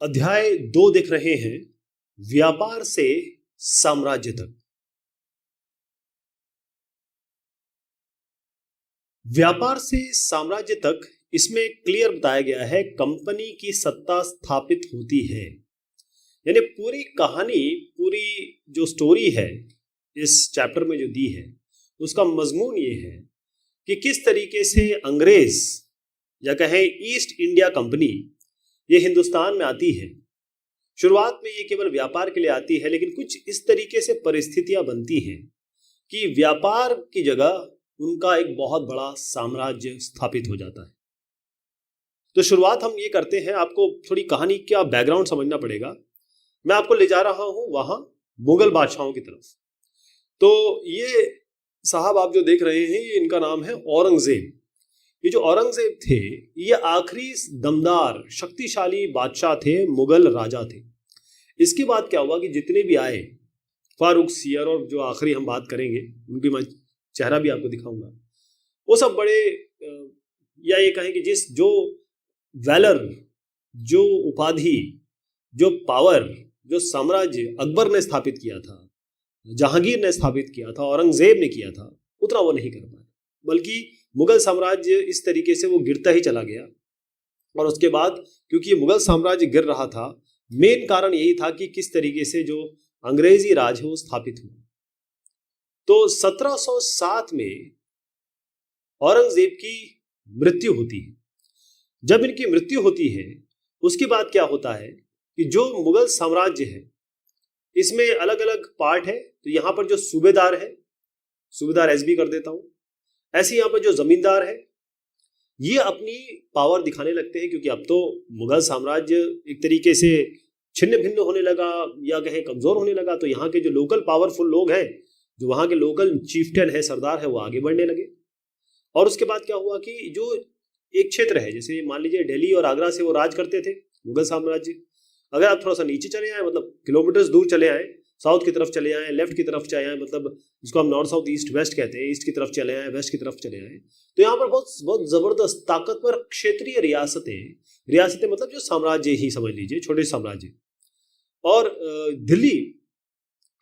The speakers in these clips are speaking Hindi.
अध्याय 2 देख रहे हैं, व्यापार से साम्राज्य तक। व्यापार से साम्राज्य तक इसमें क्लियर बताया गया है कंपनी की सत्ता स्थापित होती है। यानी पूरी कहानी, पूरी जो स्टोरी है इस चैप्टर में जो दी है उसका मजमून ये है कि किस तरीके से अंग्रेज या कहें ईस्ट इंडिया कंपनी ये हिंदुस्तान में आती है। शुरुआत में ये केवल व्यापार के लिए आती है, लेकिन कुछ इस तरीके से परिस्थितियां बनती हैं कि व्यापार की जगह उनका एक बहुत बड़ा साम्राज्य स्थापित हो जाता है। तो शुरुआत हम ये करते हैं, आपको थोड़ी कहानी का बैकग्राउंड समझना पड़ेगा। मैं आपको ले जा रहा हूं वहां मुगल बादशाहों की तरफ। तो ये साहब आप जो देख रहे हैं ये इनका नाम है औरंगजेब। ये जो औरंगजेब थे ये आखिरी दमदार शक्तिशाली बादशाह थे, मुगल राजा थे। इसके बाद क्या हुआ कि जितने भी आए, फारूक सियर और जो आखिरी हम बात करेंगे उनकी मैं चेहरा भी आपको दिखाऊंगा, वो सब बड़े या ये कहें कि जिस जो वैलर, जो उपाधि, जो पावर, जो साम्राज्य अकबर ने स्थापित किया था, जहांगीर ने स्थापित किया था, औरंगजेब ने किया था, उतना वो नहीं कर पाया। बल्कि मुगल साम्राज्य इस तरीके से वो गिरता ही चला गया। और उसके बाद क्योंकि ये मुगल साम्राज्य गिर रहा था, मेन कारण यही था कि किस तरीके से जो अंग्रेजी राज है वो स्थापित हुआ। तो 1707 में औरंगजेब की मृत्यु होती है। जब इनकी मृत्यु होती है उसके बाद क्या होता है कि जो मुगल साम्राज्य है इसमें अलग अलग पार्ट है। तो यहां पर जो सूबेदार है, सूबेदार एसबी कर देता हूं, ऐसे यहां पर जो जमींदार है ये अपनी पावर दिखाने लगते हैं, क्योंकि अब तो मुगल साम्राज्य एक तरीके से छिन्न भिन्न होने लगा या कहें कमजोर होने लगा। तो यहाँ के जो लोकल पावरफुल लोग हैं, जो वहाँ के लोकल चीफ्टन है, सरदार है, वो आगे बढ़ने लगे। और उसके बाद क्या हुआ कि जो एक क्षेत्र है, जैसे मान लीजिए दिल्ली और आगरा से वो राज करते थे मुगल साम्राज्य। अगर आप थोड़ा सा नीचे चले आए, मतलब किलोमीटर्स दूर चले आए, साउथ की तरफ चले आए, लेफ्ट की तरफ चले आए, मतलब जिसको हम नॉर्थ साउथ ईस्ट वेस्ट कहते हैं, ईस्ट की तरफ चले आए, वेस्ट की तरफ चले आए, तो यहाँ पर बहुत बहुत जबरदस्त ताकतवर क्षेत्रीय रियासतें मतलब जो साम्राज्य ही समझ लीजिए, छोटे साम्राज्य। और दिल्ली,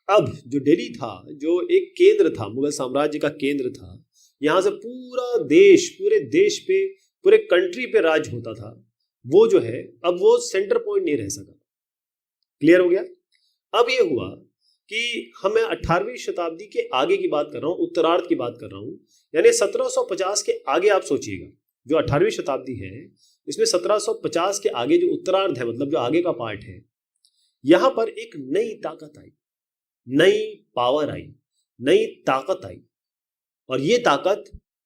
अब जो दिल्ली था, जो एक केंद्र था, मुगल साम्राज्य का केंद्र था, यहाँ से पूरा देश, पूरे देश पे, पूरे कंट्री पे राज होता था, वो जो है अब वो सेंटर पॉइंट नहीं रह सका। क्लियर हो गया? अब ये हुआ कि हमें 18वीं शताब्दी के आगे की बात कर रहा हूं, उत्तरार्ध की बात कर रहा हूं, यानी 1750 के आगे आप सोचिएगा। जो 18वीं शताब्दी है इसमें 1750 के आगे जो उत्तरार्ध है, मतलब जो आगे का पार्ट है, यहां पर एक नई ताकत आई, नई पावर आई, नई ताकत आई। और ये ताकत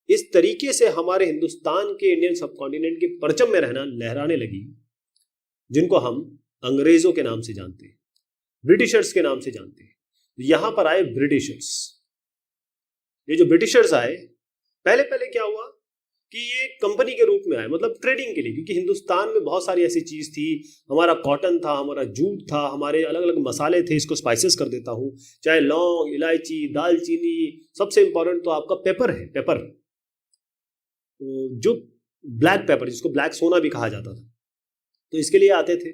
इस तरीके से हमारे हिंदुस्तान के, इंडियन सबकॉन्टिनेंट के परचम में लहराने लगी, जिनको हम अंग्रेजों के नाम से जानते हैं, ब्रिटिशर्स के नाम से जानते हैं। यहां पर आए ब्रिटिशर्स। ये जो ब्रिटिशर्स आए, पहले पहले क्या हुआ कि ये कंपनी के रूप में आए, मतलब ट्रेडिंग के लिए, क्योंकि हिंदुस्तान में बहुत सारी ऐसी चीज थी। हमारा कॉटन था, हमारा जूट था, हमारे अलग अलग मसाले थे, इसको स्पाइसेस कर देता हूं, चाहे लौंग, इलायची, दालचीनी, सबसे इंपॉर्टेंट तो आपका पेपर है, पेपर, जो ब्लैक पेपर, जिसको ब्लैक सोना भी कहा जाता था, तो इसके लिए आते थे।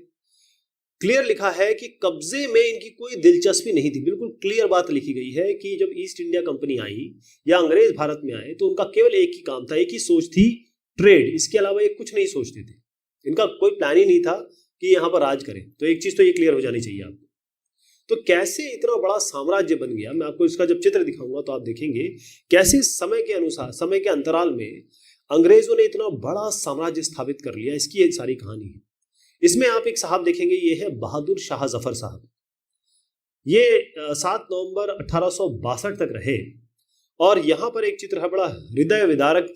क्लियर लिखा है कि कब्जे में इनकी कोई दिलचस्पी नहीं थी। बिल्कुल क्लियर बात लिखी गई है कि जब ईस्ट इंडिया कंपनी आई या अंग्रेज भारत में आए तो उनका केवल एक ही काम था, एक ही सोच थी, ट्रेड। इसके अलावा ये कुछ नहीं सोचते थे, इनका कोई प्लान ही नहीं था कि यहाँ पर राज करें। तो एक चीज तो ये क्लियर हो जानी चाहिए आपको। तो कैसे इतना बड़ा साम्राज्य बन गया, मैं आपको इसका जब चित्र दिखाऊंगा तो आप देखेंगे कैसे समय के अनुसार, समय के अंतराल में अंग्रेजों ने इतना बड़ा साम्राज्य स्थापित कर लिया। इसकी एक सारी कहानी है। इसमें आप एक साहब देखेंगे, ये है बहादुर शाह जफर साहब। ये 7 नवंबर 1862 तक रहे। और यहां पर एक चित्र है, बड़ा हृदय विदारक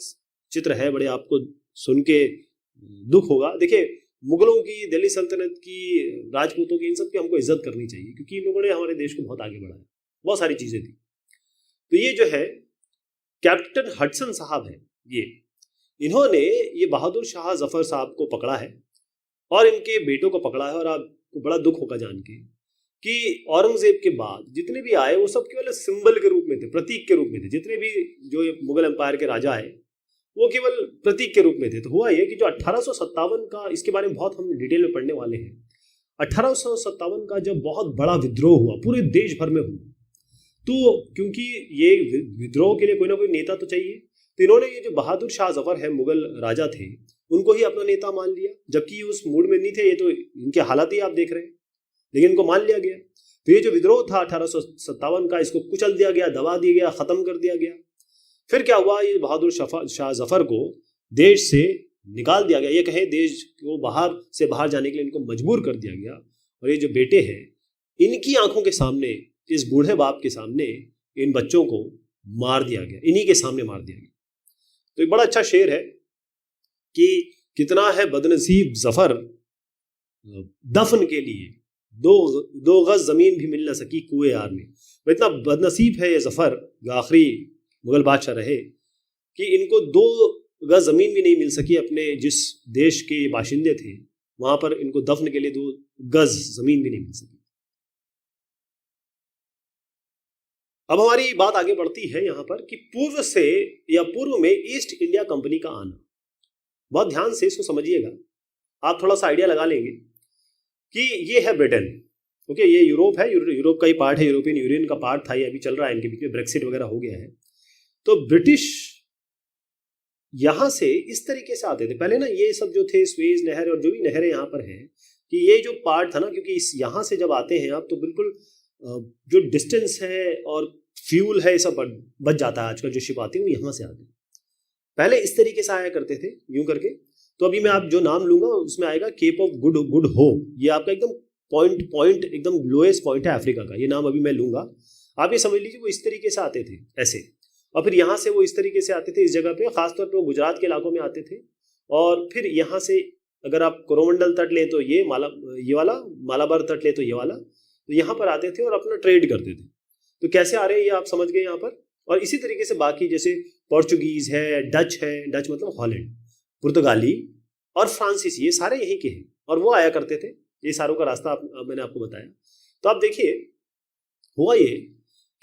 चित्र है, बड़े आपको सुन के दुख होगा। देखिए, मुगलों की, दिल्ली सल्तनत की, राजपूतों की, इन सब की हमको इज्जत करनी चाहिए, क्योंकि इन लोगों ने हमारे देश को बहुत आगे बढ़ाया, बहुत सारी चीजें थी। तो ये जो है कैप्टन हडसन साहब है, इन्होंने ये बहादुर शाह जफर साहब को पकड़ा है और इनके बेटों को पकड़ा है। और आपको बड़ा दुख होगा जान के कि औरंगजेब के बाद जितने भी आए वो सब केवल सिंबल के रूप में थे, प्रतीक के रूप में थे। जितने भी जो मुगल एम्पायर के राजा आए वो केवल प्रतीक के रूप में थे। तो हुआ ये कि जो 1857 का, इसके बारे में बहुत हम डिटेल में पढ़ने वाले हैं, 1857 का जब बहुत बड़ा विद्रोह हुआ, पूरे देश भर में हुआ, तो क्योंकि ये विद्रोह के लिए कोई ना कोई नेता तो चाहिए, तो इन्होंने ये जो बहादुर शाह जफर है, मुगल राजा थे, उनको ही अपना नेता मान लिया, जबकि उस मूड में नहीं थे, ये तो इनके हालात ही आप देख रहे हैं, लेकिन इनको मान लिया गया। तो ये जो विद्रोह था 1857 का, इसको कुचल दिया गया, दबा दिया गया, खत्म कर दिया गया। फिर क्या हुआ, ये बहादुर शाह जफर को देश से निकाल दिया गया, ये कहे देश को बाहर से बाहर जाने के लिए इनको मजबूर कर दिया गया। और ये जो बेटे हैं, इनकी आंखों के सामने, इस बूढ़े बाप के सामने इन बच्चों को मार दिया गया, इन्हीं के सामने मार दिया गया। तो एक बड़ा अच्छा शेर है कि कितना है बदनसीब जफर, दफन के लिए दो गज जमीन भी मिल न सकी कुएं यार में। तो इतना बदनसीब है ये जफर, जो आखिरी मुगल बादशाह रहे, कि इनको 2 गज जमीन भी नहीं मिल सकी, अपने जिस देश के बाशिंदे थे वहां पर इनको दफन के लिए 2 गज जमीन भी नहीं मिल सकी। अब हमारी बात आगे बढ़ती है यहाँ पर कि पूर्व से या पूर्व में ईस्ट इंडिया कंपनी का आना। बहुत ध्यान से इसको समझिएगा, आप थोड़ा सा आइडिया लगा लेंगे कि ये है ब्रिटेन, ओके, ये यूरोप है, यूरोप का ही पार्ट है, यूरोपियन यूनियन का पार्ट था, ये अभी चल रहा है, इनके बीच में ब्रेक्सिट वगैरह हो गया है। तो ब्रिटिश यहाँ से इस तरीके से आते थे पहले ना, ये सब जो थे स्वेज नहर और जो भी नहरें यहाँ पर हैं, कि ये जो पार्ट था ना, क्योंकि इस यहाँ से जब आते हैं आप, तो बिल्कुल जो डिस्टेंस है और फ्यूल है, सब बच जाता है। आजकल जो शिप आती है वो यहाँ से आते हैं, पहले इस तरीके से आया करते थे यूं करके। तो अभी मैं आप जो नाम लूंगा उसमें आएगा केप ऑफ गुड होप, ये आपका एकदम पॉइंट एकदम लोएस्ट पॉइंट है अफ्रीका का, ये नाम अभी मैं लूंगा, आप ये समझ लीजिए। वो इस तरीके से आते थे ऐसे, और फिर यहाँ से वो इस तरीके से आते थे इस जगह पे, खासतौर पर वो गुजरात के इलाकों में आते थे। और फिर यहाँ से अगर आप कोरोमंडल तट लें तो ये वाला, मालाबार तट ले तो ये वाला, तो यहाँ पर आते थे और अपना ट्रेड करते थे। तो कैसे आ रहे हैं ये आप समझ गए यहाँ पर। और इसी तरीके से बाकी जैसे पोर्चुगीज है, डच है, डच मतलब हॉलैंड, पुर्तगाली और फ्रांसीसी, ये सारे यहीं के हैं और वो आया करते थे। ये सारों का रास्ता मैंने आपको बताया। तो आप देखिए हुआ ये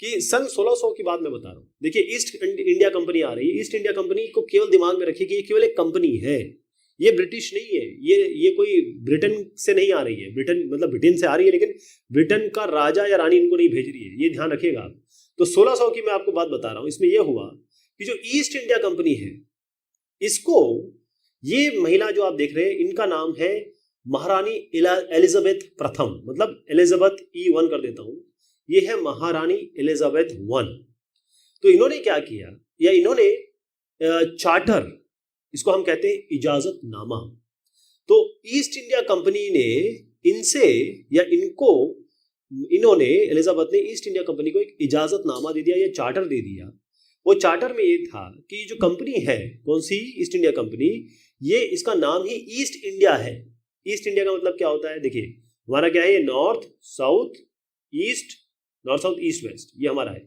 कि सन 1600 की बात मैं बता रहा हूँ। देखिए ईस्ट इंडिया कंपनी आ रही है। ईस्ट इंडिया कंपनी को केवल दिमाग में रखिए कि ये केवल एक कंपनी है, ये ब्रिटिश नहीं है, ये कोई ब्रिटेन से नहीं आ रही है, ब्रिटेन मतलब ब्रिटेन से आ रही है, लेकिन ब्रिटेन का राजा या रानी इनको नहीं भेज रही है, ये ध्यान रखिएगा आप। तो 1600 की मैं आपको बात बता रहा हूँ। इसमें यह हुआ कि जो ईस्ट इंडिया कंपनी है, इसको ये महिला जो आप देख रहे हैं, इनका नाम है महारानी एलिजाबेथ प्रथम, मतलब एलिजाबेथ E1 कर देता हूं, ये है महारानी एलिजाबेथ 1। तो इन्होंने क्या किया, या इन्होंने चार्टर, इसको हम कहते हैं इजाजतनामा। तो ईस्ट इंडिया कंपनी ने इनसे या इनको, इन्होंने एलिजाबेथ ने ईस्ट इंडिया कंपनी को एक इजाजतनामा दे दिया या चार्टर दे दिया। वो चार्टर में ये था कि जो कंपनी है, कौन सी, ईस्ट इंडिया कंपनी, ये इसका नाम ही ईस्ट इंडिया है। ईस्ट इंडिया का मतलब क्या होता है, देखिए हमारा क्या है, ये north south east, north south east west, ये हमारा है।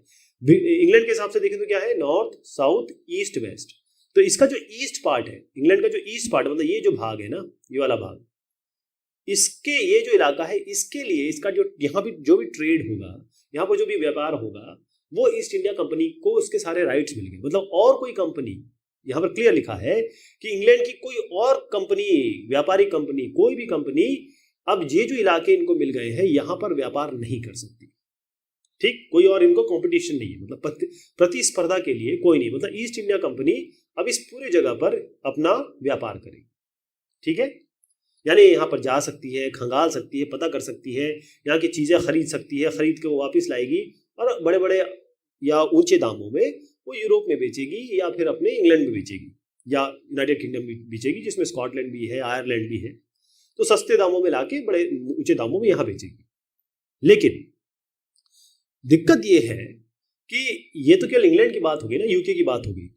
इंग्लैंड के हिसाब से देखें तो क्या है, नॉर्थ साउथ ईस्ट वेस्ट। तो इसका जो ईस्ट पार्ट है, इंग्लैंड का जो ईस्ट पार्ट, मतलब ये जो भाग है ना, ये वाला भाग, इसके ये जो इलाका है, इसके लिए इसका जो यहाँ भी जो भी ट्रेड होगा, यहाँ पर जो भी व्यापार होगा, वो ईस्ट इंडिया कंपनी को उसके सारे राइट्स मिल गए। मतलब और कोई कंपनी, यहाँ पर क्लियर लिखा है कि इंग्लैंड की कोई और कंपनी, व्यापारिक कंपनी, कोई भी कंपनी अब ये जो इलाके इनको मिल गए हैं, यहाँ पर व्यापार नहीं कर सकती। ठीक, कोई और इनको कंपटीशन नहीं है, मतलब प्रतिस्पर्धा के लिए कोई नहीं। मतलब ईस्ट इंडिया कंपनी अब इस पूरी जगह पर अपना व्यापार करेगी। ठीक है, यानी यहाँ पर जा सकती है, खंगाल सकती है, पता कर सकती है, यहाँ की चीजें खरीद सकती है, खरीद के वो वापस लाएगी और बड़े बड़े या ऊंचे दामों में वो यूरोप में बेचेगी या फिर अपने इंग्लैंड में बेचेगी या यूनाइटेड किंगडम में बेचेगी, जिसमें स्कॉटलैंड भी है, आयरलैंड भी है। तो सस्ते दामों में लाके बड़े ऊंचे दामों में यहाँ बेचेगी। लेकिन दिक्कत ये है कि ये तो केवल इंग्लैंड की बात होगी ना, यूके की बात होगी।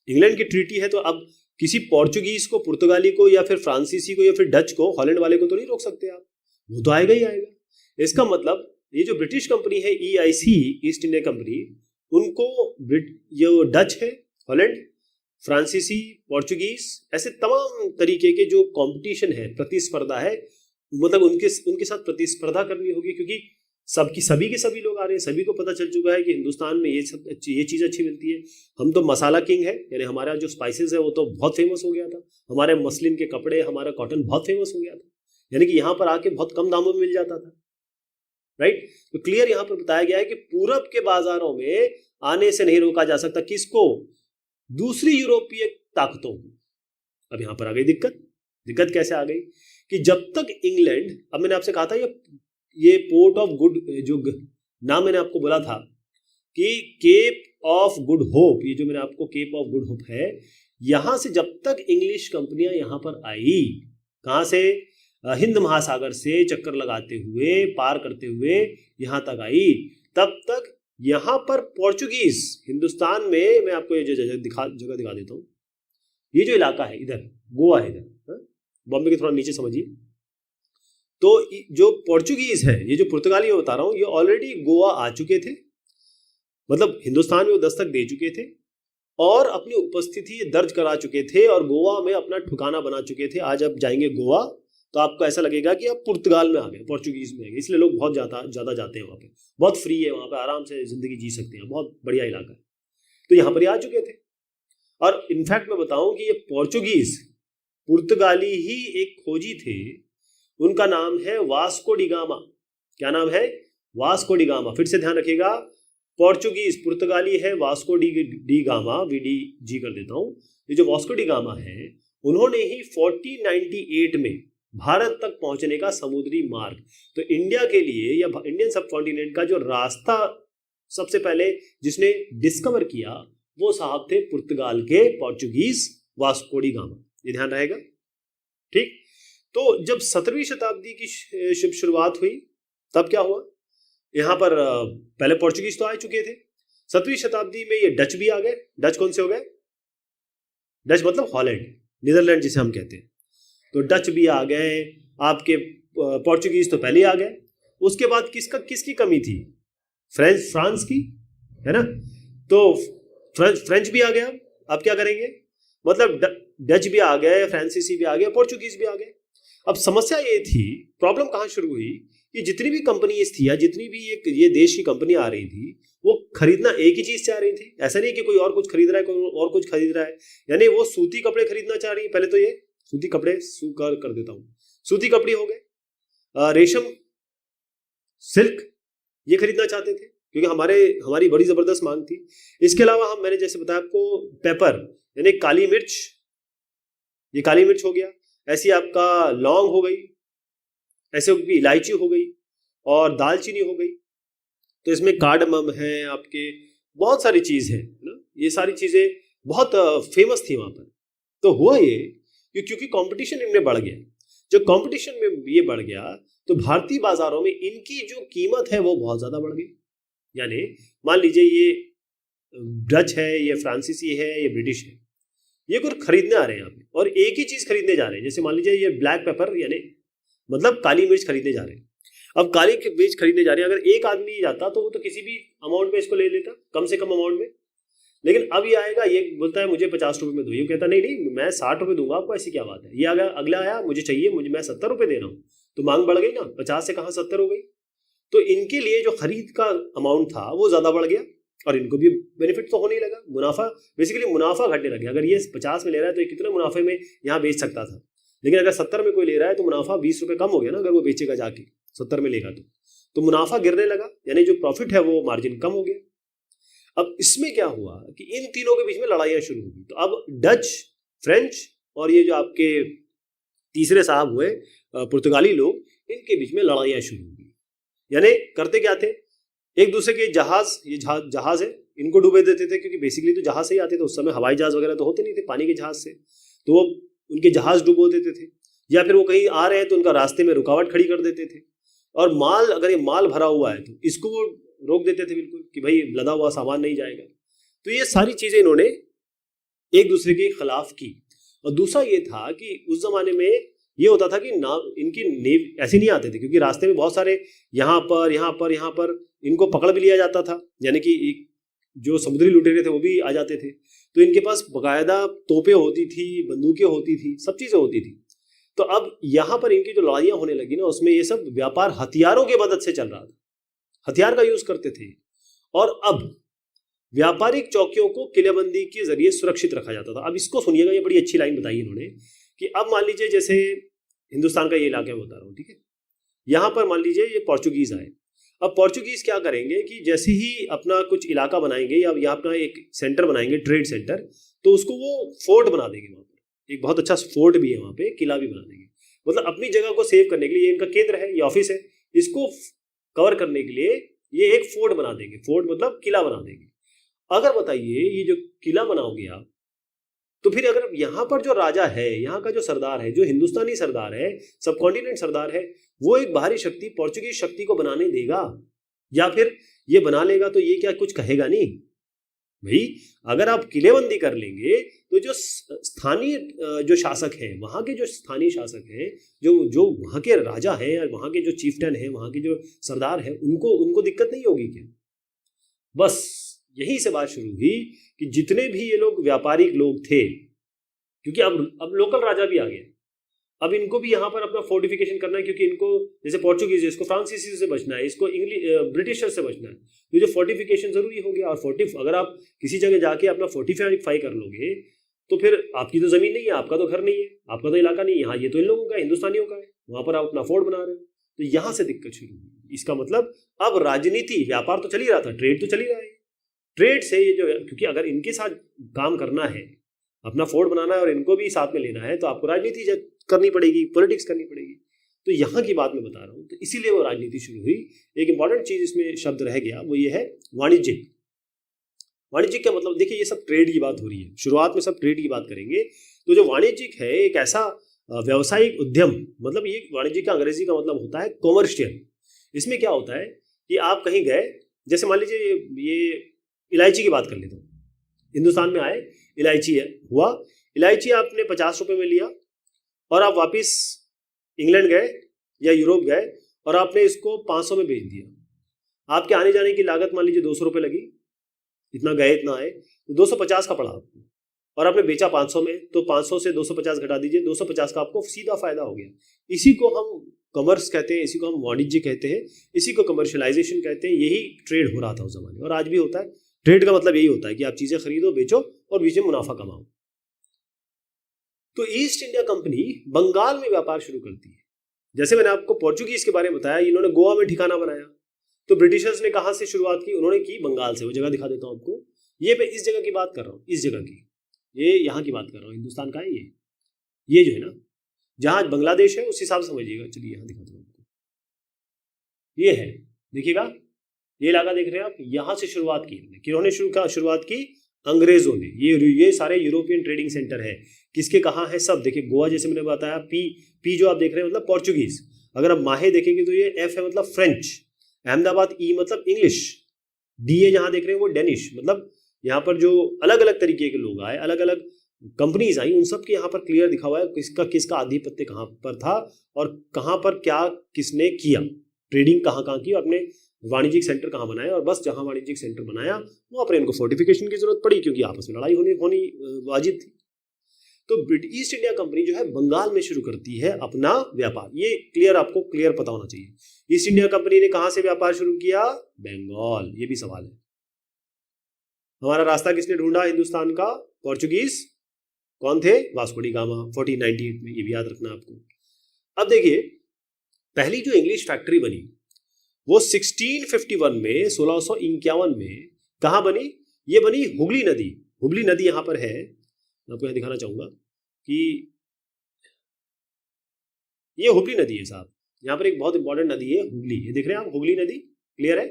इंग्लैंड की ट्रीटी है, तो अब किसी पोर्चुगीज को, पुर्तगाली को या फिर फ्रांसीसी को या फिर डच को, हॉलैंड वाले को तो नहीं रोक सकते आप, वो तो आएगा ही आएगा। इसका मतलब ये जो ब्रिटिश कंपनी है EIC, ईस्ट इंडिया कंपनी, उनको ये डच है, हॉलैंड, फ्रांसीसी, पोर्चुगीज, ऐसे तमाम तरीके के जो कंपटीशन है, प्रतिस्पर्धा है, मतलब उनके साथ प्रतिस्पर्धा करनी होगी, क्योंकि सभी के सभी लोग आ रहे हैं। सभी को पता चल चुका है कि हिंदुस्तान में ये चीज़ अच्छी मिलती है। हम तो मसाला किंग है, यानी हमारा जो स्पाइसेस है वो तो बहुत फेमस हो गया था, हमारे मसलिन के कपड़े, हमारा कॉटन बहुत फेमस हो गया था। यानी कि यहाँ पर आके बहुत कम दामों में मिल जाता था, राइट। तो क्लियर यहाँ पर बताया गया है कि पूरब के बाजारों में आने से नहीं रोका जा सकता, किसको? दूसरी यूरोपीय ताकतों को। अब यहाँ पर आ गई दिक्कत। दिक्कत कैसे आ गई कि जब तक इंग्लैंड, अब मैंने आपसे कहा था ये पोर्ट ऑफ गुड, जो नाम मैंने आपको बोला था कि केप ऑफ गुड होप, ये जो मैंने आपको केप ऑफ गुड होप है, यहां से जब तक इंग्लिश कंपनियां यहां पर आई, कहां से? हिंद महासागर से चक्कर लगाते हुए, पार करते हुए यहां तक आई, तब तक यहां पर पोर्चुगीज, हिंदुस्तान में मैं आपको ये जगह दिखा देता हूं। ये जो इलाका है इधर, गोवा है इधर, बॉम्बे के थोड़ा नीचे समझिए। तो जो पोर्चुगीज है, ये जो पुर्तगाली मैं बता रहा हूं, ये ऑलरेडी गोवा आ चुके थे, मतलब हिंदुस्तान में वो दस्तक दे चुके थे और अपनी उपस्थिति दर्ज करा चुके थे और गोवा में अपना ठिकाना बना चुके थे। आज आप जाएंगे गोवा तो आपको ऐसा लगेगा कि आप पुर्तगाल में आ गए, पोर्चुगीज में आ गए। इसलिए लोग बहुत ज़्यादा जाते हैं वहाँ पे, बहुत फ्री है वहाँ पे, आराम से जिंदगी जी सकते हैं, बहुत बढ़िया इलाका है। तो यहाँ पर ये आ चुके थे और इनफैक्ट मैं बताऊं कि ये पोर्चुगीज, पुर्तगाली ही एक खोजी थे, उनका नाम है वास्को डी गामा। क्या नाम है? Vasco D gamma. फिर से ध्यान रखिएगा, पोर्चुगीज, पुर्तगाली है वास्को डी गामा, VDG कर देता हूं। ये जो वास्को डी गामा है, उन्होंने ही 1498 में भारत तक पहुंचने का समुद्री मार्ग, तो इंडिया के लिए या इंडियन सब कॉन्टिनेंट का जो रास्ता सबसे पहले जिसने डिस्कवर किया, वो साहब थे पुर्तगाल के पोर्चुगीज वास्को डी गामा। ये ध्यान रहेगा, ठीक। तो जब 17वीं शताब्दी की शुभ शुरुआत हुई, तब क्या हुआ? यहाँ पर पहले पोर्चुगीज तो आ चुके थे, 17वीं शताब्दी में ये डच भी आ गए। डच कौन से हो गए? डच मतलब हॉलैंड, नीदरलैंड जिसे हम कहते हैं। तो डच भी आ गए, आपके पोर्चुगीज तो पहले आ गए। उसके बाद किसकी कमी थी? फ्रांस की, है ना। तो फ्रेंच भी आ गया। अब क्या करेंगे? मतलब डच भी आ गए, फ्रांसीसी भी आ गए, पोर्चुगीज भी आ गए। अब समस्या ये थी, प्रॉब्लम कहाँ शुरू हुई कि जितनी भी कंपनीज थी या जितनी भी ये देश की कंपनी आ रही थी, वो खरीदना एक ही चीज चाह रही थी। ऐसा नहीं कि कोई और कुछ खरीद रहा है, कोई और कुछ खरीद रहा है, यानी वो सूती कपड़े खरीदना चाह रही है। पहले तो ये सूती कपड़े कर देता हूं, सूती कपड़े हो गए, रेशम, सिल्क, ये खरीदना चाहते थे क्योंकि हमारी बड़ी जबरदस्त मांग थी। इसके अलावा मैंने जैसे बताया आपको, पेपर यानी काली मिर्च, ये काली मिर्च हो गया, ऐसी आपका लौंग हो गई, ऐसे इलायची हो गई और दालचीनी हो गई। तो इसमें कार्डमम है, आपके बहुत सारी चीज है ना, ये सारी चीजें बहुत फेमस थी वहां पर। तो हुआ ये कि क्योंकि कंपटीशन इनमें बढ़ गया, जब कंपटीशन में ये बढ़ गया तो भारतीय बाजारों में इनकी जो कीमत है वो बहुत ज्यादा बढ़ गई। यानी मान लीजिए ये डच है, ये फ्रांसीसी है, ये ब्रिटिश है, ये कुछ खरीदने आ रहे हैं यहाँ पे और एक ही चीज खरीदने जा रहे हैं। जैसे मान लीजिए ये ब्लैक पेपर यानी मतलब काली मिर्च खरीदने जा रहे हैं। अब काली मिर्च खरीदने जा रहे हैं, अगर एक आदमी जाता तो वो तो किसी भी अमाउंट में इसको ले लेता, कम से कम अमाउंट में। लेकिन अब ये आएगा, ये बोलता है मुझे 50 रुपए में दो, ये कहता नहीं मैं 60 रुपए दूंगा आपको, ऐसी क्या बात है। ये अगला आया, मुझे चाहिए, मैं 70 रुपए दे रहा हूँ, तो मांग बढ़ गई ना, 50 से कहाँ 70 हो गई। तो इनके लिए जो खरीद का अमाउंट था वो ज्यादा बढ़ गया और इनको भी बेनिफिट तो होने लगा, मुनाफा, बेसिकली मुनाफा घटने लग गया। अगर ये 50 में ले रहा है तो ये कितने मुनाफे में यहाँ बेच सकता था, लेकिन अगर 70 में कोई ले रहा है तो मुनाफा 20 रुपए कम हो गया ना, अगर वो बेचेगा जाके 70 में लेगा तो मुनाफा गिरने लगा, यानी जो प्रॉफिट है वो मार्जिन कम हो गया। अब इसमें क्या हुआ कि इन तीनों के बीच में लड़ाइयां शुरू हो गई। तो अब डच, फ्रेंच और ये जो आपके तीसरे साहब हुए पुर्तगाली लोग, इनके बीच में लड़ाइयां शुरू हो गई। यानी करते क्या थे, एक दूसरे के जहाज, ये जहाज है, इनको डूबे देते थे, क्योंकि बेसिकली तो जहाज से ही आते थे उस समय, हवाई जहाज वगैरह तो होते नहीं थे, पानी के जहाज से, तो वो उनके जहाज डुबो देते थे। या फिर वो कहीं आ रहे हैं तो उनका रास्ते में रुकावट खड़ी कर देते थे। और माल, अगर ये माल भरा हुआ है तो इसको वो रोक देते थे बिल्कुल कि भाई लदा हुआ सामान नहीं जाएगा। तो ये सारी चीजें इन्होंने एक दूसरे के खिलाफ की। और दूसरा ये था कि उस जमाने में ये होता था कि इनकी नेव ऐसे नहीं आते थे, क्योंकि रास्ते में बहुत सारे यहाँ पर इनको पकड़ भी लिया जाता था, यानी कि जो समुद्री लुटेरे थे वो भी आ जाते थे। तो इनके पास बकायदा तोपें होती थी, बंदूकें होती थी, सब चीजें होती थी। तो अब यहाँ पर इनकी जो लड़ाइयाँ होने लगी ना, उसमें ये सब व्यापार हथियारों की मदद से चल रहा था, हथियार का यूज करते थे। और अब व्यापारिक चौकियों को किलेबंदी के जरिए सुरक्षित रखा जाता था। अब इसको सुनिएगा, ये बड़ी अच्छी लाइन बताई इन्होंने कि अब मान लीजिए जैसे हिंदुस्तान का ये इलाका मैं बता रहा हूँ, ठीक है। यहाँ पर मान लीजिए ये पोर्चुगीज आए। अब पोर्चुगीज क्या करेंगे कि जैसे ही अपना कुछ इलाका बनाएंगे या यहाँ अपना एक सेंटर बनाएंगे, ट्रेड सेंटर, तो उसको वो फोर्ट बना देंगे। वहाँ पर एक बहुत अच्छा फोर्ट भी है, वहाँ पे किला भी बना देंगे। मतलब अपनी जगह को सेव करने के लिए, ये इनका केंद्र है, ये ऑफिस है, इसको कवर करने के लिए ये एक फोर्ट बना देंगे। फोर्ट मतलब किला बना देंगे। अगर बताइए ये जो किला बनाओगे आप, तो फिर अगर यहाँ पर जो राजा है, यहाँ का जो सरदार है, जो हिंदुस्तानी सरदार है, सब कॉन्टिनेंट सरदार है, वो एक बाहरी शक्ति, पोर्चुगीज शक्ति को बनाने देगा? या फिर ये बना लेगा तो ये क्या कुछ कहेगा? नहीं भाई, अगर आप किलेबंदी कर लेंगे तो जो स्थानीय जो शासक है, वहाँ के जो स्थानीय शासक है, जो वहाँ के राजा हैं और वहाँ के जो चीफ्टन है, वहाँ के जो सरदार है, उनको दिक्कत नहीं होगी क्या? बस यहीं से बात शुरू हुई कि जितने भी ये लोग व्यापारिक लोग थे, क्योंकि अब लोकल राजा भी आ गया, अब इनको भी यहाँ पर अपना फोर्टिफिकेशन करना है, क्योंकि इनको जैसे पोर्चुगीज है, इसको फ्रांसीसी से बचना है, इसको ब्रिटिशर से बचना है, तो जो फोर्टिफिकेशन जरूरी हो गया। और अगर आप किसी जगह जाके अपना फोर्टिफाई कर लोगे तो फिर आपकी तो जमीन नहीं है, आपका तो घर नहीं है, आपका तो इलाका नहीं है, यहाँ ये तो इन लोगों का, हिंदुस्तानियों का है, वहां पर आप अपना फोर्ट बना रहे हो, तो यहाँ से दिक्कत शुरू हुई। इसका मतलब अब राजनीति, व्यापार तो चल ही रहा था, ट्रेड तो चल ही रहा है, ट्रेड से ये जो, क्योंकि अगर इनके साथ काम करना है, अपना फोर्ट बनाना है और इनको भी साथ में लेना है, तो आपको राजनीति करनी पड़ेगी, पॉलिटिक्स करनी पड़ेगी। तो यहाँ की बात मैं बता रहा हूँ, तो इसीलिए वो राजनीति शुरू हुई। एक इंपॉर्टेंट चीज इसमें शब्द रह गया, वो ये है वाणिज्यिक। वाणिज्यिक क्या मतलब? देखिए ये सब ट्रेड की बात हो रही है, शुरुआत में सब ट्रेड की बात करेंगे। तो जो वाणिज्यिक है, एक ऐसा व्यावसायिक उद्यम, मतलब ये वाणिज्यिक का अंग्रेजी का मतलब होता है कॉमर्शियल। इसमें क्या होता है कि आप कहीं गए, जैसे मान लीजिए ये इलायची की बात कर लेता हूँ, हिंदुस्तान में आए, इलायची है हुआ, इलायची आपने 50 रुपए में लिया और आप वापिस इंग्लैंड गए या यूरोप गए और आपने इसको 500 में बेच दिया। आपके आने जाने की लागत मान लीजिए 200 रुपये लगी, इतना गए इतना आए, तो 250 का पड़ा आपको, और आपने बेचा 500 में, तो 500 से 250 घटा दीजिए, 250 का आपको सीधा फायदा हो गया। इसी को हम कॉमर्स कहते हैं, इसी को हम वाणिज्य कहते हैं, इसी को कमर्शियलाइजेशन कहते हैं। यही ट्रेड हो रहा था उस जमाने और आज भी होता है। ट्रेड का मतलब यही होता है कि आप चीजें खरीदो, बेचो और बीच में मुनाफा कमाओ। तो ईस्ट इंडिया कंपनी बंगाल में व्यापार शुरू करती है। जैसे मैंने आपको पोर्चुगीज के बारे में बताया, इन्होंने गोवा में ठिकाना बनाया, तो ब्रिटिशर्स ने कहां से शुरुआत की? उन्होंने की बंगाल से। वो जगह दिखा देता हूं आपको, ये मैं इस जगह की बात कर रहा हूँ, इस जगह की, ये यहाँ की बात कर रहा हूँ, हिंदुस्तान का है ये जो है ना, जहां बांग्लादेश है उस हिसाब से समझिएगा। चलिए यहाँ दिखाता हूँ आपको, ये है, देखिएगा ये इलाका देख रहे हैं आप, यहाँ से शुरुआत की। किन्होंने शुरुआत की? अंग्रेजों ने। ये सारे यूरोपियन ट्रेडिंग सेंटर है, किसके कहाँ है सब देखिए। गोवा जैसे मैंने बताया, पी जो आप देख रहे हैं मतलब पोर्चुगीज। अगर आप माहे देखेंगे तो ये एफ है मतलब फ्रेंच। अहमदाबाद ई मतलब इंग्लिश। डीए जहाँ देख रहे हैं वो डेनिश। मतलब यहाँ पर जो अलग अलग तरीके के लोग आए, अलग अलग कंपनीज आई, उन सब के यहाँ पर क्लियर दिखा हुआ है किसका आधिपत्य कहाँ पर था और कहाँ पर क्या किसने किया, ट्रेडिंग कहाँ की, अपने वाणिज्यिक सेंटर कहाँ बनाया। और बस जहाँ वाणिज्यिक सेंटर बनाया वहाँ पर इनको फोर्टिफिकेशन की जरूरत पड़ी, क्योंकि आपस में लड़ाई होनी वाजिब थी। तो ईस्ट इंडिया कंपनी जो है बंगाल में शुरू करती है अपना व्यापार। ये आपको क्लियर पता होना चाहिए। ईस्ट इंडिया कंपनी ने कहां से व्यापार शुरू किया? बंगाल। ये भी सवाल है। हमारा रास्ता किसने ढूंढा हिंदुस्तान का? पोर्चुगीज। कौन थे? वास्को डी गामा 1498 में। ये भी याद रखना आपको। अब देखिए, पहली जो इंग्लिश फैक्ट्री बनी वो 1651 में, 1651 में कहां बनी? ये बनी हुगली नदी। हुगली नदी यहां पर है, मैं आपको यहां दिखाना चाहूंगा कि ये हुगली नदी है साहब। यहाँ पर एक बहुत इंपॉर्टेंट नदी है हुगली, ये देख रहे हैं आप, हुगली नदी। क्लियर है?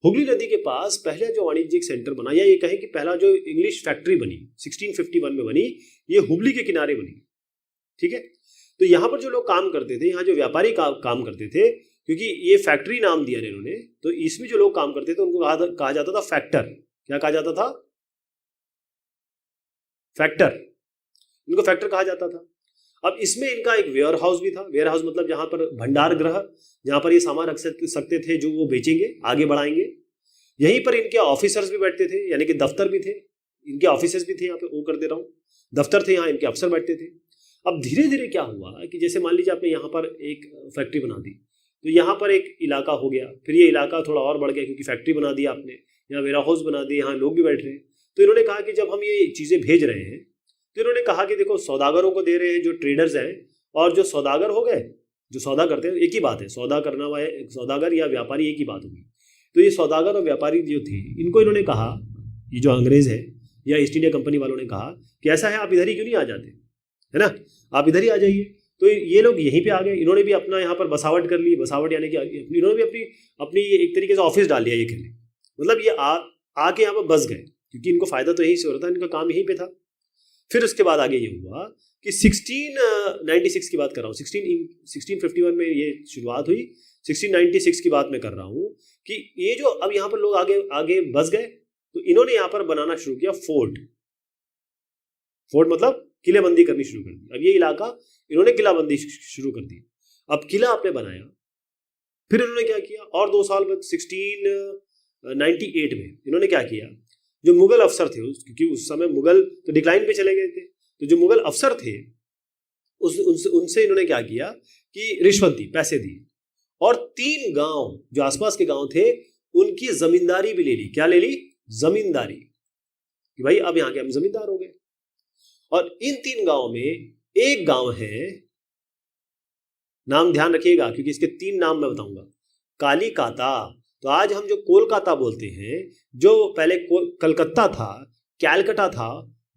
हुगली नदी के पास पहले जो वाणिज्यिक सेंटर बना, या ये कहें कि पहला जो इंग्लिश फैक्ट्री बनी 1651 में बनी, ये हुगली के किनारे बनी। ठीक है? तो यहाँ पर जो लोग काम करते थे, यहाँ जो व्यापारी काम करते थे, क्योंकि ये फैक्ट्री नाम दिया इन्होंने, तो इसमें जो लोग काम करते थे उनको कहा जाता था फैक्टर। क्या कहा जाता था? फैक्टर। इनको फैक्टर कहा जाता था। अब इसमें इनका एक वेयर हाउस भी था। वेयर हाउस मतलब जहां पर भंडार गृह, जहां पर ये सामान रख सकते थे जो वो बेचेंगे, आगे बढ़ाएंगे। यहीं पर इनके ऑफिसर्स भी बैठते थे, यानी कि दफ्तर भी थे, इनके ऑफिसर्स भी थे। यहाँ पे वो कर दे रहा हूँ, दफ्तर थे, यहाँ इनके अफसर बैठते थे। अब धीरे धीरे क्या हुआ कि जैसे मान लीजिए आपने यहाँ पर एक फैक्ट्री बना दी, तो यहाँ पर एक इलाका हो गया, फिर ये इलाका थोड़ा और बढ़ गया क्योंकि फैक्ट्री बना दी आपने, यहाँ वेयर हाउस बना दिए, यहाँ लोग भी बैठ रहे हैं। तो इन्होंने कहा कि जब हम ये चीज़ें भेज रहे हैं, तो इन्होंने कहा कि देखो, सौदागरों को दे रहे हैं जो ट्रेडर्स हैं, और जो सौदागर हो गए, जो सौदा करते हैं, एक ही बात है, सौदा करना वाले सौदागर या व्यापारी एक ही बात होगी। तो ये सौदागर और व्यापारी जो थे, इनको इन्होंने कहा, ये जो अंग्रेज है या ईस्ट इंडिया कंपनी वालों ने कहा कि ऐसा है, आप इधर ही क्यों नहीं आ जाते, है ना, आप इधर ही आ जाइए। तो ये लोग यहीं पे आ गए, इन्होंने भी अपना यहाँ पर बसावट कर ली। बसावट यानी कि इन्होंने भी अपनी अपनी एक तरीके से ऑफिस डाल लिया ये खेले, मतलब ये आके यहाँ पर बस गए, क्योंकि इनको फायदा तो यहीं से हो रहा था, इनका काम यहीं पे था। फिर उसके बाद आगे ये हुआ कि 1696 की बात कर रहा हूँ, 1651 में ये शुरुआत हुई, 1696 की बात मैं कर रहा हूँ कि ये जो अब यहाँ पर लोग आगे आगे बस गए, तो इन्होंने यहाँ पर बनाना शुरू किया फोर्ट। फोर्ट मतलब किलेबंदी करनी शुरू कर दी। अब ये इलाका इन्होंने किलाबंदी शुरू कर दी। अब किला आपने बनाया, फिर इन्होंने क्या किया, और 2 साल बाद 1698 में इन्होंने क्या किया, जो मुगल अफसर थे, क्योंकि उस समय मुगल तो डिक्लाइन पे चले गए थे, तो जो मुगल अफसर थे उनसे इन्होंने क्या किया कि रिश्वत दी, पैसे दिए, और 3 गांव जो आसपास के गांव थे उनकी जमींदारी भी ले ली। क्या ले ली? जमींदारी, कि भाई अब यहाँ के हम जमींदार हो गए। और इन 3 गांव में एक गांव है, नाम ध्यान रखिएगा क्योंकि इसके 3 नाम मैं बताऊंगा, कालीकाता। तो आज हम जो कोलकाता बोलते हैं, जो पहले कलकत्ता था, कैलकटा था,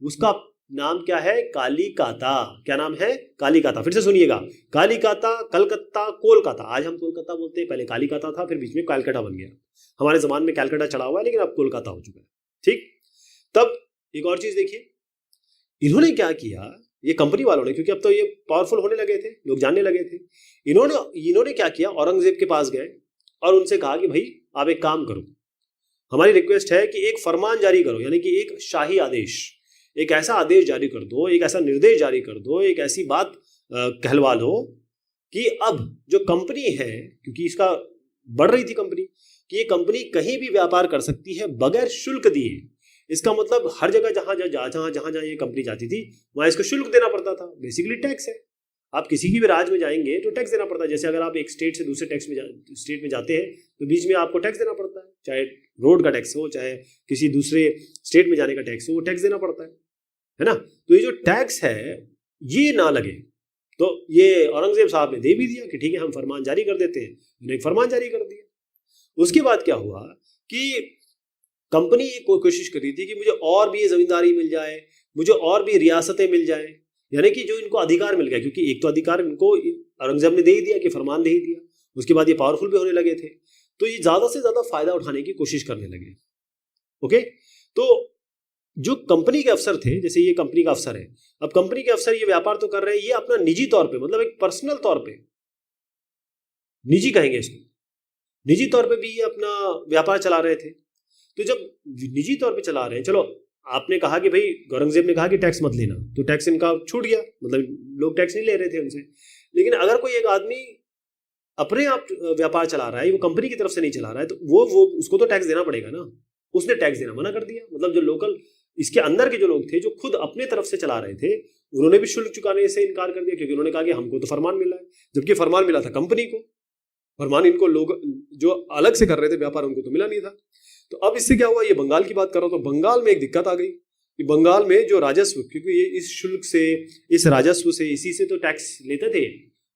उसका नाम क्या है? कालीकाता। क्या नाम है? कालीकाता। फिर से सुनिएगा, कालीकाता, कलकत्ता, कोलकाता। आज हम कोलकाता बोलते हैं, पहले कालीकाता था, फिर बीच में कैलकटा बन गया। हमारे जमाने में कैलकटा चढ़ा हुआ है, लेकिन अब कोलकाता हो चुका है। ठीक, तब एक और चीज देखिए, इन्होंने क्या किया, ये कंपनी वालों ने, क्योंकि अब तो ये पावरफुल होने लगे थे, लोग जानने लगे थे, इन्होंने क्या किया, औरंगजेब के पास गए और उनसे कहा कि भाई आप एक काम करो, हमारी रिक्वेस्ट है कि एक फरमान जारी करो, यानी कि एक शाही आदेश, एक ऐसा आदेश जारी कर दो, एक ऐसा निर्देश जारी कर दो, एक ऐसी बात कहलवा लो कि अब जो कंपनी है, क्योंकि इसका बढ़ रही थी कंपनी, कि ये कंपनी कहीं भी व्यापार कर सकती है बगैर शुल्क दिए। इसका मतलब हर जगह जहां ये कंपनी जाती थी वहां इसको शुल्क देना पड़ता था। बेसिकली टैक्स है, आप किसी की भी राज्य में जाएंगे तो टैक्स देना पड़ता है। जैसे अगर आप एक स्टेट से दूसरे स्टेट में जाते हैं तो बीच में आपको टैक्स देना पड़ता है, चाहे रोड का टैक्स हो, चाहे किसी दूसरे स्टेट में जाने का टैक्स हो, वो टैक्स देना पड़ता है ना। तो ये जो टैक्स है ये ना लगे, तो ये औरंगजेब साहब ने दे भी दिया कि ठीक है हम फरमान जारी कर देते हैं। उन्होंने एक फरमान जारी कर दिया। उसके बाद क्या हुआ कि कंपनी कोशिश कर रही थी कि मुझे और भी ये जमींदारी मिल जाए, मुझे और भी रियासतें मिल जाए, यानी कि जो इनको अधिकार मिल गया, क्योंकि एक तो अधिकार इनको औरंगजेब ने दे ही दिया कि फरमान दे ही दिया, उसके बाद ये पावरफुल भी होने लगे थे, तो ये ज्यादा से ज्यादा फायदा उठाने की कोशिश करने लगे। ओके, तो जो कंपनी के अफसर थे, जैसे ये कंपनी का अफसर है, अब कंपनी के अफसर ये व्यापार तो कर रहे हैं, ये अपना निजी तौर पे, मतलब एक पर्सनल तौर पे, निजी कहेंगे इसको, निजी तौर पे भी ये अपना व्यापार चला रहे थे। तो जब निजी तौर पे चला रहे हैं, चलो आपने कहा कि भाई औरंगजेब ने कहा कि टैक्स मत लेना, तो टैक्स इनका छूट गया, मतलब लोग टैक्स नहीं ले रहे थे उनसे। लेकिन अगर कोई एक आदमी अपने आप व्यापार चला रहा है, वो कंपनी की तरफ से नहीं चला रहा है, तो वो उसको तो टैक्स देना पड़ेगा ना। उसने टैक्स देना मना कर दिया। मतलब जो लोकल इसके अंदर के जो लोग थे, जो खुद अपने तरफ से चला रहे थे, उन्होंने भी शुल्क चुकाने से इनकार कर दिया, क्योंकि उन्होंने कहा कि हमको तो फरमान मिला है, जबकि फरमान मिला था कंपनी को, फरमान इनको लोग जो अलग से कर रहे थे व्यापार उनको तो मिला नहीं था। तो अब इससे क्या हुआ, ये बंगाल की बात कर रहा हूं, तो बंगाल में एक दिक्कत आ गई कि बंगाल में जो राजस्व, क्योंकि ये इस शुल्क से, इस राजस्व से, इसी से तो टैक्स लेते थे,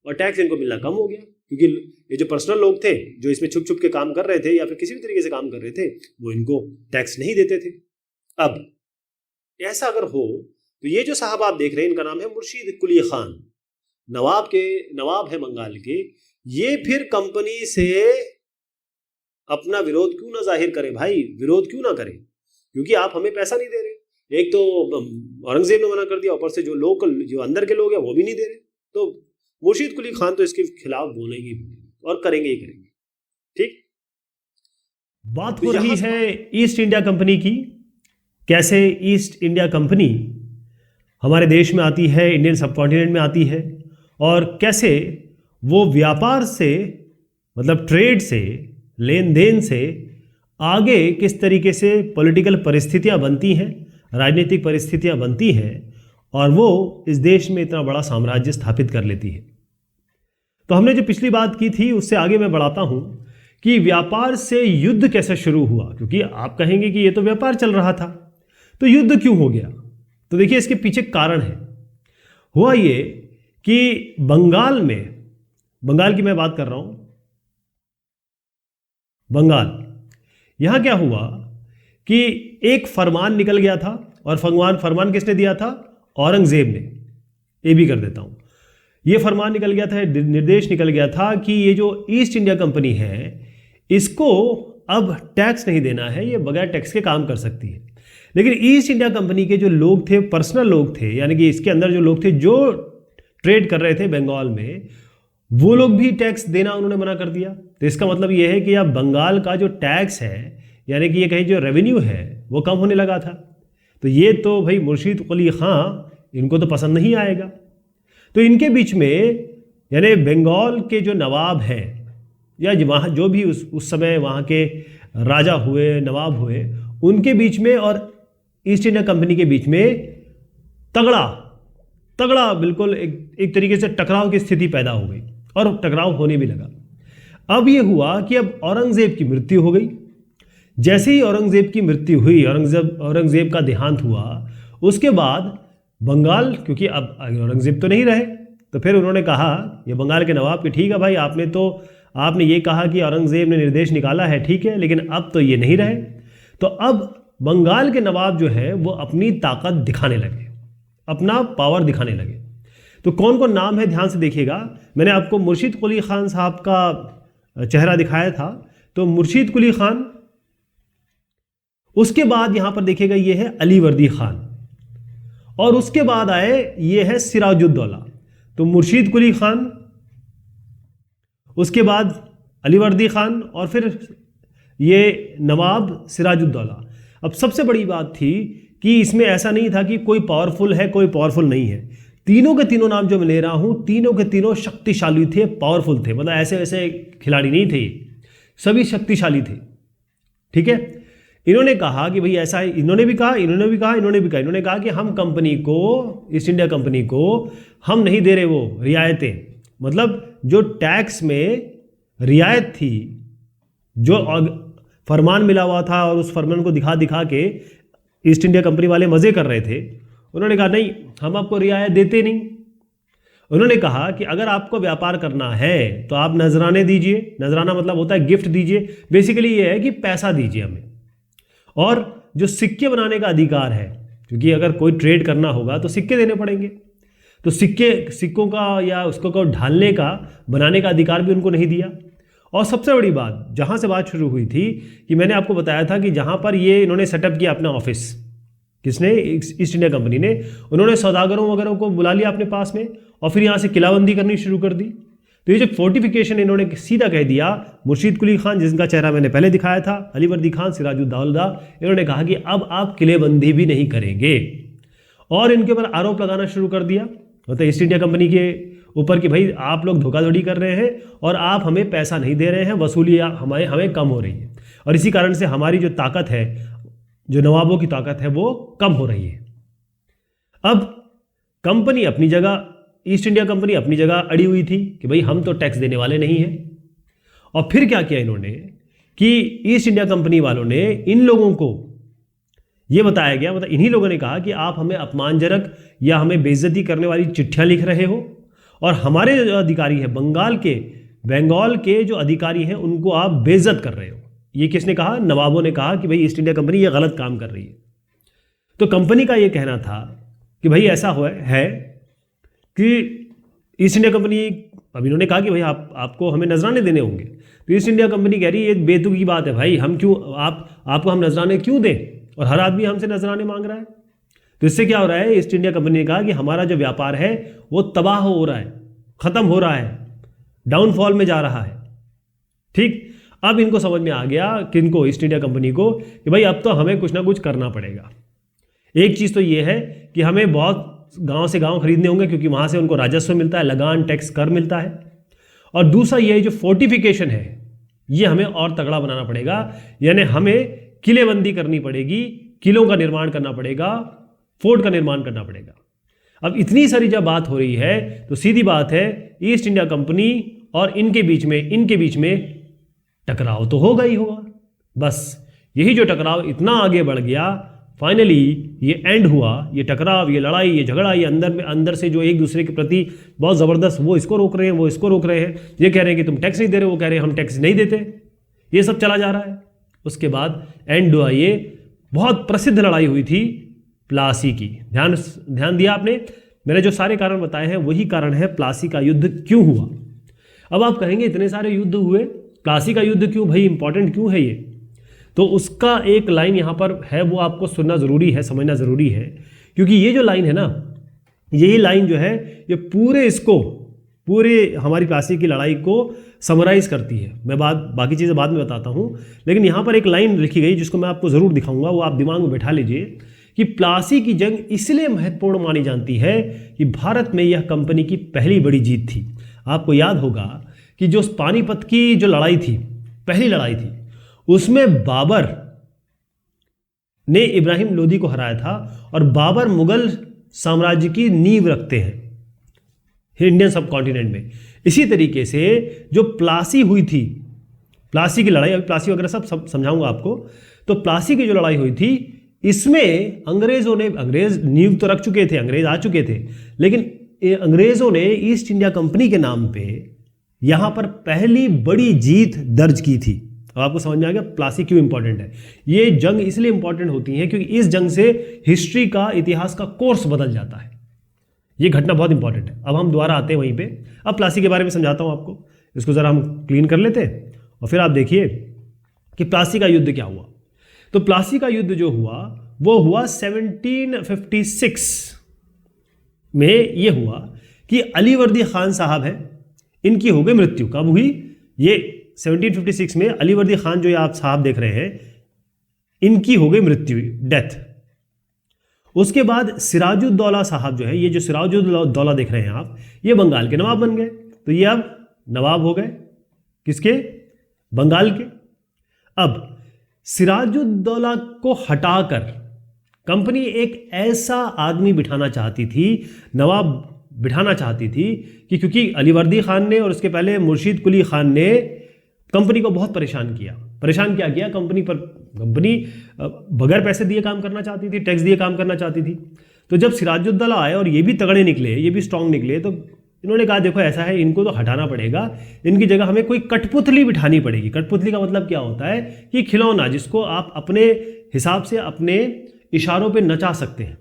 और टैक्स इनको मिलना कम हो गया, क्योंकि ये जो पर्सनल लोग थे जो इसमें छुप छुप के काम कर रहे थे या फिर किसी भी तरीके से काम कर रहे थे, वो इनको टैक्स नहीं देते थे। अब ऐसा अगर हो तो ये जो साहब आप देख रहे हैं, इनका नाम है मुर्शीद कुली खान, नवाब है बंगाल के, ये फिर कंपनी से अपना विरोध क्यों ना जाहिर करें भाई, विरोध क्यों ना करें, क्योंकि आप हमें पैसा नहीं दे रहे। एक तो औरंगजेब ने मना कर दिया, ऊपर से जो लोकल जो अंदर के लोग हैं वो भी नहीं दे रहे, तो मुर्शीद कुली खान तो इसके खिलाफ बोलेंगे और करेंगे ही करेंगे। ठीक, बात हो रही है ईस्ट इंडिया कंपनी की, कैसे ईस्ट इंडिया कंपनी हमारे देश में आती है, इंडियन सबकॉन्टिनेंट में आती है, और कैसे वो व्यापार से, मतलब ट्रेड से, लेन देन से आगे किस तरीके से पॉलिटिकल परिस्थितियां बनती हैं, राजनीतिक परिस्थितियां बनती हैं, और वो इस देश में इतना बड़ा साम्राज्य स्थापित कर लेती है। तो हमने जो पिछली बात की थी उससे आगे मैं बढ़ाता हूं कि व्यापार से युद्ध कैसे शुरू हुआ, क्योंकि आप कहेंगे कि ये तो व्यापार चल रहा था, तो युद्ध क्यों हो गया। तो देखिए इसके पीछे कारण है। हुआ ये कि बंगाल की मैं बात कर रहा हूं, बंगाल, यहां क्या हुआ कि एक फरमान निकल गया था, और फरमान किसने दिया था? औरंगजेब ने। ये भी कर देता हूं, ये फरमान निकल गया था, निर्देश निकल गया था कि ये जो ईस्ट इंडिया कंपनी है इसको अब टैक्स नहीं देना है, ये बगैर टैक्स के काम कर सकती है। लेकिन ईस्ट इंडिया कंपनी के जो लोग थे, पर्सनल लोग थे, यानी कि इसके अंदर जो लोग थे जो ट्रेड कर रहे थे बंगाल में, वो लोग भी टैक्स देना उन्होंने मना कर दिया। तो इसका मतलब ये है कि अब बंगाल का जो टैक्स है, यानी कि ये कहीं जो रेवेन्यू है वो कम होने लगा था। तो ये तो भाई मुर्शीद कुली खां इनको तो पसंद नहीं आएगा। तो इनके बीच में, यानी बंगाल के जो नवाब हैं, या वहाँ जो भी उस समय वहाँ के राजा हुए, नवाब हुए, उनके बीच में और ईस्ट इंडिया कंपनी के बीच में तगड़ा बिल्कुल एक तरीके से टकराव की स्थिति पैदा हो गई, और टकराव होने भी लगा। अब ये हुआ कि अब औरंगजेब की मृत्यु हो गई। जैसे ही औरंगजेब की मृत्यु हुई, औरंगजेब का देहांत हुआ, उसके बाद बंगाल, क्योंकि अब औरंगजेब तो नहीं रहे, तो फिर उन्होंने कहा, ये बंगाल के नवाब, कि ठीक है भाई, आपने ये कहा कि औरंगजेब ने निर्देश निकाला है, ठीक है, लेकिन अब तो ये नहीं रहे। तो अब बंगाल के नवाब जो है वो अपनी ताकत दिखाने लगे, अपना पावर दिखाने लगे। तो कौन कौन नाम है ध्यान से देखिएगा। मैंने आपको मुर्शीद कुली खान साहब का चेहरा दिखाया था, तो मुर्शीद कुली खान, उसके बाद यहां पर देखिएगा ये है अलीवर्दी खान, और उसके बाद आए ये है सिराजुद्दौला। तो मुर्शीद कुली खान, उसके बाद अलीवर्दी खान, और फिर ये नवाब सिराजुद्दौला। अब सबसे बड़ी बात थी कि इसमें ऐसा नहीं था कि कोई पावरफुल है, कोई पावरफुल नहीं है। तीनों के तीनों नाम जो मैं ले रहा हूं, तीनों के तीनों शक्तिशाली थे, पावरफुल थे, मतलब ऐसे वैसे खिलाड़ी नहीं थे, सभी शक्तिशाली थे। ठीक है, इन्होंने कहा कि भाई ऐसा है, इन्होंने भी कहा, इन्होंने कहा कि हम कंपनी को, ईस्ट इंडिया कंपनी को हम नहीं दे रहे वो रियायतें, मतलब जो टैक्स में रियायत थी, जो फरमान मिला हुआ था, और उस फरमान को दिखा के ईस्ट इंडिया कंपनी वाले मजे कर रहे थे। उन्होंने कहा नहीं, हम आपको रियायत देते नहीं। उन्होंने कहा कि अगर आपको व्यापार करना है तो आप नजराने दीजिए। नजराना मतलब होता है गिफ्ट दीजिए, बेसिकली ये है कि पैसा दीजिए हमें, और जो सिक्के बनाने का अधिकार है, क्योंकि अगर कोई ट्रेड करना होगा तो सिक्के देने पड़ेंगे, तो सिक्कों का या उसको को ढालने का, बनाने का अधिकार भी उनको नहीं दिया। और सबसे बड़ी बात, जहां से बात शुरू हुई थी, कि मैंने आपको बताया था कि जहां पर ये इन्होंने सेटअप किया अपना ऑफिस, किसने? ईस्ट इंडिया कंपनी ने। उन्होंने सौदागरों वगैरह को बुला लिया अपने पास में, और फिर यहाँ से किलाबंदी करनी शुरू कर दी। तो ये जो फोर्टिफिकेशन, इन्होंने सीधा कह दिया, मुर्शीद कुली खान, जिसका चेहरा मैंने पहले दिखाया था, अलीवर्दी खान, सिराजुद्दौला, इन्होंने कहा कि अब आप किलेबंदी भी नहीं करेंगे, और इनके ऊपर आरोप लगाना शुरू कर दिया, मतलब ईस्ट इंडिया कंपनी के ऊपर, कि भाई आप लोग धोखाधड़ी कर रहे हैं और आप हमें पैसा नहीं दे रहे हैं, वसूली हमें कम हो रही है, और इसी कारण से हमारी जो ताकत है, जो नवाबों की ताकत है, वो कम हो रही है। अब कंपनी अपनी जगह, ईस्ट इंडिया कंपनी अपनी जगह अड़ी हुई थी कि भाई हम तो टैक्स देने वाले नहीं हैं। और फिर क्या किया इन्होंने कि ईस्ट इंडिया कंपनी वालों ने इन लोगों को ये बताया गया, मतलब इन्हीं लोगों ने कहा कि आप हमें अपमानजनक या हमें बेइज्जती करने वाली चिट्ठियां लिख रहे हो, और हमारे जो अधिकारी हैं, बंगाल के जो अधिकारी हैं, उनको आप बेइज्जत कर रहे हो। ये किसने कहा? नवाबों ने कहा कि भाई ईस्ट इंडिया कंपनी ये गलत काम कर रही है। तो कंपनी का ये कहना था कि भाई ऐसा हुआ है कि ईस्ट इंडिया कंपनी, अब इन्होंने कहा कि भाई आपको हमें नजराने देने होंगे। तो ईस्ट इंडिया कंपनी कह रही है ये बेतुकी बात है भाई, हम क्यों आपको हम नजराने क्यों दें, और हर आदमी हमसे नजराने मांग रहा है। तो इससे क्या हो रहा है, ईस्ट इंडिया कंपनी ने कहा कि हमारा जो व्यापार है वो तबाह हो रहा है, खत्म हो रहा है, डाउनफॉल में जा रहा है। ठीक, अब इनको समझ में आ गया, किनको? ईस्ट इंडिया कंपनी को, कि भाई अब तो हमें कुछ ना कुछ करना पड़ेगा। एक चीज़ तो ये है कि हमें बहुत गांव से गांव खरीदने होंगे, क्योंकि वहां से उनको राजस्व मिलता है, लगान, टैक्स, कर मिलता है। और दूसरा ये जो फोर्टिफिकेशन है, ये हमें और तगड़ा बनाना पड़ेगा, यानी हमें किलेबंदी करनी पड़ेगी, किलों का निर्माण करना पड़ेगा, फोर्ट का निर्माण करना पड़ेगा। अब इतनी सारी जब बात हो रही है तो सीधी बात है, ईस्ट इंडिया कंपनी और इनके बीच में टकराव तो होगा ही होगा। बस यही जो टकराव इतना आगे बढ़ गया फाइनली ये एंड हुआ, ये टकराव, ये लड़ाई, ये झगड़ा, ये अंदर से जो एक दूसरे के प्रति बहुत ज़बरदस्त, वो इसको रोक रहे हैं, वो इसको रोक रहे हैं, ये कह रहे हैं कि तुम टैक्स नहीं दे रहे, वो कह रहे हैं हम टैक्स नहीं देते, ये सब चला जा रहा है। उसके बाद एंड हुआ, ये बहुत प्रसिद्ध लड़ाई हुई थी प्लासी की। ध्यान दिया आपने? मैंने जो सारे कारण बताए हैं वही कारण है प्लासी का युद्ध क्यों हुआ। अब आप कहेंगे इतने सारे युद्ध हुए, प्लासी का युद्ध क्यों भाई, इंपॉर्टेंट क्यों है ये? तो उसका एक लाइन यहाँ पर है, वो आपको सुनना ज़रूरी है, समझना ज़रूरी है, क्योंकि ये जो लाइन है ना, यही लाइन जो है ये पूरे हमारी प्लासी की लड़ाई को समराइज़ करती है। मैं बाकी चीज़ें बाद में बताता हूँ, लेकिन यहाँ पर एक लाइन लिखी गई जिसको मैं आपको ज़रूर दिखाऊंगा, वो आप दिमाग में बैठा लीजिए कि प्लासी की जंग इसलिए महत्वपूर्ण मानी जाती है कि भारत में यह कंपनी की पहली बड़ी जीत थी। आपको याद होगा कि जो पानीपत की जो लड़ाई थी, पहली लड़ाई थी, उसमें बाबर ने इब्राहिम लोदी को हराया था, और बाबर मुगल साम्राज्य की नींव रखते हैं इंडियन सब कॉन्टिनेंट में। इसी तरीके से जो प्लासी हुई थी, प्लासी की लड़ाई, अभी प्लासी वगैरह सब समझाऊंगा आपको। तो प्लासी की जो लड़ाई हुई थी, इसमें अंग्रेज नींव तो रख चुके थे, अंग्रेज आ चुके थे, लेकिन अंग्रेजों ने ईस्ट इंडिया कंपनी के नाम पे यहां पर पहली बड़ी जीत दर्ज की थी। अब आपको समझ में आ गया प्लासी क्यों इंपॉर्टेंट है। ये जंग इसलिए इंपॉर्टेंट होती है क्योंकि इस जंग से हिस्ट्री का, इतिहास का कोर्स बदल जाता है। ये घटना बहुत इंपॉर्टेंट है। अब हम दोबारा आते हैं वहीं पे। अब प्लासी के बारे में समझाता हूं आपको, इसको जरा हम क्लीन कर लेते हैं और फिर आप देखिए कि प्लासी का युद्ध क्या हुआ। तो प्लासी का युद्ध जो हुआ वो हुआ 1756 में। ये हुआ कि अलीवर्दी खान साहब हैं, इनकी हो गई मृत्यु। कब हुई? ये 1756 में अलीवर्दी खान जो आप साहब देख रहे हैं, इनकी हो गई मृत्यु, डेथ। उसके बाद सिराजुद्दौला साहब जो है, ये जो सिराजुद्दौला देख रहे हैं आप, ये बंगाल के नवाब बन गए। तो ये अब नवाब हो गए किसके? बंगाल के। अब सिराजुद्दौला को हटाकर कंपनी एक ऐसा आदमी बिठाना चाहती थी, नवाब बिठाना चाहती थी कि क्योंकि अलीवर्दी खान ने और उसके पहले मुर्शीद कुली खान ने कंपनी को बहुत परेशान किया। क्या किया? कंपनी बगैर पैसे दिए काम करना चाहती थी, टैक्स दिए काम करना चाहती थी। तो जब सिराजुद्दौला आए और ये भी तगड़े निकले, ये भी स्ट्रांग निकले, तो इन्होंने कहा देखो ऐसा है, इनको तो हटाना पड़ेगा, इनकी जगह हमें कोई कठपुतली बिठानी पड़ेगी। कठपुतली का मतलब क्या होता है कि खिलौना जिसको आप अपने हिसाब से, अपने इशारों पे नचा सकते हैं।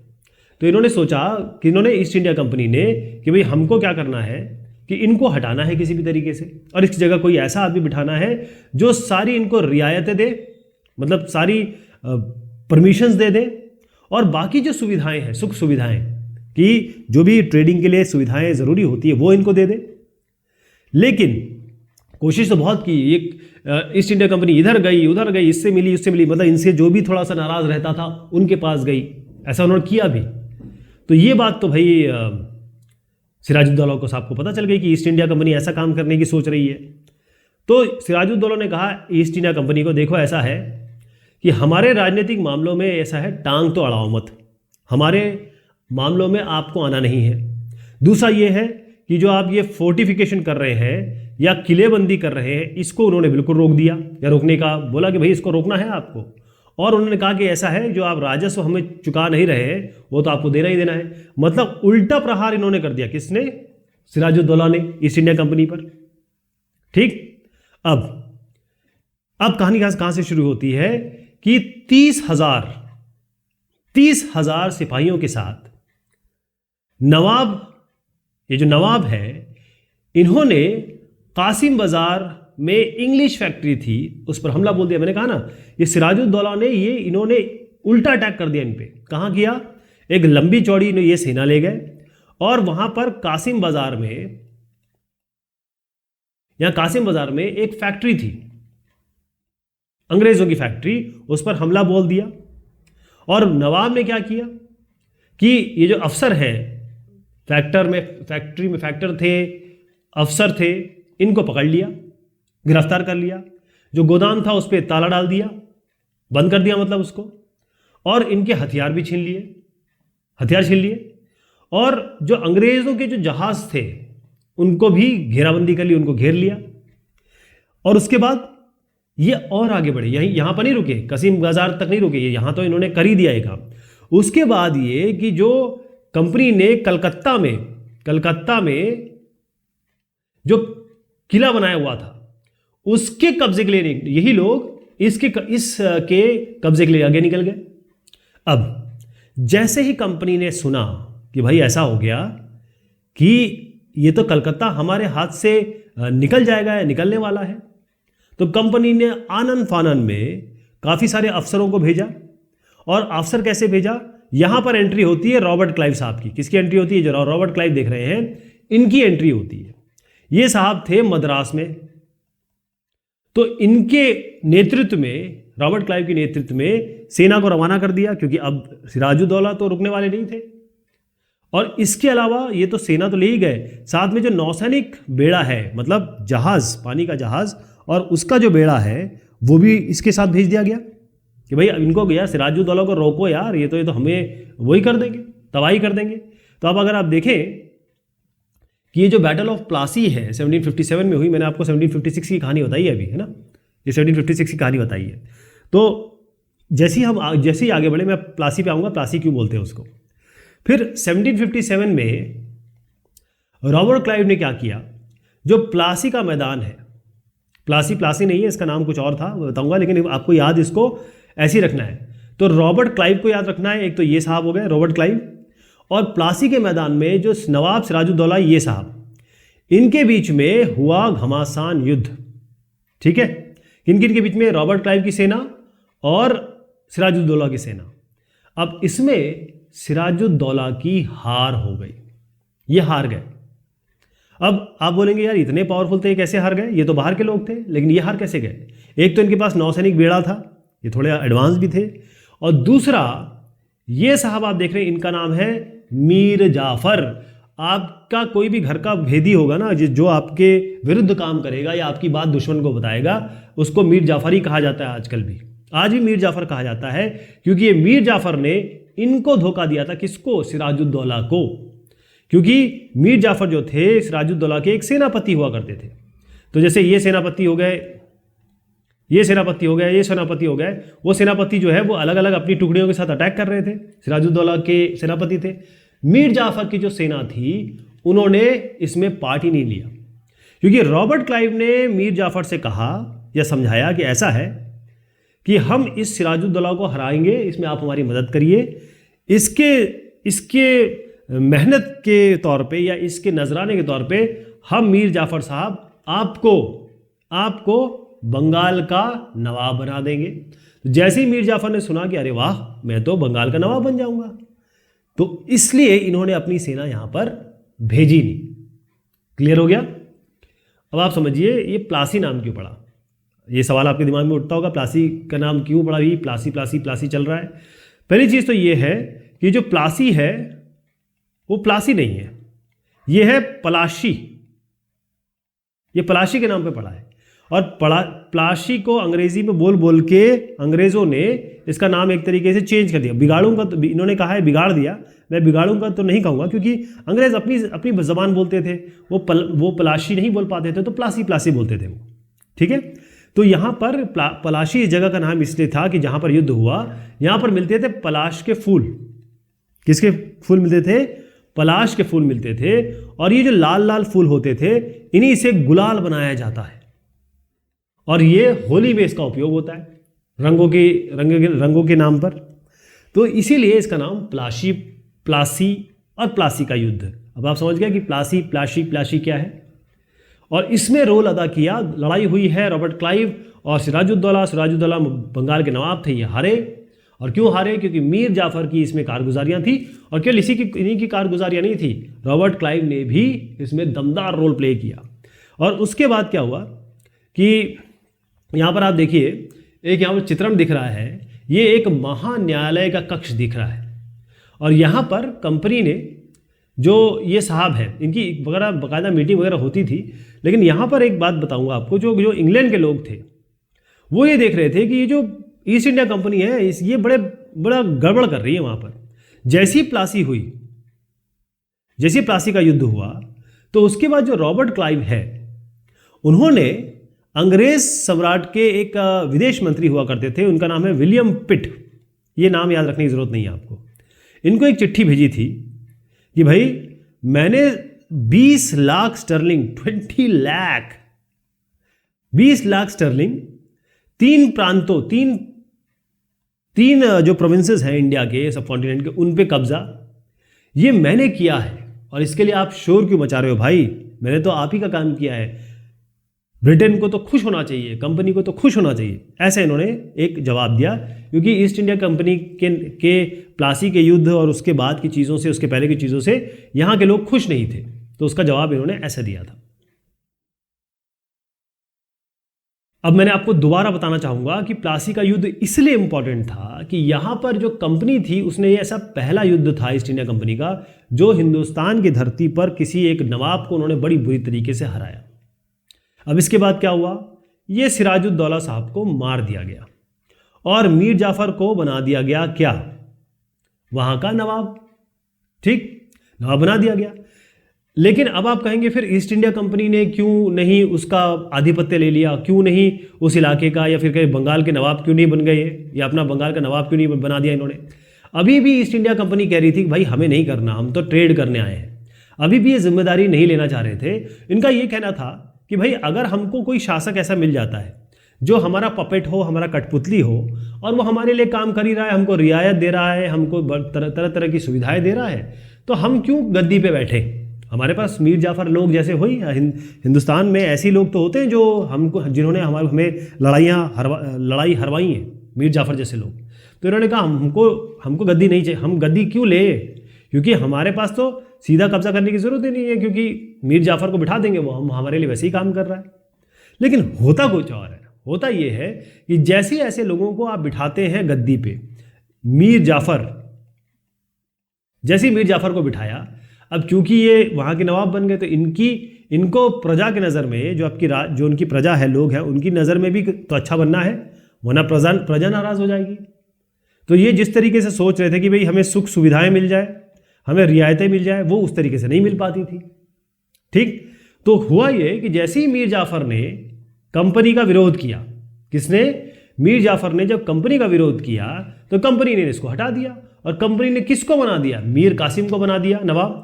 तो इन्होंने सोचा कि इन्होंने ईस्ट इंडिया कंपनी ने कि भाई हमको क्या करना है कि इनको हटाना है किसी भी तरीके से, और इसकी जगह कोई ऐसा आदमी बिठाना है जो सारी इनको रियायतें दे, मतलब सारी परमिशंस दे दे, और बाकी जो सुविधाएं हैं, सुख सुविधाएं कि जो भी ट्रेडिंग के लिए सुविधाएं ज़रूरी होती है वो इनको दे दे। लेकिन कोशिश तो बहुत की, एक ईस्ट इंडिया कंपनी इधर गई उधर गई, इससे मिली उससे मिली, मतलब इनसे जो भी थोड़ा सा नाराज़ रहता था उनके पास गई, ऐसा उन्होंने किया भी। तो ये बात तो भाई सिराजुद्दौला को साहब को पता चल गई कि ईस्ट इंडिया कंपनी ऐसा काम करने की सोच रही है। तो सिराजुद्दौला ने कहा ईस्ट इंडिया कंपनी को, देखो ऐसा है कि हमारे राजनीतिक मामलों में ऐसा है, टांग तो अड़ाओ मत, हमारे मामलों में आपको आना नहीं है। दूसरा ये है कि जो आप ये फोर्टिफिकेशन कर रहे हैं या किलेबंदी कर रहे हैं, इसको उन्होंने बिल्कुल रोक दिया, या रोकने का बोला कि भाई इसको रोकना है आपको। और उन्होंने कहा कि ऐसा है जो आप राजस्व हमें चुका नहीं रहे हैं वो तो आपको देना ही देना है। मतलब उल्टा प्रहार इन्होंने कर दिया। किसने? सिराजुद्दौला ने ईस्ट इंडिया कंपनी पर। ठीक। अब कहानी कहां से शुरू होती है कि 30,000 सिपाहियों के साथ नवाब, ये जो नवाब है, इन्होंने कासिम बाजार में इंग्लिश फैक्ट्री थी उस पर हमला बोल दिया। मैंने कहा ना, ये सिराजुद्दौला ने इन्होंने उल्टा अटैक कर दिया इन पे। कहां किया? एक लंबी चौड़ी ये सेना ले गए और वहां पर कासिम बाजार में एक फैक्ट्री थी, अंग्रेजों की फैक्ट्री, उस पर हमला बोल दिया। और नवाब ने क्या किया कि ये जो अफसर हैं, फैक्ट्री में फैक्टर थे, अफसर थे, इनको पकड़ लिया, गिरफ्तार कर लिया। जो गोदाम था उस पर ताला डाल दिया, बंद कर दिया मतलब उसको, और इनके हथियार भी छीन लिए। और जो अंग्रेजों के जो जहाज थे उनको भी घेराबंदी कर ली, उनको घेर लिया। और उसके बाद ये और आगे बढ़े, यहाँ पर नहीं रुके, कसीम बाजार तक नहीं रुके, ये यहाँ तो इन्होंने कर ही दिया ये काम। उसके बाद ये कि जो कंपनी ने कलकत्ता में जो किला बनाया हुआ था उसके कब्जे के लिए यही लोग इसके कब्जे के लिए आगे निकल गए। अब जैसे ही कंपनी ने सुना कि भाई ऐसा हो गया कि ये तो कलकत्ता हमारे हाथ से निकल जाएगा, निकलने वाला है, तो कंपनी ने आनन फानन में काफ़ी सारे अफसरों को भेजा। और अफसर कैसे भेजा, यहाँ पर एंट्री होती है रॉबर्ट क्लाइव साहब की। किसकी एंट्री होती है? जो रॉबर्ट क्लाइव देख रहे हैं इनकी एंट्री होती है। ये साहब थे मद्रास में, तो इनके नेतृत्व में, रॉबर्ट क्लाइव के नेतृत्व में सेना को रवाना कर दिया, क्योंकि अब सिराजुद्दौला तो रुकने वाले नहीं थे। और इसके अलावा ये तो सेना तो ले ही गए, साथ में जो नौसैनिक बेड़ा है, मतलब जहाज, पानी का जहाज, और उसका जो बेड़ा है वो भी इसके साथ भेज दिया गया कि भाई इनको गया सिराजुद्दौला को रोको यार, ये तो हमें वही कर देंगे, तबाही कर देंगे। तो अब अगर आप देखें कि ये जो बैटल ऑफ प्लासी है 1757 में हुई, मैंने आपको 1756 की कहानी बताई है अभी, है ना, ये 1756 की कहानी बताई है। तो जैसे ही आगे बढ़े, मैं प्लासी पे आऊँगा, प्लासी क्यों बोलते हैं उसको। फिर 1757 में रॉबर्ट क्लाइव ने क्या किया, जो प्लासी का मैदान है, प्लासी नहीं है, इसका नाम कुछ और था, बताऊंगा, लेकिन आपको याद इसको ऐसे ही रखना है। तो रॉबर्ट क्लाइव को याद रखना है, एक तो ये साहब हो गए रॉबर्ट क्लाइव, और प्लासी के मैदान में जो नवाब सिराजुद्दौला ये साहब, इनके बीच में हुआ घमासान युद्ध। ठीक है, किन के बीच में? रॉबर्ट क्लाइव की सेना और सिराजुद्दौला की सेना। अब इसमें सिराजुद्दौला की हार हो गई, ये हार गए। अब आप बोलेंगे यार इतने पावरफुल थे, कैसे हार गए? ये तो बाहर के लोग थे, लेकिन ये हार कैसे गए? एक तो इनके पास नौसैनिक बेड़ा था, ये थोड़े एडवांस भी थे, और दूसरा ये साहब आप देख रहे हैं, इनका नाम है मीर जाफर। आपका कोई भी घर का भेदी होगा ना, जो आपके विरुद्ध काम करेगा या आपकी बात दुश्मन को बताएगा, उसको मीर जाफर ही कहा जाता है आजकल भी, आज भी मीर जाफर कहा जाता है, क्योंकि ये मीर जाफर ने इनको धोखा दिया था। किसको? सिराजुद्दौला को। क्योंकि मीर जाफर जो थे सिराजुद्दौला के एक सेनापति हुआ करते थे। तो जैसे ये सेनापति हो गए, ये सेनापति हो गए, ये सेनापति हो गए, वो सेनापति जो है वो अलग अलग अपनी टुकड़ियों के साथ अटैक कर रहे थे, सिराजुद्दौला के सेनापति थे। मीर जाफर की जो सेना थी उन्होंने इसमें पार्ट ही नहीं लिया, क्योंकि रॉबर्ट क्लाइव ने मीर जाफर से कहा या समझाया कि ऐसा है कि हम इस सिराजुद्दौला को हराएंगे, इसमें आप हमारी मदद करिए, इसके मेहनत के तौर पे या इसके नजराने के तौर पे हम मीर जाफर साहब आपको बंगाल का नवाब बना देंगे। तो जैसे ही मीर जाफर ने सुना कि अरे वाह, मैं तो बंगाल का नवाब बन जाऊंगा, तो इसलिए इन्होंने अपनी सेना यहां पर भेजी नहीं। क्लियर हो गया? अब आप समझिए ये प्लासी नाम क्यों पड़ा, ये सवाल आपके दिमाग में उठता होगा, प्लासी का नाम क्यों पड़ा, ये प्लासी चल रहा है। पहली चीज तो ये है कि जो प्लासी है वो प्लासी नहीं है, ये है पलाशी, ये पलाशी के नाम पे पड़ा है। और प्लाशी को अंग्रेजी में बोल बोल के अंग्रेजों ने इसका नाम एक तरीके से चेंज कर दिया। बिगाड़ूंगा तो इन्होंने कहा है बिगाड़ दिया, मैं बिगाड़ूंगा तो नहीं कहूँगा, क्योंकि अंग्रेज अपनी जबान बोलते थे, वो पलाशी नहीं बोल पाते थे, तो प्लासी बोलते थे वो। ठीक है, तो यहाँ पर पलाशी इस जगह का नाम इसलिए था कि जहाँ पर युद्ध हुआ यहाँ पर मिलते थे पलाश के फूल। किसके फूल मिलते थे? पलाश के फूल मिलते थे। और ये जो लाल लाल फूल होते थे इन्हीं से गुलाल बनाया जाता है, और ये होली में इसका उपयोग होता है रंगों के नाम पर। तो इसीलिए इसका नाम प्लासी और प्लासी का युद्ध। अब आप समझ गए कि प्लासी क्या है। और इसमें रोल अदा किया, लड़ाई हुई है रॉबर्ट क्लाइव और सिराजुद्दौला बंगाल के नवाब थे, ये हारे। और क्यों हारे? क्योंकि मीर जाफर की इसमें कारगुजारियां थी, और केवल इन्हीं की कारगुजारियां नहीं थी, रॉबर्ट क्लाइव ने भी इसमें दमदार रोल प्ले किया। और उसके बाद क्या हुआ कि यहाँ पर आप देखिए, एक यहाँ पर चित्रण दिख रहा है, ये एक महान्यायालय का कक्ष दिख रहा है, और यहाँ पर कंपनी ने जो ये साहब हैं इनकी वगैरह बाकायदा मीटिंग वगैरह होती थी। लेकिन यहाँ पर एक बात बताऊँगा आपको, जो इंग्लैंड के लोग थे वो ये देख रहे थे कि ये जो ईस्ट इंडिया कंपनी है ये बड़ा गड़बड़ कर रही है वहाँ पर। जैसी प्लासी का युद्ध हुआ, तो उसके बाद जो रॉबर्ट क्लाइव है उन्होंने अंग्रेज सम्राट के एक विदेश मंत्री हुआ करते थे, उनका नाम है विलियम पिट। ये नाम याद रखने की जरूरत नहीं है आपको। इनको एक चिट्ठी भेजी थी कि भाई मैंने 20 लाख स्टर्लिंग, 20 लाख स्टर्लिंग तीन प्रांतों, तीन जो प्रोविंसेस हैं इंडिया के, सब कॉन्टिनेंट के, उन पे कब्जा ये मैंने किया है और इसके लिए आप शोर क्यों मचा रहे हो भाई? मैंने तो आप ही का काम किया है। ब्रिटेन को तो खुश होना चाहिए, कंपनी को तो खुश होना चाहिए। ऐसे इन्होंने एक जवाब दिया, क्योंकि ईस्ट इंडिया कंपनी के प्लासी के युद्ध और उसके बाद की चीज़ों से, उसके पहले की चीज़ों से यहाँ के लोग खुश नहीं थे, तो उसका जवाब इन्होंने ऐसे दिया था। अब मैंने आपको दोबारा बताना चाहूंगा कि प्लासी का युद्ध इसलिए इंपॉर्टेंट था कि यहां पर जो कंपनी थी उसने ये ऐसा पहला युद्ध था ईस्ट इंडिया कंपनी का जो हिंदुस्तान की धरती पर किसी एक नवाब को उन्होंने बड़ी बुरी तरीके से हराया। अब इसके बाद क्या हुआ, ये सिराजुद्दौला साहब को मार दिया गया और मीर जाफर को बना दिया गया क्या, वहां का नवाब। ठीक, नवाब बना दिया गया। लेकिन अब आप कहेंगे फिर ईस्ट इंडिया कंपनी ने क्यों नहीं उसका आधिपत्य ले लिया, क्यों नहीं उस इलाके का, या फिर कहीं बंगाल के नवाब क्यों नहीं बन गए, या अपना बंगाल का नवाब क्यों नहीं बना दिया इन्होंने। अभी भी ईस्ट इंडिया कंपनी कह रही थी कि भाई हमें नहीं करना, हम तो ट्रेड करने आए हैं। अभी भी ये जिम्मेदारी नहीं लेना चाह रहे थे। इनका ये कहना था कि भाई अगर हमको कोई शासक ऐसा मिल जाता है जो हमारा पपेट हो, हमारा कठपुतली हो, और वो हमारे लिए काम कर ही रहा है, हमको रियायत दे रहा है, हमको तरह तरह की सुविधाएं दे रहा है, तो हम क्यों गद्दी पे बैठे। हमारे पास मीर जाफर लोग जैसे हुई हिंदुस्तान में ऐसी लोग तो होते हैं जो हमको, जिन्होंने हमें लड़ाई हरवाई हैं, मीर जाफर जैसे लोग। तो इन्होंने कहा हमको गद्दी नहीं चाहिए, हम गद्दी क्यों ले, क्योंकि हमारे पास तो सीधा कब्जा करने की जरूरत ही नहीं है, क्योंकि मीर जाफर को बिठा देंगे, वो हमारे लिए वैसे ही काम कर रहा है। लेकिन होता कुछ और है। होता ये है कि जैसे ऐसे लोगों को आप बिठाते हैं गद्दी पे, मीर जाफर को बिठाया, अब क्योंकि ये वहाँ के नवाब बन गए तो इनको प्रजा की नज़र में, जो उनकी प्रजा है, लोग हैं, उनकी नज़र में भी तो अच्छा बनना है, वरना प्रजा नाराज़ हो जाएगी। तो ये जिस तरीके से सोच रहे थे कि भाई हमें सुख सुविधाएं मिल जाए, हमें रियायतें मिल जाए, वो उस तरीके से नहीं मिल पाती थी। ठीक, तो हुआ ये कि जैसे ही मीर जाफर ने कंपनी का विरोध किया, किसने, मीर जाफर ने जब कंपनी का विरोध किया तो कंपनी ने इसको हटा दिया, और कंपनी ने किसको बना दिया, मीर कासिम को बना दिया नवाब।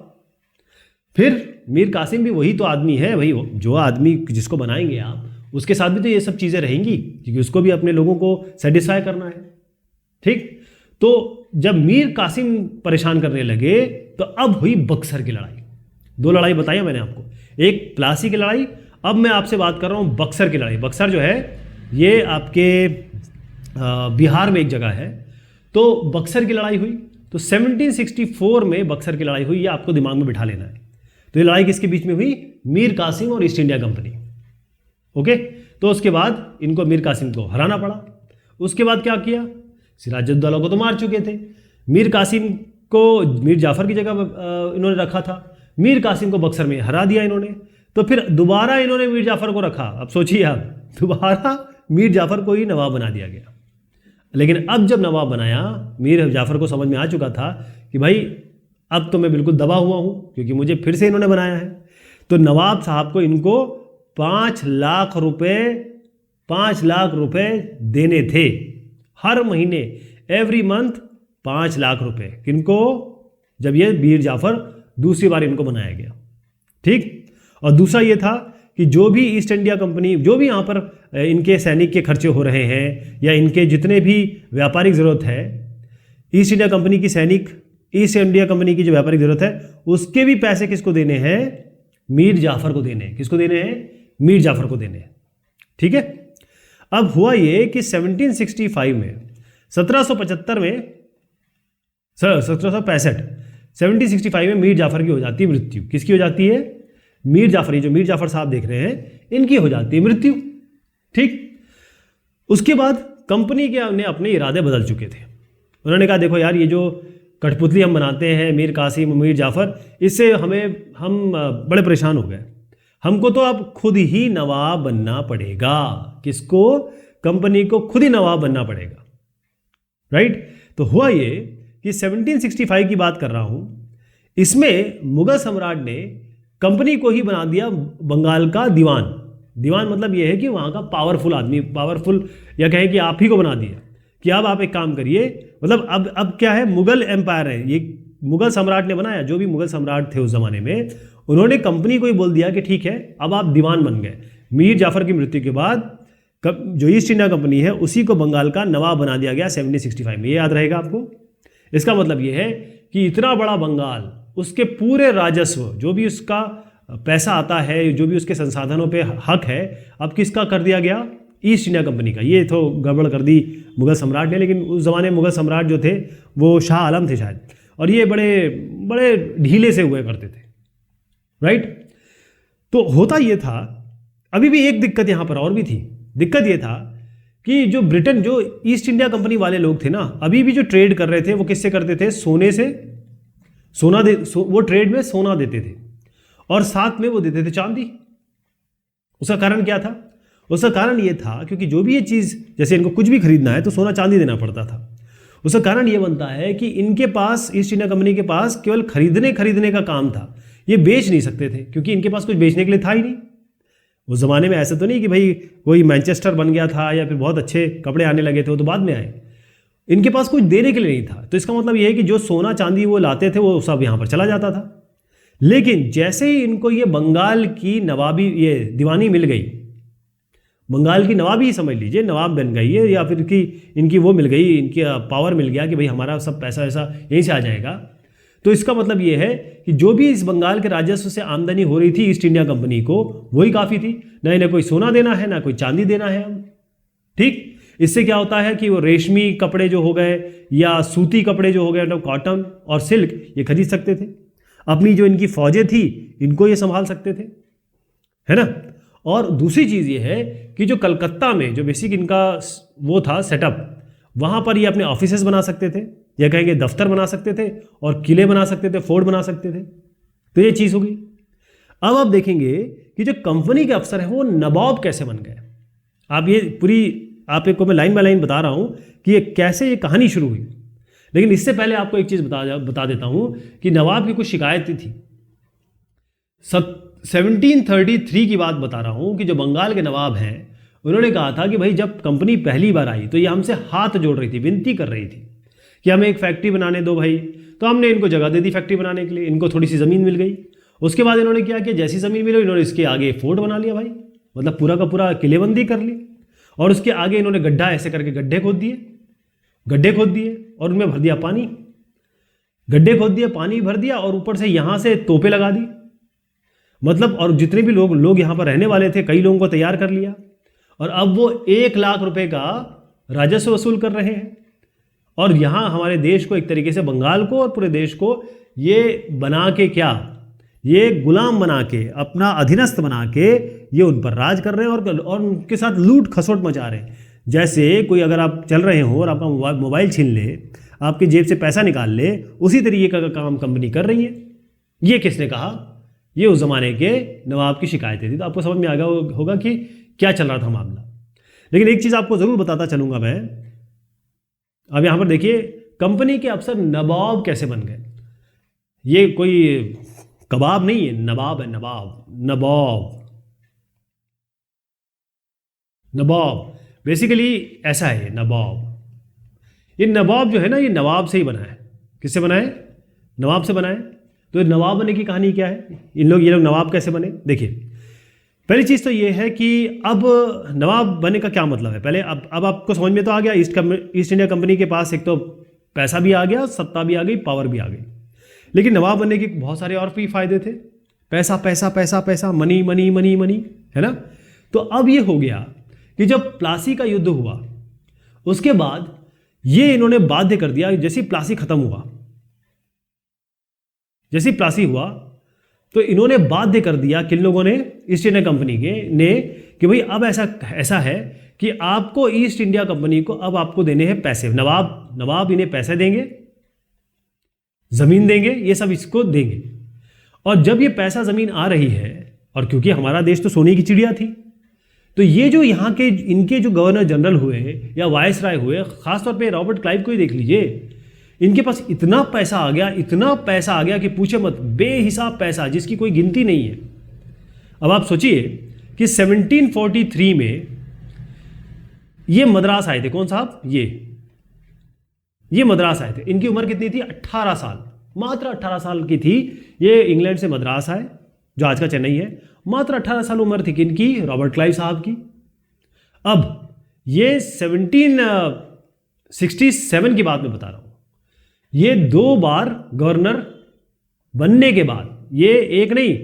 फिर मीर कासिम भी वही तो आदमी है भाई, जो आदमी जिसको बनाएंगे आप, उसके साथ भी तो ये सब चीज़ें रहेंगी, क्योंकि उसको भी अपने लोगों को सेटिस्फाई करना है। ठीक, तो जब मीर कासिम परेशान करने लगे तो अब हुई बक्सर की लड़ाई। दो लड़ाई बताई मैंने आपको, एक प्लासी की लड़ाई, अब मैं आपसे बात कर रहा हूँ बक्सर की लड़ाई। बक्सर जो है ये आपके बिहार में एक जगह है। तो बक्सर की लड़ाई हुई, तो 1764 में बक्सर की लड़ाई हुई, ये आपको दिमाग में बिठा लेना है। तो ये लड़ाई किसके बीच में हुई, मीर कासिम और ईस्ट इंडिया कंपनी। ओके, तो उसके बाद इनको मीर कासिम को हराना पड़ा। उसके बाद क्या किया, सिराजुद्दौला को तो मार चुके थे, मीर कासिम को मीर जाफर की जगह इन्होंने रखा था, मीर कासिम को बक्सर में हरा दिया इन्होंने। तो फिर दोबारा इन्होंने मीर जाफर को रखा। अब सोचिए आप, दोबारा मीर जाफर को ही नवाब बना दिया गया। लेकिन अब जब नवाब बनाया, मीर जाफर को समझ में आ चुका था कि भाई अब तो मैं बिल्कुल दबा हुआ हूँ, क्योंकि मुझे फिर से इन्होंने बनाया है। तो नवाब साहब को इनको 5 लाख रुपए देने थे हर महीने, एवरी मंथ 5 लाख रुपए। किनको, जब ये मीर जाफर दूसरी बार इनको बनाया गया। ठीक, और दूसरा ये था कि जो भी ईस्ट इंडिया कंपनी, जो भी यहाँ पर इनके सैनिक के खर्चे हो रहे हैं, या इनके जितने भी व्यापारिक ज़रूरत है, ईस्ट इंडिया कंपनी की जो व्यापारिक ज़रूरत है, उसके भी पैसे किसको देने हैं, मीर जाफर को देने हैं। किसको देने हैं, मीर जाफर को देने हैं। ठीक है, अब हुआ ये कि 1765 में 1765 में मीर जाफर की हो जाती है मृत्यु। किसकी हो जाती है, मीर जाफर, जो मीर जाफर साहब देख रहे हैं, इनकी हो जाती है मृत्यु। ठीक, उसके बाद कंपनी के ने अपने इरादे बदल चुके थे। उन्होंने कहा देखो यार, ये जो कठपुतली हम बनाते हैं मीर कासिम, मीर जाफर, इससे हम बड़े परेशान हो गए। हमको तो अब खुद ही नवाब बनना पड़ेगा। किसको, कंपनी को खुद ही नवाब बनना पड़ेगा। राइट, तो हुआ ये कि 1765 की बात कर रहा हूं, इसमें मुगल सम्राट ने कंपनी को ही बना दिया बंगाल का दीवान। दीवान मतलब ये है कि वहाँ का पावरफुल आदमी, पावरफुल या कहें कि आप ही को बना दिया कि अब आप एक काम करिए। मतलब अब क्या है, मुगल एम्पायर है ये, मुगल सम्राट ने बनाया, जो भी मुगल सम्राट थे उस जमाने में, उन्होंने कंपनी को ही बोल दिया कि ठीक है अब आप दीवान बन गए। मीर जाफर की मृत्यु के बाद जो ईस्ट इंडिया कंपनी है उसी को बंगाल का नवाब बना दिया गया 1765 में। ये याद रहेगा आपको। इसका मतलब ये है कि इतना बड़ा बंगाल, उसके पूरे राजस्व, जो भी उसका पैसा आता है, जो भी उसके संसाधनों पे हक है, अब किसका कर दिया गया? ईस्ट इंडिया कंपनी का। ये तो गड़बड़ कर दी मुगल सम्राट ने, लेकिन उस ज़माने में मुगल सम्राट जो थे वो शाह आलम थे शायद, और ये बड़े बड़े ढीले से हुए करते थे, राइट। तो होता ये था, अभी भी एक दिक्कत यहाँ पर और भी थी। दिक्कत ये था कि जो ब्रिटेन, जो ईस्ट इंडिया कंपनी वाले लोग थे ना, अभी भी जो ट्रेड कर रहे थे वो किससे करते थे? सोने से। वो ट्रेड में सोना देते थे और साथ में वो देते थे चांदी। उसका कारण क्या था? उसका कारण ये था क्योंकि जो भी ये चीज़, जैसे इनको कुछ भी खरीदना है तो सोना चांदी देना पड़ता था। उसका कारण ये बनता है कि इनके पास, ईस्ट इंडिया कंपनी के पास केवल खरीदने का काम था, ये बेच नहीं सकते थे क्योंकि इनके पास कुछ बेचने के लिए था ही नहीं। उस ज़माने में ऐसा तो नहीं कि भाई कोई मैनचेस्टर बन गया था या फिर बहुत अच्छे कपड़े आने लगे थे, वो तो बाद में आए। इनके पास कुछ देने के लिए नहीं था। तो इसका मतलब ये है कि जो सोना चांदी वो लाते थे वो सब यहाँ पर चला जाता था। लेकिन जैसे ही इनको ये बंगाल की नवाबी, ये दीवानी मिल गई, बंगाल की नवाबी ही समझ लीजिए, नवाब बन गई है, या फिर कि इनकी वो मिल गई, इनकी पावर मिल गया कि भाई हमारा सब पैसा ऐसा यहीं से आ जाएगा, तो इसका मतलब ये है कि जो भी इस बंगाल के राजस्व से आमदनी हो रही थी ईस्ट इंडिया कंपनी को, वही काफ़ी थी। ना इन्हें कोई सोना देना है, ना कोई चांदी देना है हम, ठीक। इससे क्या होता है कि वो रेशमी कपड़े जो हो गए या सूती कपड़े जो हो गए, मतलब कॉटन और सिल्क, ये खरीद सकते थे। अपनी जो इनकी फौजें थी इनको ये संभाल सकते थे, है ना। और दूसरी चीज़ ये है कि जो कलकत्ता में जो बेसिक इनका वो था सेटअप, वहाँ पर ये अपने ऑफिसेस बना सकते थे, या कहेंगे दफ्तर बना सकते थे, और किले बना सकते थे, फोर्ट बना सकते थे। तो ये चीज़ हो गई। अब आप देखेंगे कि जो कंपनी के अफसर हैं वो नवाब कैसे बन गए। आप ये पूरी, आपको मैं लाइन बाय लाइन बता रहा हूँ कि ये कैसे ये कहानी शुरू हुई। लेकिन इससे पहले आपको एक चीज़ बता देता हूँ कि नवाब की कुछ शिकायतें थी। 1733 की बात बता रहा हूँ कि जो बंगाल के नवाब हैं उन्होंने कहा था कि भाई जब कंपनी पहली बार आई तो ये हमसे हाथ जोड़ रही थी, विनती कर रही थी कि हमें एक फैक्ट्री बनाने दो भाई। तो हमने इनको जगह दे दी फैक्ट्री बनाने के लिए, इनको थोड़ी सी ज़मीन मिल गई। उसके बाद इन्होंने क्या किया, जैसी ज़मीन मिली इन्होंने इसके आगे फोर्ट बना लिया भाई, मतलब पूरा का पूरा किलेबंदी कर ली। और उसके आगे इन्होंने गड्ढा ऐसे करके गड्ढे खोद दिए और उनमें भर दिया पानी। गड्ढे खोद दिए, पानी भर दिया, और ऊपर से यहाँ से तोपें लगा दी, मतलब। और जितने भी लोग यहाँ पर रहने वाले थे, कई लोगों को तैयार कर लिया, और अब वो 1 लाख रुपए का राजस्व वसूल कर रहे हैं। और यहाँ हमारे देश को एक तरीके से, बंगाल को और पूरे देश को ये बना के, क्या ये गुलाम बना के, अपना अधीनस्थ बना के ये उन पर राज कर रहे हैं और उनके साथ लूट खसोट मचा रहे हैं। जैसे कोई अगर आप चल रहे हो और आपका मोबाइल छीन ले, आपकी जेब से पैसा निकाल ले, उसी तरीके का काम कंपनी कर रही है। ये किसने कहा? ये उस जमाने के नवाब की शिकायतें थी। तो आपको समझ में आ गया होगा कि क्या चल रहा था मामला। लेकिन एक चीज़ आपको ज़रूर बताता चलूँगा मैं। अब यहाँ पर देखिए, कंपनी के अफसर नवाब कैसे बन गए। ये कोई कबाब नहीं है, नवाब है, नवाब बेसिकली ऐसा है नवाब। ये नवाब जो है ना, ये नवाब से ही बना है। किससे बना है? नवाब से बना है। तो नवाब बनने की कहानी क्या है, ये लोग नवाब कैसे बने? देखिए, पहली चीज़ तो ये है कि अब नवाब बनने का क्या मतलब है। पहले अब आपको समझ में तो आ गया, ईस्ट इंडिया कंपनी के पास एक तो पैसा भी आ गया, सत्ता भी आ गई, पावर भी आ गई। लेकिन नवाब बनने के बहुत सारे और भी फायदे थे। पैसा पैसा पैसा पैसा, मनी मनी मनी मनी, है ना। तो अब ये हो गया कि जब प्लासी का युद्ध हुआ, उसके बाद ये इन्होंने बाध्य कर दिया, जैसे प्लासी खत्म हुआ, जैसे प्लासी हुआ तो इन्होंने बाध्य कर दिया, किन लोगों ने? ईस्ट इंडिया कंपनी ने, कि भाई अब ऐसा है कि आपको ईस्ट इंडिया कंपनी को अब आपको देने हैं पैसे। नवाब इन्हें पैसे देंगे, जमीन देंगे, ये सब इसको देंगे। और जब ये पैसा जमीन आ रही है, और क्योंकि हमारा देश तो सोने की चिड़िया थी, तो ये जो यहाँ के इनके जो गवर्नर जनरल हुए या वायसराय हुए, खासतौर पे रॉबर्ट क्लाइव को ही देख लीजिए, इनके पास इतना पैसा आ गया कि पूछे मत, बेहिसाब पैसा जिसकी कोई गिनती नहीं है। अब आप सोचिए कि 1743 में ये मद्रास आए थे। कौन साहब? ये मद्रास आए थे। इनकी उम्र कितनी थी? 18 साल, मात्र 18 साल की थी। ये इंग्लैंड से मद्रास आए, जो आज का चेन्नई है। मात्र 18 साल उम्र थी किनकी? रॉबर्ट क्लाइव साहब की। अब ये 1767 की बात मैं बता रहा हूं। ये 2 बार गवर्नर बनने के बाद, ये एक नहीं,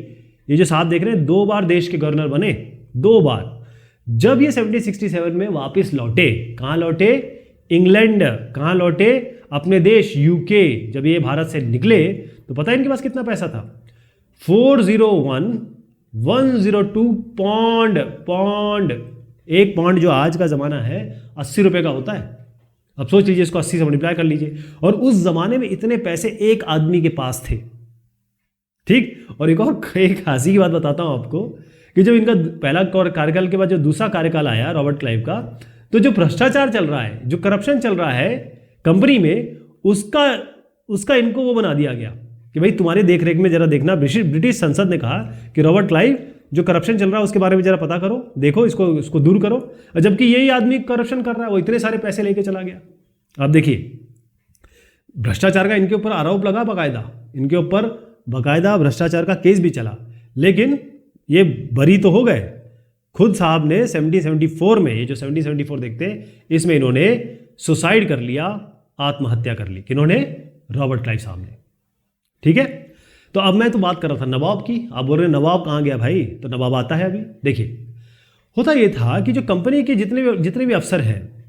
ये जो साहब देख रहे हैं, 2 बार देश के गवर्नर बने, 2 बार। जब ये 1767 में वापस लौटे, कहां लौटे? इंग्लैंड। कहां लौटे? अपने देश यूके। जब ये भारत से निकले तो पता है इनके पास कितना पैसा था? 40102 पौंड। एक पौंड जो आज का जमाना है 80 रुपए का होता है। अब सोच लीजिए, इसको 80 से मल्टीप्लाई कर लीजिए। और उस जमाने में इतने पैसे एक आदमी के पास थे। ठीक। और एक हंसी की बात बताता हूं आपको कि जब इनका पहला कार्यकाल के बाद जो दूसरा कार्यकाल आया रॉबर्ट क्लाइव का, तो जो भ्रष्टाचार चल रहा है, जो करप्शन चल रहा है कंपनी में, उसका इनको वो बना दिया गया कि भाई तुम्हारे देखरेख में जरा देखना। ब्रिटिश संसद ने कहा कि रॉबर्ट क्लाइव, जो करप्शन चल रहा है उसके बारे में जरा पता करो, देखो इसको दूर करो। जबकि यही आदमी करप्शन कर रहा है, वो इतने सारे पैसे लेके चला गया। अब देखिए, भ्रष्टाचार का इनके ऊपर आरोप लगा, इनके ऊपर बाकायदा भ्रष्टाचार का केस भी चला, लेकिन ये बरी तो हो गए। खुद साहब ने 1774 में, ये जो 1774 देखते हैं, इसमें इन्होंने सुसाइड कर लिया, आत्महत्या कर ली। किन्होंने? रॉबर्ट क्लाइव साहब ने। ठीक है। तो अब मैं तो बात कर रहा था नवाब की। आप बोल रहे हैं नवाब कहाँ गया भाई? तो नवाब आता है अभी। देखिए, होता ये था कि जो कंपनी के जितने भी अफसर हैं,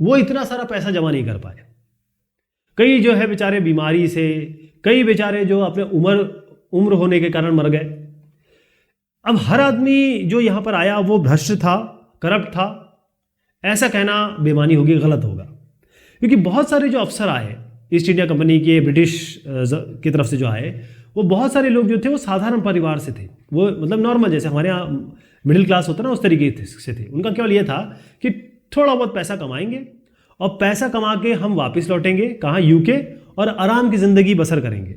वो इतना सारा पैसा जमा नहीं कर पाए। कई जो है बेचारे बीमारी से, कई बेचारे जो अपने उम्र होने के कारण मर गए। अब हर आदमी जो यहां पर आया वो भ्रष्ट था, करप्ट था, ऐसा कहना बेईमानी होगी, गलत होगा। क्योंकि बहुत सारे जो अफसर आए ईस्ट इंडिया कंपनी के, ब्रिटिश की तरफ से जो आए, वो बहुत सारे लोग जो थे वो साधारण परिवार से थे। वो मतलब नॉर्मल, जैसे हमारे यहाँ मिडिल क्लास होता है ना, उस तरीके से थे। उनका केवल ये था कि थोड़ा बहुत पैसा कमाएंगे और पैसा कमा के हम वापस लौटेंगे, कहाँ? यूके, और आराम की जिंदगी बसर करेंगे।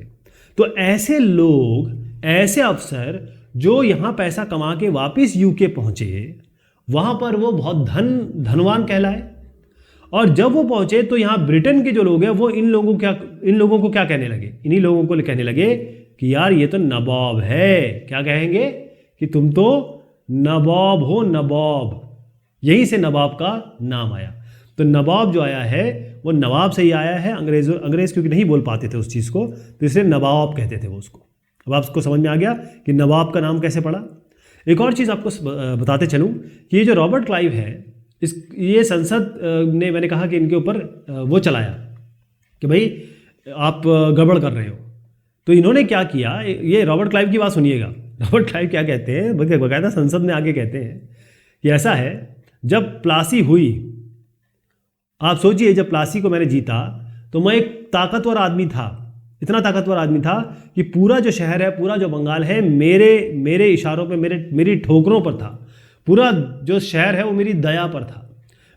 तो ऐसे लोग, ऐसे अफसर जो यहाँ पैसा कमा के वापस यूके पहुंचे, वहां पर वो बहुत धनवान कहलाए। और जब वो पहुंचे तो यहाँ ब्रिटेन के जो लोग हैं वो इन लोगों को क्या कहने लगे? इन्हीं लोगों को कहने लगे कि यार ये तो नवाब है। क्या कहेंगे? कि तुम तो नवाब हो, नवाब। यहीं से नवाब का नाम आया। तो नवाब जो आया है वो नवाब से ही आया है। अंग्रेज क्योंकि नहीं बोल पाते थे उस चीज़ को, तो इसलिए नवाब कहते थे वो उसको। अब आपको समझ में आ गया कि नवाब का नाम कैसे पड़ा। एक और चीज़ आपको बताते चलूँ कि ये जो रॉबर्ट क्लाइव है, ये संसद ने, मैंने कहा कि इनके ऊपर वो चलाया कि भाई आप गड़बड़ कर रहे हो। तो इन्होंने क्या किया, ये रॉबर्ट क्लाइव की बात सुनिएगा। रॉबर्ट क्लाइव क्या कहते हैं, बकायदा संसद में आके कहते हैं कि ऐसा है, जब प्लासी हुई, आप सोचिए जब प्लासी को मैंने जीता तो मैं एक ताकतवर आदमी था, इतना ताकतवर आदमी था कि पूरा जो शहर है, पूरा जो बंगाल है, मेरे इशारों पे, मेरी ठोकरों पर था। पूरा जो शहर है वो मेरी दया पर था।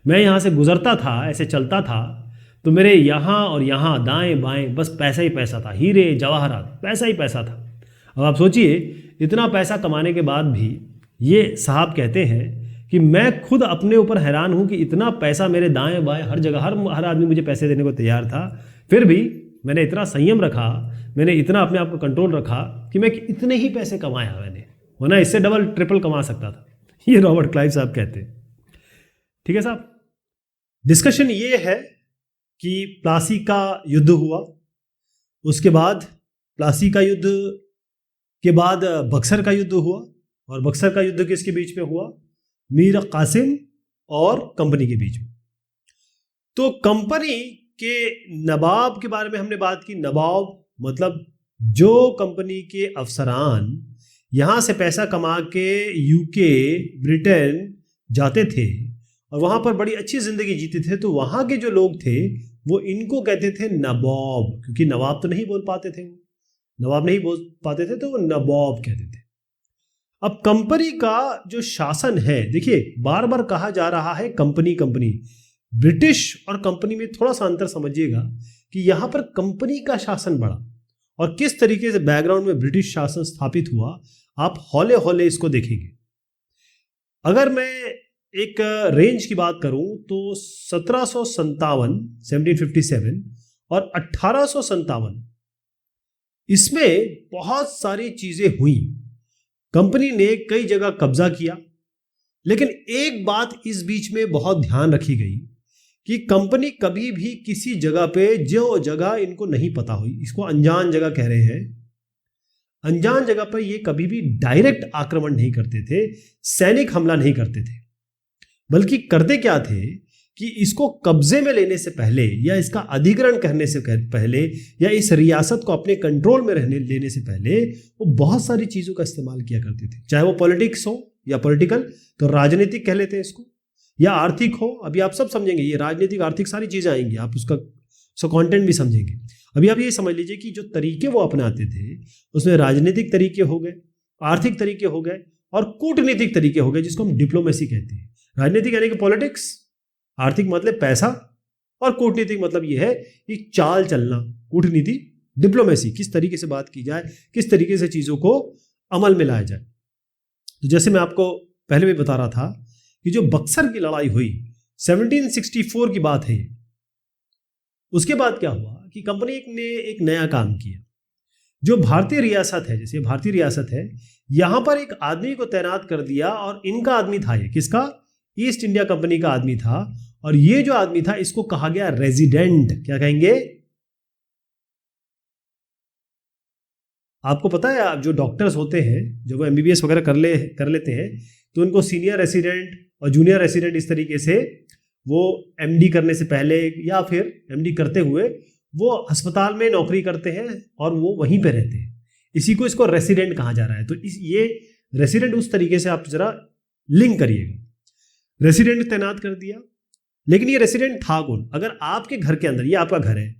मैं यहाँ से गुजरता था, ऐसे चलता था, तो मेरे यहाँ और यहाँ, दाएं बाएं, बस पैसा ही पैसा था, हीरे जवाहरात, पैसा ही पैसा था। अब आप सोचिए, इतना पैसा कमाने के बाद भी ये साहब कहते हैं कि मैं खुद अपने ऊपर हैरान हूँ कि इतना पैसा मेरे दाएं बाएं हर जगह, हर आदमी मुझे पैसे देने को तैयार था, फिर भी मैंने इतना संयम रखा, मैंने इतना अपने आप को कंट्रोल रखा कि मैं इतने ही पैसे कमाया मैंने, वरना इससे डबल ट्रिपल कमा सकता था। ये रॉबर्ट क्लाइव साहब कहते हैं। ठीक है साहब। डिस्कशन ये है कि प्लासी का युद्ध हुआ, उसके बाद प्लासी का युद्ध के बाद बक्सर का युद्ध हुआ, और बक्सर का युद्ध किसके बीच में हुआ? मीर कासिम और कंपनी के बीच में। तो कंपनी के नवाब के बारे में हमने बात की। नवाब मतलब जो कंपनी के अफसरान यहां से पैसा कमा के यूके, ब्रिटेन जाते थे और वहां पर बड़ी अच्छी जिंदगी जीते थे, तो वहां के जो लोग थे वो इनको कहते थे नवाब, क्योंकि नवाब तो नहीं बोल पाते थे, नवाब नहीं बोल पाते थे, तो वो नवाब कहते थे। अब कंपनी का जो शासन है, देखिए बार बार कहा जा रहा है कंपनी कंपनी, ब्रिटिश और कंपनी में थोड़ा सा अंतर समझिएगा कि यहां पर कंपनी का शासन बढ़ा और किस तरीके से बैकग्राउंड में ब्रिटिश शासन स्थापित हुआ, आप हौले हौले इसको देखेंगे। अगर मैं एक रेंज की बात करूं तो 1757 और 1857 इसमें बहुत सारी चीजें हुई। कंपनी ने कई जगह कब्जा किया, लेकिन एक बात इस बीच में बहुत ध्यान रखी गई कि कंपनी कभी भी किसी जगह पे, जो जगह इनको नहीं पता हुई, इसको अनजान जगह कह रहे हैं, अनजान जगह पर ये कभी भी डायरेक्ट आक्रमण नहीं करते थे, सैनिक हमला नहीं करते थे, बल्कि करते क्या थे कि इसको कब्जे में लेने से पहले या इसका अधिग्रहण करने से पहले या इस रियासत को अपने कंट्रोल में लेने से पहले वो बहुत सारी चीजों का इस्तेमाल किया करते थे। चाहे वो पॉलिटिक्स हो या पॉलिटिकल, तो राजनीतिक कह लेते हैं इसको, या आर्थिक हो। अभी आप सब समझेंगे, ये राजनीतिक आर्थिक सारी चीजें आएंगी, आप उसका कंटेंट भी समझेंगे। अभी आप ये समझ लीजिए कि जो तरीके वो अपनाते थे उसमें राजनीतिक तरीके हो गए, आर्थिक तरीके हो गए और कूटनीतिक तरीके हो गए, जिसको हम डिप्लोमेसी कहते हैं। राजनीतिक यानी कि पॉलिटिक्स, आर्थिक मतलब पैसा, और कूटनीतिक मतलब यह है कि चाल चलना, कूटनीति, डिप्लोमेसी, किस तरीके से बात की जाए, किस तरीके से चीजों को अमल में लाया जाए। तो जैसे मैं आपको पहले भी बता रहा था कि जो बक्सर की लड़ाई हुई 1764 की बात है, उसके बाद क्या हुआ कि कंपनी ने एक नया काम किया। जो भारतीय रियासत है, जैसे भारतीय रियासत है, यहां पर एक आदमी को तैनात कर दिया, और इनका आदमी था, ये किसका, ईस्ट इंडिया कंपनी का आदमी था। और ये जो आदमी था इसको कहा गया रेजिडेंट। क्या कहेंगे? आपको पता है, आप जो डॉक्टर्स होते हैं, जब वो एमबीबीएस वगैरह कर लेते हैं, तो उनको सीनियर रेसिडेंट और जूनियर रेसिडेंट इस तरीके से, वो एमडी करने से पहले या फिर एमडी करते हुए वो अस्पताल में नौकरी करते हैं और वो वहीं पे रहते हैं। इसी को, इसको रेसिडेंट कहा जा रहा है। तो ये रेसिडेंट उस तरीके से आप जरा लिंक करिएगा। रेसिडेंट तैनात कर दिया, लेकिन ये रेसिडेंट था कौन? अगर आपके घर के अंदर, ये आपका घर है,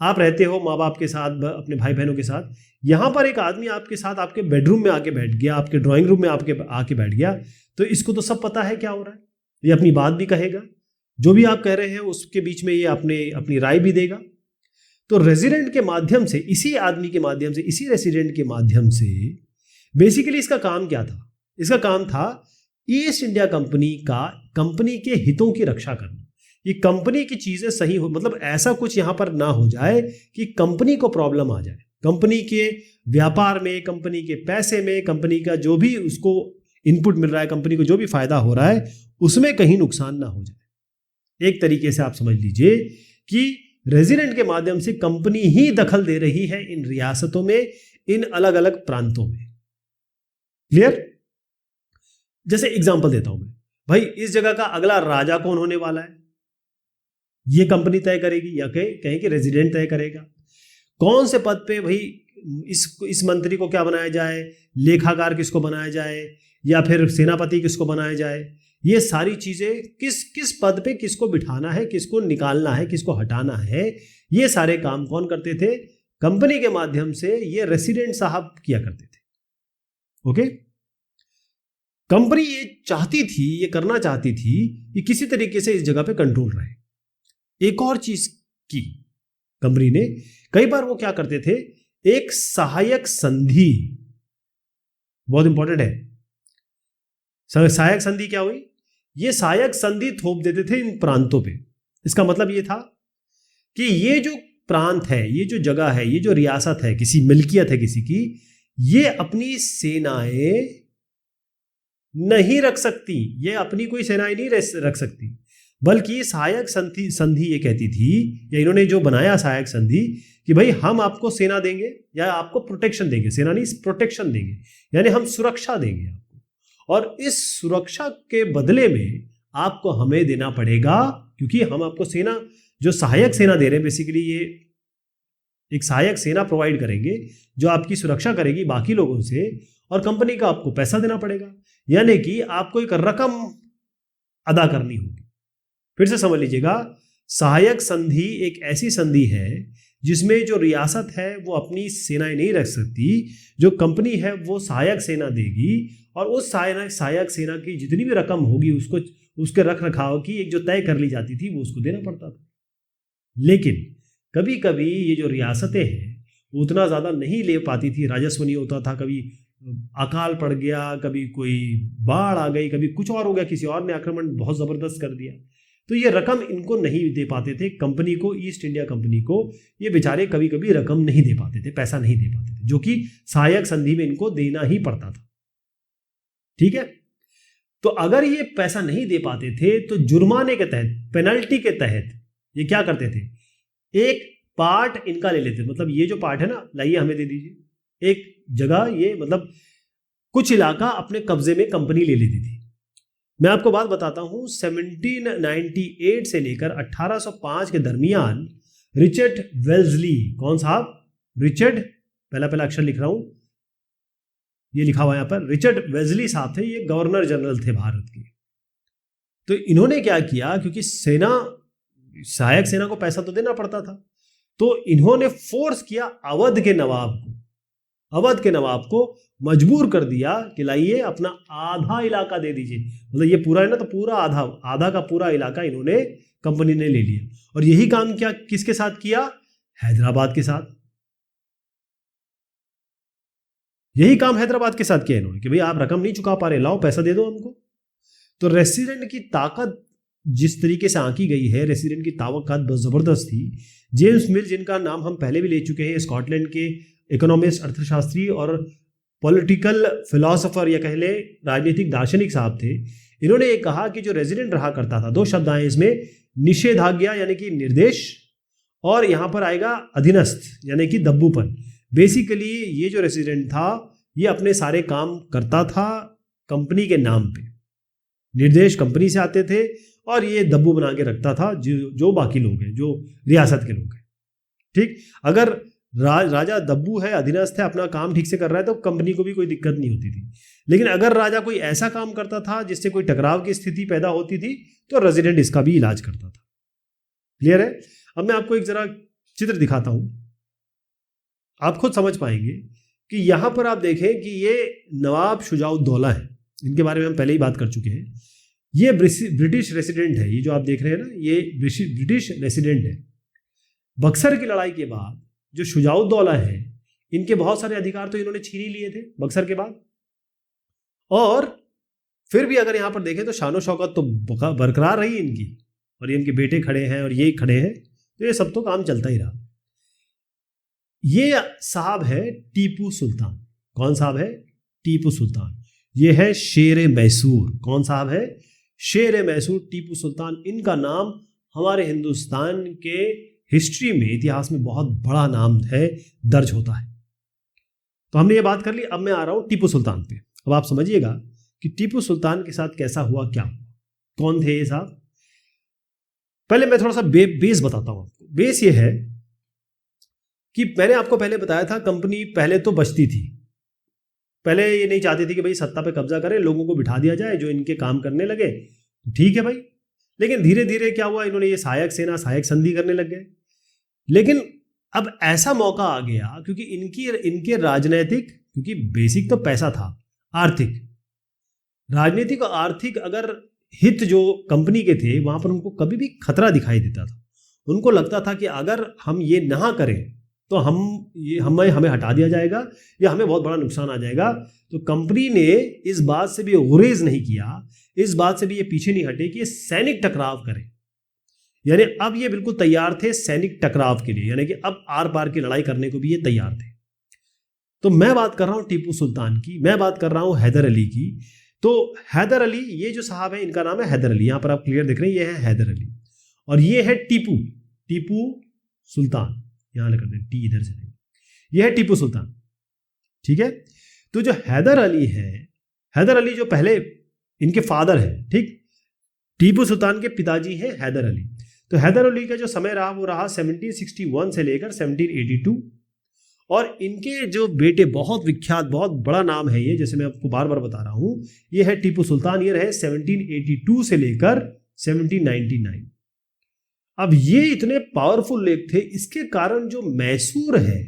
आप रहते हो माँ बाप के साथ, अपने भाई बहनों के साथ, यहां पर एक आदमी आपके साथ आपके बेडरूम में आके बैठ गया, आपके ड्राइंग रूम में आके बैठ गया, तो इसको तो सब पता है क्या हो रहा है, ये अपनी बात भी कहेगा, जो भी आप कह रहे हैं उसके बीच में ये अपनी राय भी देगा। तो रेजिडेंट के माध्यम से, इसी आदमी के माध्यम से, इसी रेसिडेंट के माध्यम से बेसिकली इसका काम क्या था? इसका काम था ईस्ट इंडिया कंपनी के हितों की रक्षा करना। ये कंपनी की चीजें सही हो, मतलब ऐसा कुछ यहां पर ना हो जाए कि कंपनी को प्रॉब्लम आ जाए, कंपनी के व्यापार में, कंपनी के पैसे में, कंपनी का जो भी उसको इनपुट मिल रहा है, कंपनी को जो भी फायदा हो रहा है, उसमें कहीं नुकसान ना हो जाए। एक तरीके से आप समझ लीजिए कि रेजिडेंट के माध्यम से कंपनी ही दखल दे रही है इन रियासतों में, इन अलग अलग प्रांतों में। क्लियर? जैसे एग्जांपल देता हूं मैं, भाई इस जगह का अगला राजा कौन होने वाला है, ये कंपनी तय करेगी, या कहें कि रेजिडेंट तय करेगा। कौन से पद पे भाई इस मंत्री को क्या बनाया जाए, लेखाकार किसको बनाया जाए, या फिर सेनापति किसको बनाया जाए, ये सारी चीजें किस पद पे किसको बिठाना है, किसको निकालना है, किसको हटाना है, ये सारे काम कौन करते थे? कंपनी के माध्यम से ये रेसिडेंट साहब किया करते थे। ओके, कंपनी ये चाहती थी, ये करना चाहती थी कि किसी तरीके से इस जगह पे कंट्रोल रहे। एक और चीज की कंपनी ने, कई बार वो क्या करते थे, एक सहायक संधि, बहुत इंपॉर्टेंट है, सहायक संधि क्या हुई? ये सहायक संधि थोप देते थे इन प्रांतों पे। इसका मतलब ये था कि ये जो प्रांत है, ये जो जगह है, ये जो रियासत है, किसी मिल्कियत है किसी की, ये अपनी सेनाएं नहीं रख सकती, ये अपनी कोई सेनाएं नहीं रख सकती, बल्कि सहायक संधि ये कहती थी, या इन्होंने जो बनाया सहायक संधि, कि भाई हम आपको सेना देंगे या आपको प्रोटेक्शन देंगे, सेना नहीं, प्रोटेक्शन देंगे, यानी हम सुरक्षा देंगे आपको, और इस सुरक्षा के बदले में आपको हमें देना पड़ेगा, क्योंकि हम आपको सेना, जो सहायक सेना दे रहे हैं, बेसिकली ये एक सहायक सेना प्रोवाइड करेंगे जो आपकी सुरक्षा करेगी बाकी लोगों से, और कंपनी का आपको पैसा देना पड़ेगा, यानी कि आपको एक रकम अदा करनी होगी। फिर से समझ लीजिएगा, सहायक संधि एक ऐसी संधि है जिसमें जो रियासत है वो अपनी सेनाएं नहीं रख सकती, जो कंपनी है वो सहायक सेना देगी, और उस सहायक सेना की जितनी भी रकम होगी उसको, उसके रख रखाव की एक जो तय कर ली जाती थी, वो उसको देना पड़ता था। लेकिन कभी कभी ये जो रियासतें हैं वो उतना ज़्यादा नहीं ले पाती थी, राजस्व नहीं होता था, कभी अकाल पड़ गया, कभी कोई बाढ़ आ गई, कभी कुछ और हो गया, किसी और ने आक्रमण बहुत ज़बरदस्त कर दिया, तो ये रकम इनको नहीं दे पाते थे कंपनी को, ईस्ट इंडिया कंपनी को। ये बेचारे कभी कभी रकम नहीं दे पाते थे, पैसा नहीं दे पाते थे, जो कि सहायक संधि में इनको देना ही पड़ता था। ठीक है, तो अगर ये पैसा नहीं दे पाते थे तो जुर्माने के तहत, पेनल्टी के तहत ये क्या करते थे, एक पार्ट इनका ले लेते। मतलब ये जो पार्ट है ना, लाइए हमें दे दीजिए, एक जगह ये मतलब कुछ इलाका अपने कब्जे में कंपनी ले लेती थी। मैं आपको बात बताता हूं, 1798 से लेकर 1805 के दरमियान रिचर्ड वेल्सली, कौन साहब, रिचर्ड, पहला अक्षर लिख रहा हूं, ये लिखा हुआ यहां पर, रिचर्ड वेल्सली साहब थे, ये गवर्नर जनरल थे भारत के। तो इन्होंने क्या किया, क्योंकि सेना, सहायक सेना को पैसा तो देना पड़ता था, तो इन्होंने फोर्स किया अवध के नवाब को मजबूर कर दिया कि लाइए अपना आधा इलाका दे दीजिए। मतलब ये पूरा है ना, तो पूरा आधा का पूरा इलाका इन्होंने, कंपनी ने ले लिया। और यही काम क्या किसके साथ किया, हैदराबाद के साथ। यही काम हैदराबाद के साथ किया इन्होंने कि भाई आप रकम नहीं चुका पा रहे, लाओ पैसा दे दो हमको। तो रेसिडेंट की ताकत जिस तरीके से आंकी गई है, रेसिडेंट की ताकत बहुत जबरदस्त थी। जेम्स मिल, जिनका नाम हम पहले भी ले चुके हैं, स्कॉटलैंड के इकोनॉमिस्ट, अर्थशास्त्री और पॉलिटिकल फिलोसोफर या कह ले राजनीतिक दार्शनिक साहब थे। इन्होंने ये कहा कि जो रेजिडेंट रहा करता था, दो शब्द आए इसमें, निषेधाज्ञा यानी कि निर्देश, और यहां पर आएगा अधीनस्थ यानी कि दब्बूपन। बेसिकली ये जो रेजिडेंट था ये अपने सारे काम करता था कंपनी के नाम पे, निर्देश कंपनी से आते थे और ये दब्बू बना के रखता था जो बाकी लोग हैं, जो रियासत के लोग हैं। ठीक, अगर राजा दब्बू है, अधीनस्थ है, अपना काम ठीक से कर रहा है तो कंपनी को भी कोई दिक्कत नहीं होती थी। लेकिन अगर राजा कोई ऐसा काम करता था जिससे कोई टकराव की स्थिति पैदा होती थी तो रेजिडेंट इसका भी इलाज करता था। क्लियर है? अब मैं आपको एक जरा चित्र दिखाता हूं, आप खुद समझ पाएंगे कि यहां पर आप देखें कि ये नवाब शुजाउद्दौला है, इनके बारे में हम पहले ही बात कर चुके हैं। ये ब्रिटिश रेसिडेंट है, ये जो आप देख रहे हैं ना, ये ब्रिटिश रेसिडेंट है। बक्सर की लड़ाई के बाद जो शुजाउद्दौला है, इनके बहुत सारे अधिकार तो इन्होंने छीन ही लिए थे बक्सर के बाद। और फिर भी अगर यहां पर देखें तो शानो शौकत तो बरकरार रही इनकी, और ये इनके बेटे खड़े हैं और ये खड़े हैं, तो ये सब तो काम चलता ही रहा। ये साहब है टीपू सुल्तान। कौन साहब है? टीपू सुल्तान। ये है शेर मैसूर। कौन साहब है? शेर मैसूर, टीपू सुल्तान। इनका नाम हमारे हिंदुस्तान के हिस्ट्री में, इतिहास में बहुत बड़ा नाम है, दर्ज होता है। तो हमने ये बात कर ली, अब मैं आ रहा हूं टीपू सुल्तान पे। अब आप समझिएगा कि टीपू सुल्तान के साथ कैसा हुआ, क्या हुआ, कौन थे ये साहब। पहले मैं थोड़ा सा बेस बताता हूं आपको। बेस ये है कि मैंने आपको पहले बताया था कंपनी पहले तो बचती थी, पहले ये नहीं चाहती थी कि भाई सत्ता पे कब्जा करें, लोगों को बिठा दिया जाए जो इनके काम करने लगे, ठीक है भाई। लेकिन धीरे धीरे क्या हुआ, इन्होंने ये सहायक सेना, सहायक संधि करने लग गए। लेकिन अब ऐसा मौका आ गया, क्योंकि इनके राजनीतिक, क्योंकि बेसिक तो पैसा था, आर्थिक, राजनीतिक और आर्थिक अगर हित जो कंपनी के थे, वहां पर उनको कभी भी खतरा दिखाई देता था। उनको लगता था कि अगर हम ये ना करें तो हमें हटा दिया जाएगा या हमें बहुत बड़ा नुकसान आ जाएगा। तो कंपनी ने इस बात से भी गुरेज नहीं किया, इस बात से भी ये पीछे नहीं हटे कि ये सैनिक टकराव करें। यानी अब ये बिल्कुल तैयार थे सैनिक टकराव के लिए, यानी कि अब आर पार की लड़ाई करने को भी ये तैयार थे। तो मैं बात कर रहा हूं टीपू सुल्तान की, मैं बात कर रहा हूं हैदर अली की। तो हैदर अली, ये जो साहब है इनका नाम है हैदर अली, यहां पर आप क्लियर देख रहे हैं, ये है हैदर अली और ये है टीपू सुल्तान। यहां लगा दें, टी इधर से, ये है टीपू सुल्तान। ठीक है, तो जो हैदर अली है, हैदर अली जो पहले इनके फादर है, ठीक, टीपू सुल्तान के पिताजी हैं हैदर अली। तो हैदर अली का जो समय रहा वो रहा 1761 से लेकर 1782। और इनके जो बेटे, बहुत विख्यात, बहुत बड़ा नाम है ये, जैसे मैं आपको बार बार बता रहा हूं, ये है टीपू सुल्तान। ये रहे 1782 से लेकर 1799। अब ये इतने पावरफुल लोग थे, इसके कारण जो मैसूर है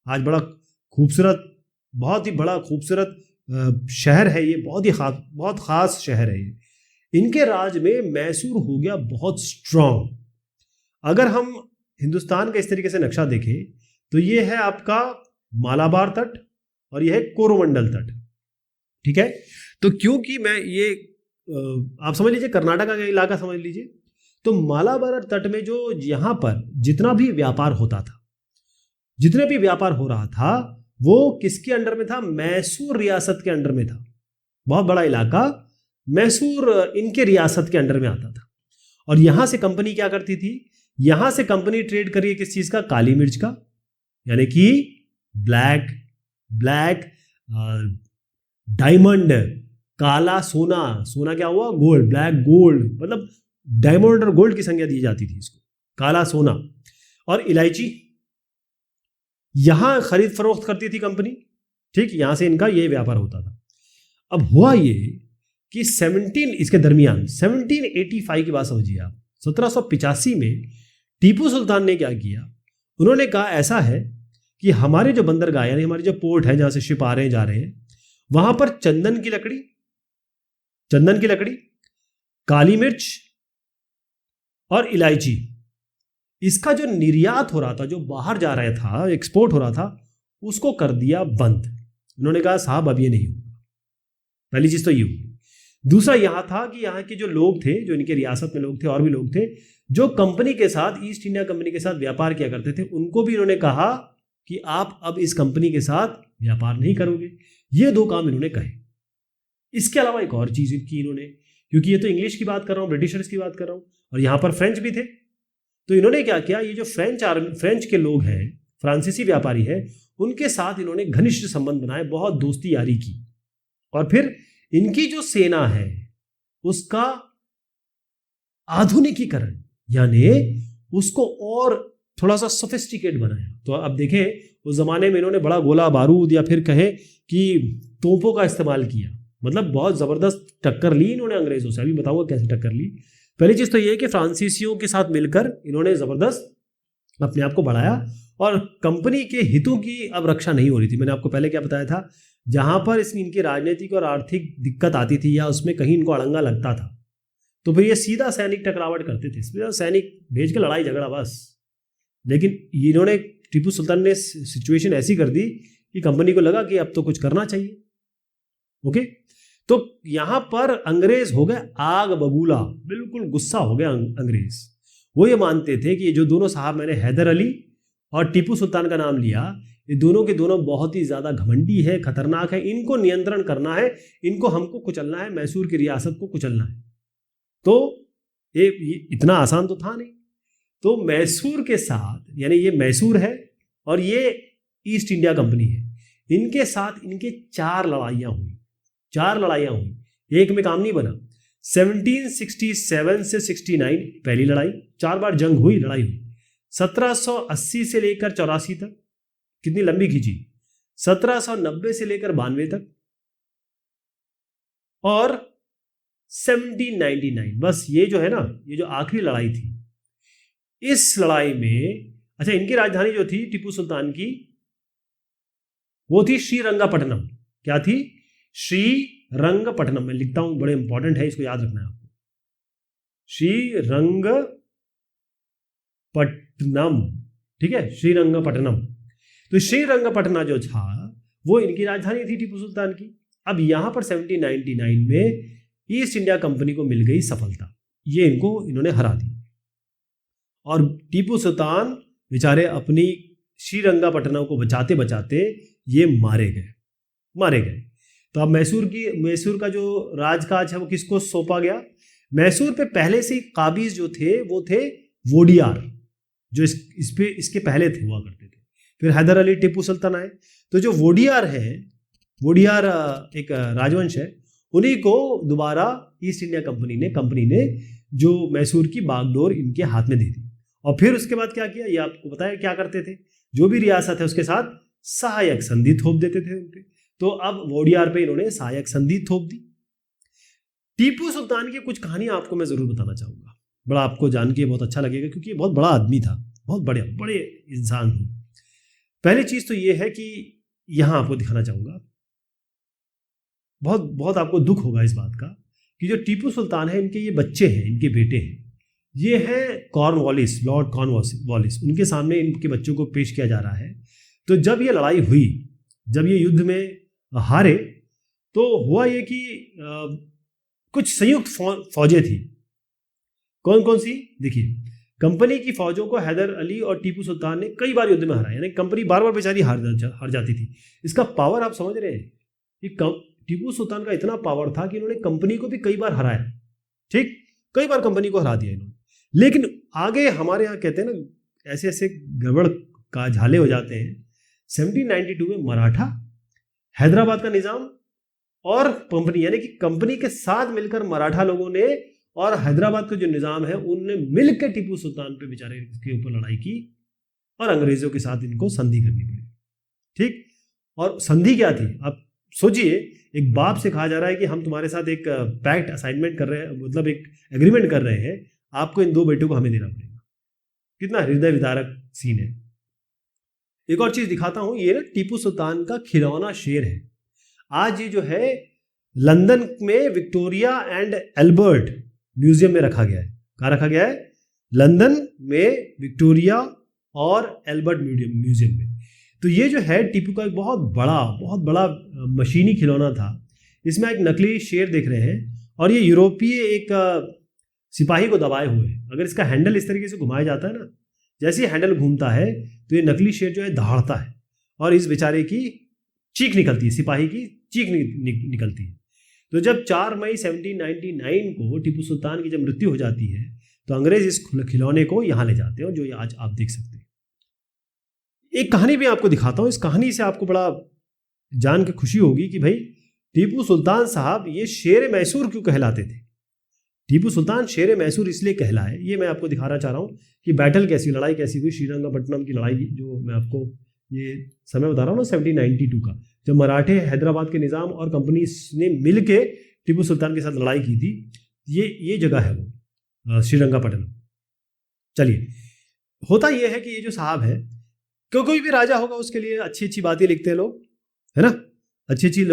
आज बड़ा खूबसूरत, बहुत ही बड़ा खूबसूरत शहर है ये, बहुत खास शहर है ये। इनके राज में मैसूर हो गया बहुत स्ट्रांग। अगर हम हिंदुस्तान का इस तरीके से नक्शा देखें तो ये है आपका मालाबार तट और यह है कोरोमंडल तट। ठीक है, तो क्योंकि मैं ये आप समझ लीजिए कर्नाटका का इलाका समझ लीजिए, तो मालाबार तट में जो यहाँ पर जितना भी व्यापार होता था, जितने भी व्यापार हो रहा था, वो किसके अंडर में था? मैसूर रियासत के अंडर में था। बहुत बड़ा इलाका मैसूर इनके रियासत के अंडर में आता था। और यहां से कंपनी क्या करती थी? यहां से कंपनी ट्रेड करिए किस चीज का? काली मिर्च का, यानी कि ब्लैक डायमंड, काला सोना, सोना क्या हुआ? गोल्ड, ब्लैक गोल्ड, मतलब डायमंड और गोल्ड की संज्ञा दी जाती थी इसको, काला सोना। और इलायची यहां खरीद फरोख्त करती थी कंपनी। ठीक, यहां से इनका ये व्यापार होता था। अब हुआ ये कि इसके दरमियान 1785 की बात समझिए आप, 1785 में टीपू सुल्तान ने क्या किया? उन्होंने कहा ऐसा है कि हमारे जो बंदरगाह यानी हमारे जो पोर्ट है जहां से शिप आ रहे हैं जा रहे हैं, वहां पर चंदन की लकड़ी, काली मिर्च और इलायची, इसका जो निर्यात हो रहा था, जो बाहर जा रहा था, एक्सपोर्ट हो रहा था, उसको कर दिया बंद। उन्होंने कहा साहब अब ये नहीं होगा। पहली चीज तो ये हुई। दूसरा यहां था कि यहाँ के जो लोग थे, जो इनके रियासत में लोग थे और भी लोग थे, जो कंपनी के साथ, ईस्ट इंडिया कंपनी के साथ व्यापार किया करते थे, उनको भी इन्होंने कहा कि आप अब इस कंपनी के साथ व्यापार नहीं करोगे। ये दो काम इन्होंने कहे। इसके अलावा एक और चीज की इन्होंने, क्योंकि ये तो इंग्लिश की बात कर रहा हूं, ब्रिटिशर्स की बात कर रहा हूं, और यहां पर फ्रेंच भी थे, तो इन्होंने क्या किया? ये जो फ्रेंच के लोग हैं, फ्रांसीसी व्यापारी है, उनके साथ इन्होंने घनिष्ठ संबंध बनाए, बहुत दोस्ती यारी की। और फिर इनकी जो सेना है उसका आधुनिकीकरण, यानी उसको और थोड़ा सा सोफिस्टिकेट बनाया। तो अब देखें, उस जमाने में इन्होंने बड़ा गोला बारूद या फिर कहें कि तोपों का इस्तेमाल किया, मतलब बहुत जबरदस्त टक्कर ली इन्होंने अंग्रेजों से। अभी बताऊंगा कैसे टक्कर ली। पहली चीज तो ये कि फ्रांसीसियों के साथ मिलकर इन्होंने जबरदस्त अपने आप को बढ़ाया, और कंपनी के हितों की अब रक्षा नहीं हो रही थी। मैंने आपको पहले क्या बताया था, जहां पर इनकी राजनीतिक और आर्थिक दिक्कत आती थी या उसमें कहीं इनको अड़ंगा लगता था, तो फिर ये सीधा सैनिक टकरावट करते थे, इसमें सैनिक भेज के लड़ाई झगड़ा बस। लेकिन इन्होंने, टीपू सुल्तान ने सिचुएशन ऐसी कर दी कि कंपनी को लगा कि अब तो कुछ करना चाहिए। ओके, तो यहां पर अंग्रेज हो गए आग बबूला, बिल्कुल गुस्सा हो गया अंग्रेज। वो ये मानते थे कि ये जो दोनों साहब, मैंने हैदर अली और टीपू सुल्तान का नाम लिया, ये दोनों के दोनों बहुत ही ज्यादा घमंडी है, खतरनाक है, इनको नियंत्रण करना है, इनको हमको कुचलना है, मैसूर की रियासत को कुचलना है। तो ये इतना आसान तो था नहीं। तो मैसूर के साथ, यानी ये मैसूर है और ये ईस्ट इंडिया कंपनी है, इनके साथ इनके 4 लड़ाइयां हुई, एक में काम नहीं बना। 1767 से 69 पहली लड़ाई, 4 बार जंग हुई, लड़ाई हुई। 1780 से लेकर 84 तक, कितनी लंबी खींची, 1790 से लेकर 92 तक, और 1799, बस ये जो है ना, ये जो आखिरी लड़ाई थी, इस लड़ाई में, अच्छा, इनकी राजधानी जो थी टीपू सुल्तान की, वो थी श्रीरंगपट्टनम। क्या थी? श्रीरंगपट्टनम। मैं लिखता हूं, बड़े इंपॉर्टेंट है, इसको याद रखना है आपको। श्रीरंगपट्टनम, ठीक है, श्रीरंगपट्टनम। तो श्रीरंगपट्टना जो था वो इनकी राजधानी थी टीपू सुल्तान की। अब यहां पर 1799 में ईस्ट इंडिया कंपनी को मिल गई सफलता, ये इन्होंने हरा दी, और टीपू सुल्तान बेचारे अपनी श्रीरंगपट्टनम को बचाते बचाते ये मारे गए। तो अब मैसूर का जो राजकाज है वो किसको सौंपा गया? मैसूर पे पहले से काबिज जो थे वो थे वोडियार, जो इसके पहले थे, हुआ करते थे। फिर हैदर अली, टीपू सुल्तान आए। तो जो वोडियार है, वोडियार एक राजवंश है, उन्हीं को दोबारा ईस्ट इंडिया कंपनी ने जो मैसूर की बागडोर इनके हाथ में दे दी। और फिर उसके बाद क्या किया, ये आपको पता है क्या करते थे, जो भी रियासत है उसके साथ सहायक संधि थोप देते थे उनके। तो अब वोडियार पे इन्होंने सहायक संधि थोप दी। टीपू सुल्तान की कुछ कहानी आपको मैं जरूर बताना चाहूंगा, बड़ा आपको जान के बहुत अच्छा लगेगा, क्योंकि बहुत बड़ा आदमी था, बहुत बड़े इंसान थे। पहली चीज तो ये है कि यहां आपको दिखाना चाहूंगा, बहुत आपको दुख होगा इस बात का कि जो टीपू सुल्तान है, इनके ये बच्चे हैं, इनके बेटे हैं, ये है कॉर्नवालिस, लॉर्ड कॉर्नवालिस, उनके सामने इनके बच्चों को पेश किया जा रहा है। तो जब ये लड़ाई हुई जब ये युद्ध में हारे तो हुआ ये कि कुछ संयुक्त फौजें थी। कौन कौन सी? देखिए, कंपनी की फौजों को हैदर अली और टीपू सुल्तान ने कई बार युद्ध में हराया, यानी कंपनी बार बार बेचारी हार जाती थी। इसका पावर आप समझ रहे हैं कि टीपू सुल्तान का इतना पावर था कि इन्होंने कंपनी को भी कई बार हराया। ठीक, कई बार कंपनी को हरा दिया इन्होंने। लेकिन आगे हमारे यहाँ कहते हैं ना, ऐसे ऐसे गड़बड़ का झाले हो जाते हैं। 1792 में मराठा, हैदराबाद का निजाम और कंपनी, यानी कि कंपनी के साथ मिलकर मराठा लोगों ने और हैदराबाद का जो निजाम है उनने मिलकर टीपू सुल्तान पे बेचारे के ऊपर लड़ाई की और अंग्रेजों के साथ इनको संधि करनी पड़ी। ठीक, और संधि क्या थी? आप सोचिए, एक बाप से कहा जा रहा है कि हम तुम्हारे साथ एक पैक्ट असाइनमेंट कर रहे हैं, मतलब एक एग्रीमेंट कर रहे हैं, आपको इन 2 बेटों को हमें देना पड़ेगा। कितना हृदय विदारक सीन है। एक और चीज दिखाता हूं, ये ना टीपू सुल्तान का खिलौना शेर है। आज ये जो है लंदन में विक्टोरिया एंड एल्बर्ट म्यूजियम में रखा गया है। कहाँ रखा गया है? लंदन में विक्टोरिया और एल्बर्ट म्यूजियम में। तो ये जो है टीपू का एक बहुत बड़ा मशीनी खिलौना था। इसमें एक नकली शेर देख रहे हैं और ये यूरोपीय एक सिपाही को दबाए हुए है। अगर इसका हैंडल इस तरीके से घुमाया जाता है ना, जैसे ही हैंडल घूमता है तो ये नकली शेर जो है दहाड़ता है और इस बेचारे की चीख निकलती है, सिपाही की चीख निकलती है। तो जब 4 मई 1799 को टीपू सुल्तान की जब मृत्यु हो जाती है तो अंग्रेज इस खिलौने को यहाँ ले जाते हैं, जो ये आज आप देख सकते हैं। एक कहानी भी आपको दिखाता हूँ। इस कहानी से आपको बड़ा जान के खुशी होगी कि भाई टीपू सुल्तान साहब ये शेर मैसूर क्यों कहलाते थे। टीपू सुल्तान शेर मैसूर इसलिए कहलाए, ये मैं आपको दिखाना चाह रहा हूँ कि बैटल कैसी, लड़ाई कैसी हुई। श्रीरंगपट्टनम की लड़ाई, जो मैं आपको ये समय बता रहा हूँ ना 1792 का, जब मराठे हैदराबाद के निज़ाम और कंपनी ने मिल के टीपू सुल्तान के साथ लड़ाई की थी। ये जगह है वो श्रीरंगपट्टनम। चलिए, होता यह है कि ये जो साहब है, कोई भी राजा होगा उसके लिए अच्छी अच्छी बातें लिखते हैं लोग, है ना, अच्छी अच्छी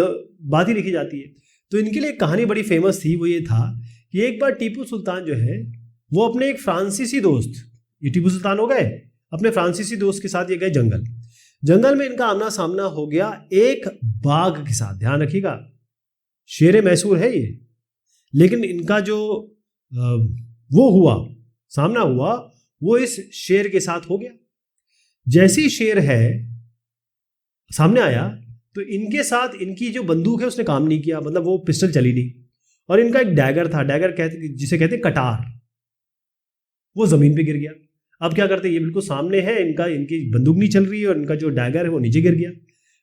बातें लिखी जाती है। तो इनके लिए एक कहानी बड़ी फेमस थी। वो ये था कि एक बार टीपू सुल्तान जो है वो अपने एक फ्रांसीसी दोस्त, ये टीपू सुल्तान हो गए, अपने फ्रांसीसी दोस्त के साथ ये गए जंगल में इनका आमना सामना हो गया एक बाघ के साथ। ध्यान रखिएगा, शेर मैसूर है ये, लेकिन इनका जो सामना हुआ वो इस शेर के साथ हो गया। जैसे ही शेर है सामने आया तो इनके साथ इनकी जो बंदूक है उसने काम नहीं किया, मतलब वो पिस्टल चली नहीं। और इनका एक डैगर था, जिसे कहते कटार, वो जमीन पे गिर गया। अब क्या करते, ये बिल्कुल सामने है, इनकी बंदूक नहीं चल रही है और इनका जो डैगर है वो नीचे गिर गया।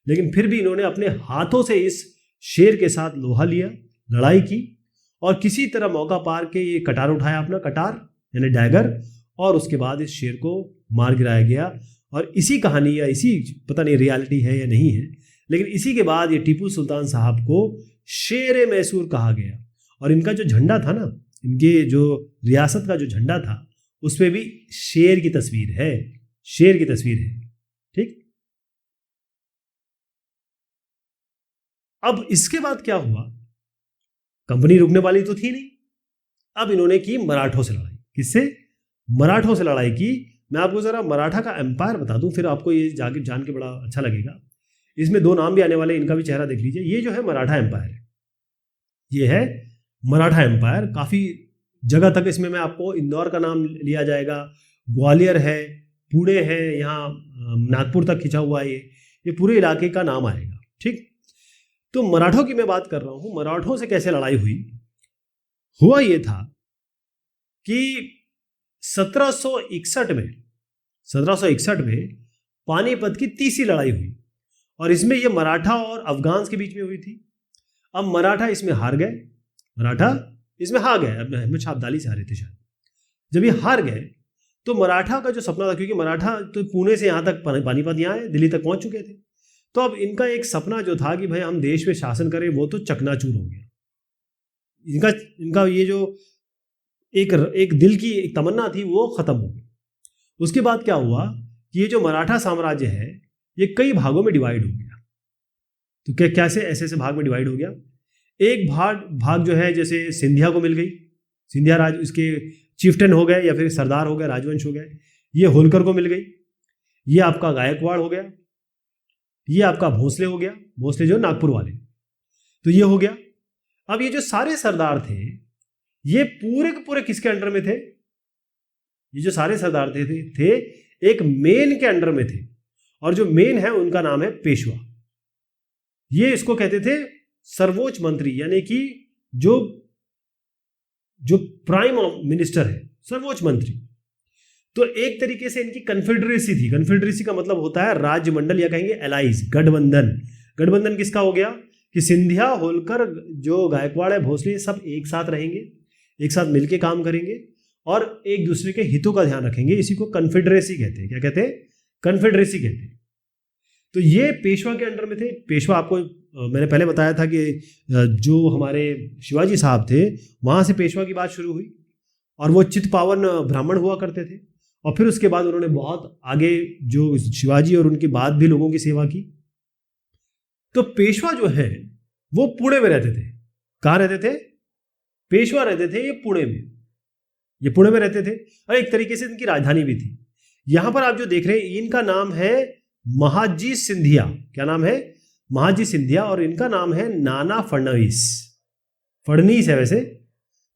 लेकिन फिर भी इन्होंने अपने हाथों से इस शेर के साथ लोहा लिया, लड़ाई की और किसी तरह मौका पार के ये कटार उठाया, अपना कटार यानी डैगर, और उसके बाद इस शेर को मार गिराया गया। और इसी कहानी या इसी, पता नहीं रियलिटी है या नहीं है, लेकिन इसी के बाद ये टीपू सुल्तान साहब को शेर मैसूर कहा गया। और इनका जो झंडा था ना, इनके जो रियासत का जो झंडा था उसमें भी शेर की तस्वीर है, शेर की तस्वीर है। ठीक, अब इसके बाद क्या हुआ, कंपनी रुकने वाली तो थी नहीं। अब इन्होंने की मराठों से लड़ाई। किससे? मराठों से लड़ाई की। मैं आपको जरा मराठा का एम्पायर बता दूं, फिर आपको ये जान के बड़ा अच्छा लगेगा। इसमें 2 नाम भी आने वाले, इनका भी चेहरा देख लीजिए। ये जो है मराठा एम्पायर है, ये है मराठा एम्पायर। काफी जगह तक इसमें मैं आपको इंदौर का नाम लिया जाएगा, ग्वालियर है, पुणे है, यहाँ नागपुर तक खिंचा हुआ है, ये पूरे इलाके का नाम आएगा। ठीक, तो मराठों की मैं बात कर रहा हूं। मराठों से कैसे लड़ाई हुई? हुआ ये था कि 1761 में पानीपत की तीसरी लड़ाई हुई और इसमें ये मराठा और अफगान के बीच में हुई थी। अब मराठा इसमें हार गए, अब अहमद शाह अब्दाली से हारे थे शायद। जब ये हार गए तो मराठा का जो सपना था, क्योंकि मराठा तो पुणे से यहाँ तक, पानीपत यहाँ है, दिल्ली तक पहुंच चुके थे, तो अब इनका एक सपना जो था कि भाई हम देश में शासन करें, वो तो चकनाचूर हो गया। इनका ये जो एक दिल की एक तमन्ना थी वो खत्म हो गई। उसके बाद क्या हुआ कि ये जो मराठा साम्राज्य है ये कई भागों में डिवाइड हो गया। तो कैसे ऐसे भाग में डिवाइड हो गया? एक भाग जो है जैसे सिंधिया को मिल गई, सिंधिया राज इसके चीफ्टन हो गए या फिर सरदार हो गए, राजवंश हो गए। ये होलकर को मिल गई, ये आपका गायकवाड़ हो गया। ये आपका भोसले हो गया, भोसले जो नागपुर वाले, तो ये हो गया। अब ये जो सारे सरदार थे ये पूरे के पूरे किसके अंडर में थे? ये जो सारे सरदार थे एक मेन के अंडर में थे, और जो मेन है उनका नाम है पेशवा। ये इसको कहते थे सर्वोच्च मंत्री, यानी कि जो प्राइम मिनिस्टर है, सर्वोच्च मंत्री। तो एक तरीके से इनकी कन्फेडरेसी थी। कन्फेडरेसी का मतलब होता है राज्य मंडल, या कहेंगे एलाइज, गठबंधन। गठबंधन किसका हो गया कि सिंधिया, होलकर, जो गायकवाड़ है, भोसले, सब एक साथ रहेंगे, एक साथ मिलके काम करेंगे और एक दूसरे के हितों का ध्यान रखेंगे। इसी को कन्फेडरेसी कहते हैं। क्या कहते हैं? कन्फेडरेसी कहते हैं। तो ये पेशवा के अंडर में थे। पेशवा आपको मैंने पहले बताया था कि जो हमारे शिवाजी साहब थे वहां से पेशवा की बात शुरू हुई, और वो चित्पावन ब्राह्मण हुआ करते थे। और फिर उसके बाद उन्होंने बहुत आगे जो शिवाजी और उनके बाद भी लोगों की सेवा की। तो पेशवा जो है वो पुणे में रहते थे। कहाँ रहते थे? पेशवा रहते थे ये पुणे में, ये पुणे में रहते थे, और एक तरीके से इनकी राजधानी भी थी। यहां पर आप जो देख रहे हैं इनका नाम है महाजी सिंधिया। क्या नाम है? महाजी सिंधिया। और इनका नाम है नाना फडणवीस। फडणीस है वैसे,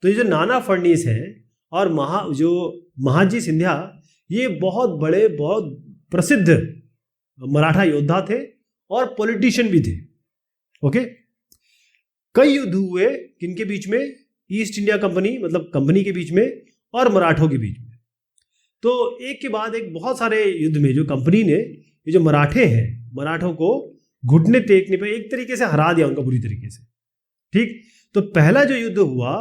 तो ये जो नाना फडणीस है और जो महाजी सिंधिया, ये बहुत बड़े, बहुत प्रसिद्ध मराठा योद्धा थे और पॉलिटिशियन भी थे। ओके, कई युद्ध हुए किनके बीच में? ईस्ट इंडिया कंपनी, मतलब कंपनी के बीच में और मराठों के बीच में। तो एक के बाद एक बहुत सारे युद्ध में जो कंपनी ने, ये जो मराठे हैं, मराठों को घुटने टेकने पे एक तरीके से हरा दिया उनका बुरी तरीके से। ठीक, तो पहला जो युद्ध हुआ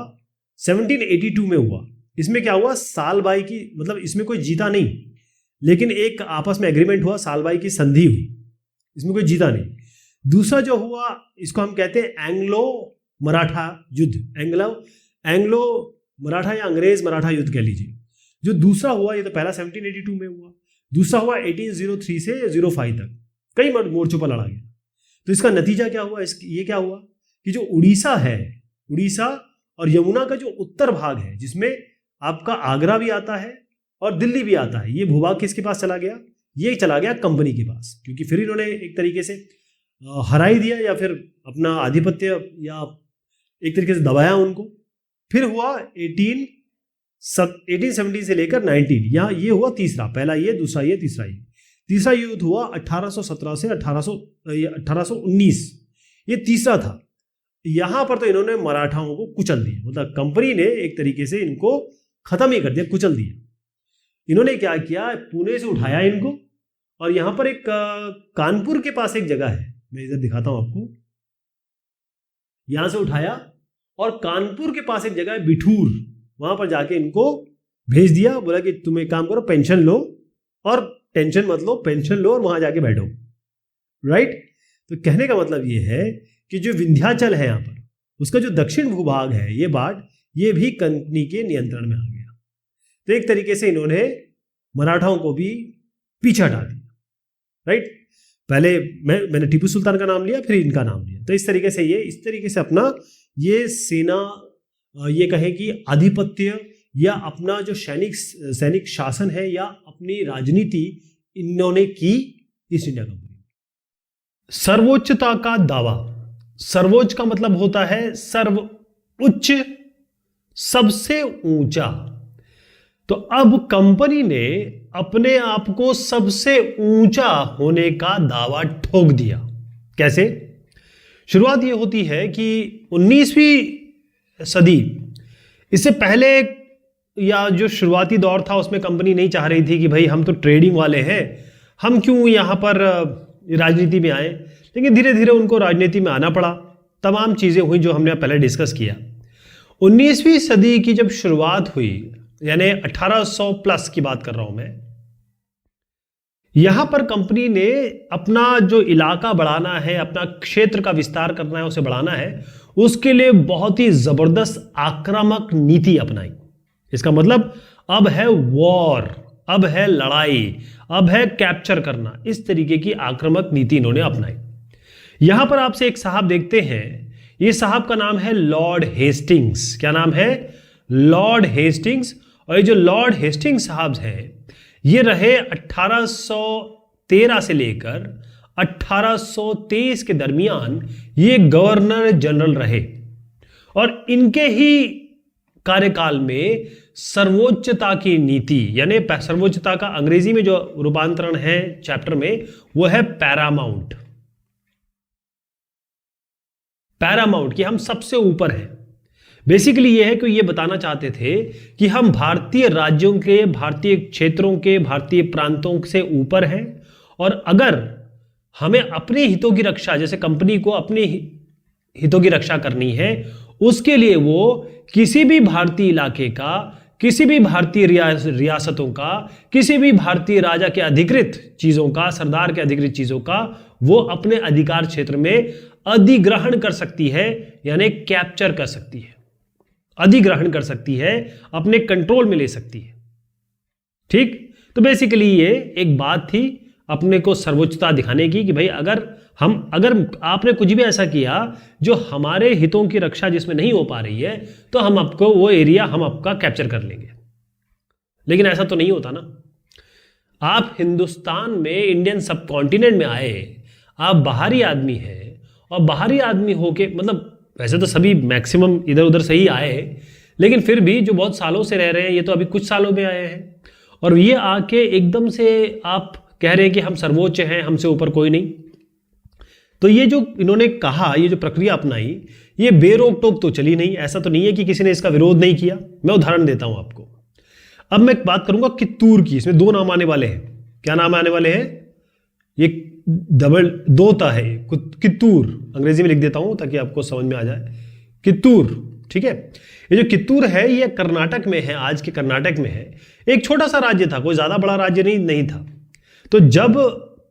1782 में हुआ। इसमें क्या हुआ? सालबाई की, मतलब इसमें कोई जीता नहीं, लेकिन एक आपस में एग्रीमेंट हुआ, सालबाई की संधि हुई, इसमें कोई जीता नहीं। दूसरा जो हुआ इसको हम कहते हैं एंग्लो मराठा युद्ध, एंग्लो मराठा या अंग्रेज मराठा युद्ध कह लीजिए। जो दूसरा हुआ, ये तो पहला 1782 में हुआ, दूसरा हुआ 1803 से 05 तक, कई मोर्चों पर लड़ा गया। तो इसका नतीजा क्या हुआ? ये क्या हुआ कि जो उड़ीसा है, उड़ीसा और यमुना का जो उत्तर भाग है, जिसमें आपका आगरा भी आता है और दिल्ली भी आता है, ये भूभाग किसके पास चला गया? ये चला गया कंपनी के पास, क्योंकि फिर इन्होंने एक तरीके से हरा ही दिया, या फिर अपना आधिपत्य या एक तरीके से दबाया उनको। फिर हुआ 1817 से लेकर 19, यहाँ ये हुआ तीसरा, पहला ये, दूसरा ये, तीसरा ये। तीसरा युद्ध हुआ 1817 से 1819, ये तीसरा था। यहां पर तो इन्होंने मराठाओं को कुचल दिया, मतलब कंपनी ने एक तरीके से इनको खत्म ही कर दिया, कुचल दिया। इन्होंने क्या किया? पुणे से उठाया इनको, और यहां पर एक कानपुर के पास एक जगह है, मैं इधर दिखाता हूं आपको। यहां से उठाया और कानपुर के पास एक जगह है बिठूर, वहां पर जाके इनको भेज दिया। बोला कि तुम एक काम करो, पेंशन लो और टेंशन मत लो, पेंशन लो और वहां जाके बैठो। राइट? तो कहने का मतलब ये है कि जो विंध्याचल है यहाँ पर, उसका जो दक्षिण भूभाग है, ये बाट, ये भी कंपनी के नियंत्रण में आ गया। तो एक तरीके से इन्होंने मराठाओं को भी पीछे हटा दिया। राइट? पहले मैंने टीपू सुल्तान का नाम लिया, फिर इनका नाम लिया। तो इस तरीके से अपना ये सेना, ये कहें कि आधिपत्य या अपना जो सैनिक शासन है या अपनी राजनीति इन्होंने की ईस्ट इंडिया कंपनी। सर्वोच्चता का दावा। सर्वोच्च का मतलब होता है सर्वोच्च, सबसे ऊंचा। तो अब कंपनी ने अपने आप को सबसे ऊंचा होने का दावा ठोक दिया। कैसे? शुरुआत ये होती है कि 19वीं सदी, इससे पहले या जो शुरुआती दौर था उसमें कंपनी नहीं चाह रही थी कि भाई हम तो ट्रेडिंग वाले हैं, हम क्यों यहाँ पर राजनीति में आए। लेकिन धीरे धीरे उनको राजनीति में आना पड़ा। तमाम चीज़ें हुई जो हमने पहले डिस्कस किया। 19वीं सदी की जब शुरुआत हुई, यानी 1800 प्लस की बात कर रहा हूं मैं, यहां पर कंपनी ने अपना जो इलाका बढ़ाना है, अपना क्षेत्र का विस्तार करना है, उसे बढ़ाना है, उसके लिए बहुत ही जबरदस्त आक्रामक नीति अपनाई। इसका मतलब अब है वॉर, अब है लड़ाई, अब है कैप्चर करना। इस तरीके की आक्रामक नीति इन्होंने अपनाई। यहां पर आपसे एक साहब देखते हैं, ये साहब का नाम है लॉर्ड हेस्टिंग्स। क्या नाम है? Lord Hastings. और ये जो लॉर्ड हेस्टिंग्स साहब हैं, ये रहे 1813 से लेकर 1823 के दरमियान ये गवर्नर जनरल रहे और इनके ही कार्यकाल में सर्वोच्चता की नीति, यानी सर्वोच्चता का अंग्रेजी में जो रूपांतरण है चैप्टर में वो है पैरामाउंट। पैरामाउंट कि हम सबसे ऊपर हैं। बेसिकली ये है कि ये बताना चाहते थे कि हम भारतीय राज्यों के, भारतीय क्षेत्रों के, भारतीय प्रांतों से ऊपर हैं और अगर हमें अपने हितों की रक्षा, जैसे कंपनी को अपने हितों की रक्षा करनी है, उसके लिए वो किसी भी भारतीय इलाके का, किसी भी भारतीय रियासतों का, किसी भी भारतीय राजा के अधिकृत चीजों का, सरदार के अधिकृत चीजों का वो अपने अधिकार क्षेत्र में अधिग्रहण कर सकती है, यानी कैप्चर कर सकती है, अधिग्रहण कर सकती है, अपने कंट्रोल में ले सकती है। ठीक, तो बेसिकली ये एक बात थी अपने को सर्वोच्चता दिखाने की कि भाई अगर आपने कुछ भी ऐसा किया जो हमारे हितों की रक्षा जिसमें नहीं हो पा रही है, तो हम आपको वो एरिया हम आपका कैप्चर कर लेंगे। लेकिन ऐसा तो नहीं होता ना। आप हिंदुस्तान में, इंडियन सब कॉन्टिनेंट में आए, आप बाहरी आदमी हैं और बाहरी आदमी होके, मतलब वैसे तो सभी मैक्सिमम इधर उधर से ही आए, लेकिन फिर भी जो बहुत सालों से रह रहे हैं, ये तो अभी कुछ सालों में आए हैं और ये आके एकदम से आप कह रहे हैं कि हम सर्वोच्च हैं, हमसे ऊपर कोई नहीं। तो ये जो इन्होंने कहा, ये जो प्रक्रिया अपनाई, ये बेरोक टोक तो चली नहीं। ऐसा तो नहीं है कि किसी ने इसका विरोध नहीं किया। मैं उदाहरण देता हूं आपको। अब मैं बात करूंगा कित्तूर की। इसमें दो नाम आने वाले हैं। क्या नाम आने वाले हैं? ये दो ता है, कित्तूर। अंग्रेजी में लिख देता हूं ताकि आपको समझ में आ जाए। कित्तूर, ठीक है। ये जो कित्तूर है ये कर्नाटक में है, आज के कर्नाटक में है। एक छोटा सा राज्य था, कोई ज्यादा बड़ा राज्य नहीं था। तो जब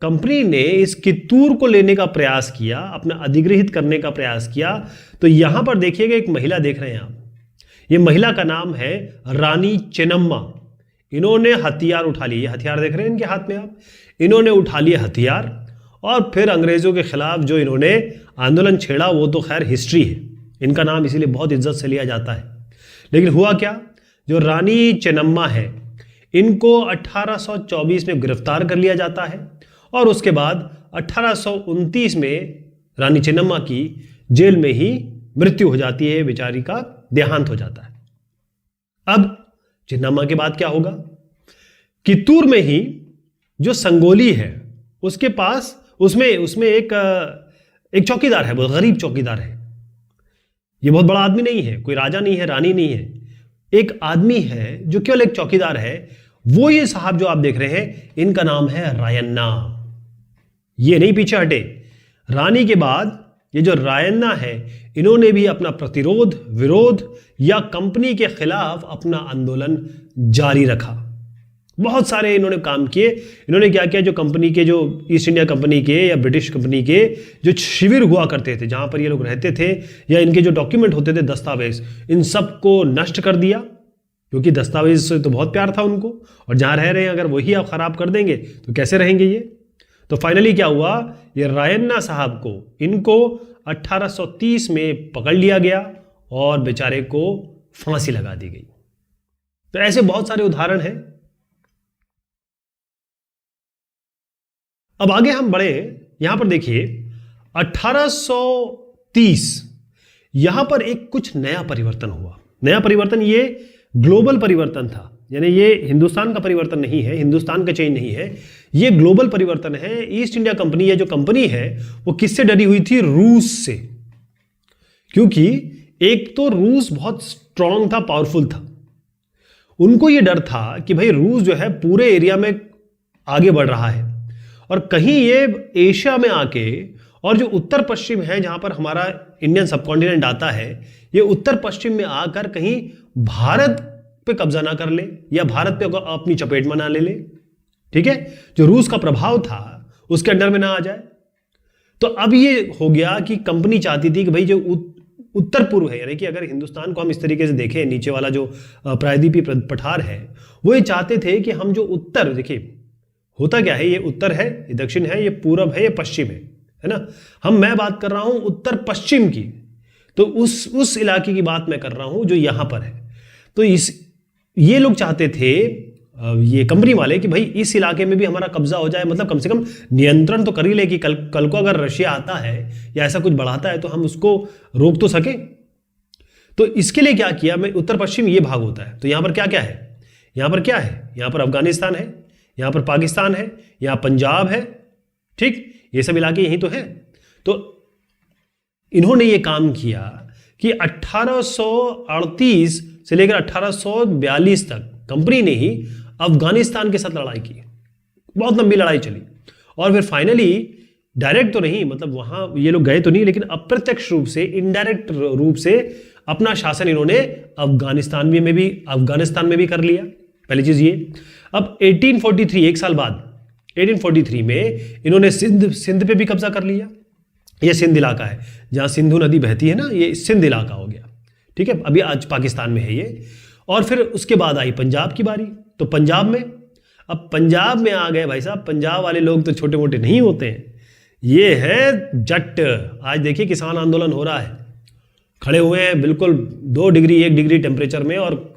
कंपनी ने इस कित्तूर को लेने का प्रयास किया, अपना अधिग्रहित करने का प्रयास किया, तो यहां पर देखिएगा एक महिला देख रहे हैं आप। ये महिला का नाम है रानी चेन्नम्मा। इन्होंने हथियार उठा लिए, हथियार देख रहे हैं इनके हाथ में आप। इन्होंने उठा लिए हथियार और फिर अंग्रेजों के खिलाफ जो इन्होंने आंदोलन छेड़ा वो तो खैर हिस्ट्री है। इनका नाम इसीलिए बहुत इज्जत से लिया जाता है। लेकिन हुआ क्या, जो रानी चेन्नम्मा है इनको 1824 में गिरफ्तार कर लिया जाता है और उसके बाद 1829 में रानी चेन्नम्मा की जेल में ही मृत्यु हो जाती है, बेचारी का देहांत हो जाता है। अब चेन्नम्मा के बाद क्या होगा? कित्तूर में ही जो संगोली है उसके पास, उसमें एक चौकीदार है, बहुत गरीब चौकीदार है। ये बहुत बड़ा आदमी नहीं है, कोई राजा नहीं है, रानी नहीं है, एक आदमी है जो केवल एक चौकीदार है। वो ये साहब जो आप देख रहे हैं, इनका नाम है रायन्ना। ये नहीं पीछे हटे। रानी के बाद ये जो रायन्ना है, इन्होंने भी अपना प्रतिरोध, विरोध या कंपनी के खिलाफ अपना आंदोलन जारी रखा। बहुत सारे इन्होंने काम किए। इन्होंने क्या किया, जो कंपनी के, जो ईस्ट इंडिया कंपनी के या ब्रिटिश कंपनी के जो शिविर हुआ करते थे, जहां पर ये लोग रहते थे, या इनके जो डॉक्यूमेंट होते थे, दस्तावेज, इन सबको नष्ट कर दिया, क्योंकि दस्तावेज से तो बहुत प्यार था उनको, और जहां रह रहे हैं अगर वही आप खराब कर देंगे तो कैसे रहेंगे ये। तो फाइनली क्या हुआ, ये रायन्ना साहब को, इनको 1830 में पकड़ लिया गया और बेचारे को फांसी लगा दी गई। तो ऐसे बहुत सारे उदाहरण हैं। अब आगे हम बढ़े, यहां पर देखिए 1830 यहां पर एक कुछ नया परिवर्तन हुआ। नया परिवर्तन ये ग्लोबल परिवर्तन था, यानी ये हिंदुस्तान का परिवर्तन नहीं है, हिंदुस्तान का चेंज नहीं है, ये ग्लोबल परिवर्तन है। ईस्ट इंडिया कंपनी, ये जो कंपनी है वो किससे डरी हुई थी? रूस से। क्योंकि एक तो रूस बहुत स्ट्रांग था, पावरफुल था। उनको ये डर था कि भाई रूस जो है पूरे एरिया में आगे बढ़ रहा है और कहीं ये एशिया में आके, और जो उत्तर पश्चिम है जहां पर हमारा इंडियन सबकॉन्टिनेंट आता है, ये उत्तर पश्चिम में आकर कहीं भारत पे कब्जा ना कर ले या भारत पे अपनी चपेट में ना ले ले। ठीक है, जो रूस का प्रभाव था उसके अंडर में ना आ जाए। तो अब ये हो गया कि कंपनी चाहती थी कि भाई जो उत्तर पूर्व है, यानी कि अगर हिंदुस्तान को हम इस तरीके से देखें, नीचे वाला जो प्रायद्वीपीय पठार है, वो ये चाहते थे कि हम जो उत्तर, देखिए होता क्या है, ये उत्तर है, ये दक्षिण है, ये पूरब है, ये पश्चिम है ना। मैं बात कर रहा हूं उत्तर पश्चिम की, तो उस इलाके की बात मैं कर रहा हूं जो यहां पर है। तो ये लोग चाहते थे, ये कंपनी वाले कि भाई इस इलाके में भी हमारा कब्जा हो जाए, मतलब कम से कम नियंत्रण तो कर ही ले कि कल को अगर रशिया आता है या ऐसा कुछ बढ़ाता है तो हम उसको रोक तो सके। तो इसके लिए क्या किया, मैं उत्तर पश्चिम ये भाग होता है, तो यहां पर क्या क्या है, यहां पर क्या है, यहां पर अफगानिस्तान है, यहां पर पाकिस्तान है, यहां पंजाब है, ठीक, ये सब इलाके यही तो है। तो इन्होंने ये काम किया कि 1838 से लेकर 1842 तक कंपनी ने ही अफगानिस्तान के साथ लड़ाई की, बहुत लंबी लड़ाई चली, और फिर फाइनली डायरेक्ट तो नहीं, मतलब वहां ये लोग गए तो नहीं, लेकिन अप्रत्यक्ष रूप से, इनडायरेक्ट रूप से अपना शासन इन्होंने अफगानिस्तान में भी कर लिया। पहली चीज ये। अब 1843, एक साल बाद 1843 में इन्होंने सिंध पे भी कब्जा कर लिया। ये सिंध इलाका है जहां सिंधु नदी बहती है ना, ये सिंध इलाका हो गया, ठीक है, अभी आज पाकिस्तान में है ये। और फिर उसके बाद आई पंजाब की बारी, तो पंजाब में, अब पंजाब में आ गए भाई साहब, पंजाब वाले लोग तो छोटे मोटे नहीं होते हैं, ये है जट। आज देखिए किसान आंदोलन हो रहा है, खड़े हुए हैं बिल्कुल 2 डिग्री 1 डिग्री टेम्परेचर में, और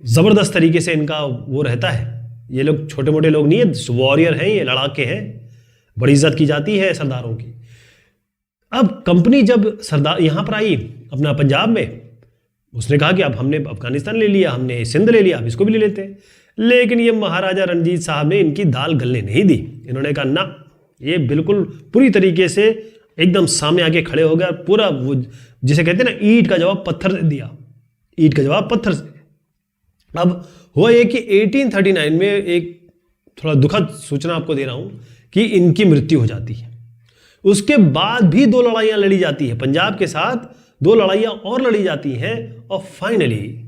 जबरदस्त तरीके से इनका वो रहता है। ये लोग छोटे मोटे लोग नहीं है, वॉरियर हैं, ये लड़ाके हैं, बड़ी इज्जत की जाती है सरदारों की। अब कंपनी जब सरदार यहां पर आई अपना पंजाब में, उसने कहा कि अब हमने अफगानिस्तान ले लिया, हमने सिंध ले लिया, अब इसको भी ले लेते हैं। लेकिन ये महाराजा रणजीत साहब ने इनकी दाल गलने नहीं दी। इन्होंने कहा ना, ये बिल्कुल पूरी तरीके से एकदम सामने आके खड़े हो गया, पूरा वो जिसे कहते हैं ना, ईंट का जवाब पत्थर से दिया, ईंट का जवाब पत्थर से। अब हुआ ये कि 1839 में एक थोड़ा दुखद सूचना आपको दे रहा हूं कि इनकी मृत्यु हो जाती है। उसके बाद भी 2 लड़ाइयां लड़ी जाती है, पंजाब के साथ 2 लड़ाइयां और लड़ी जाती हैं, और फाइनली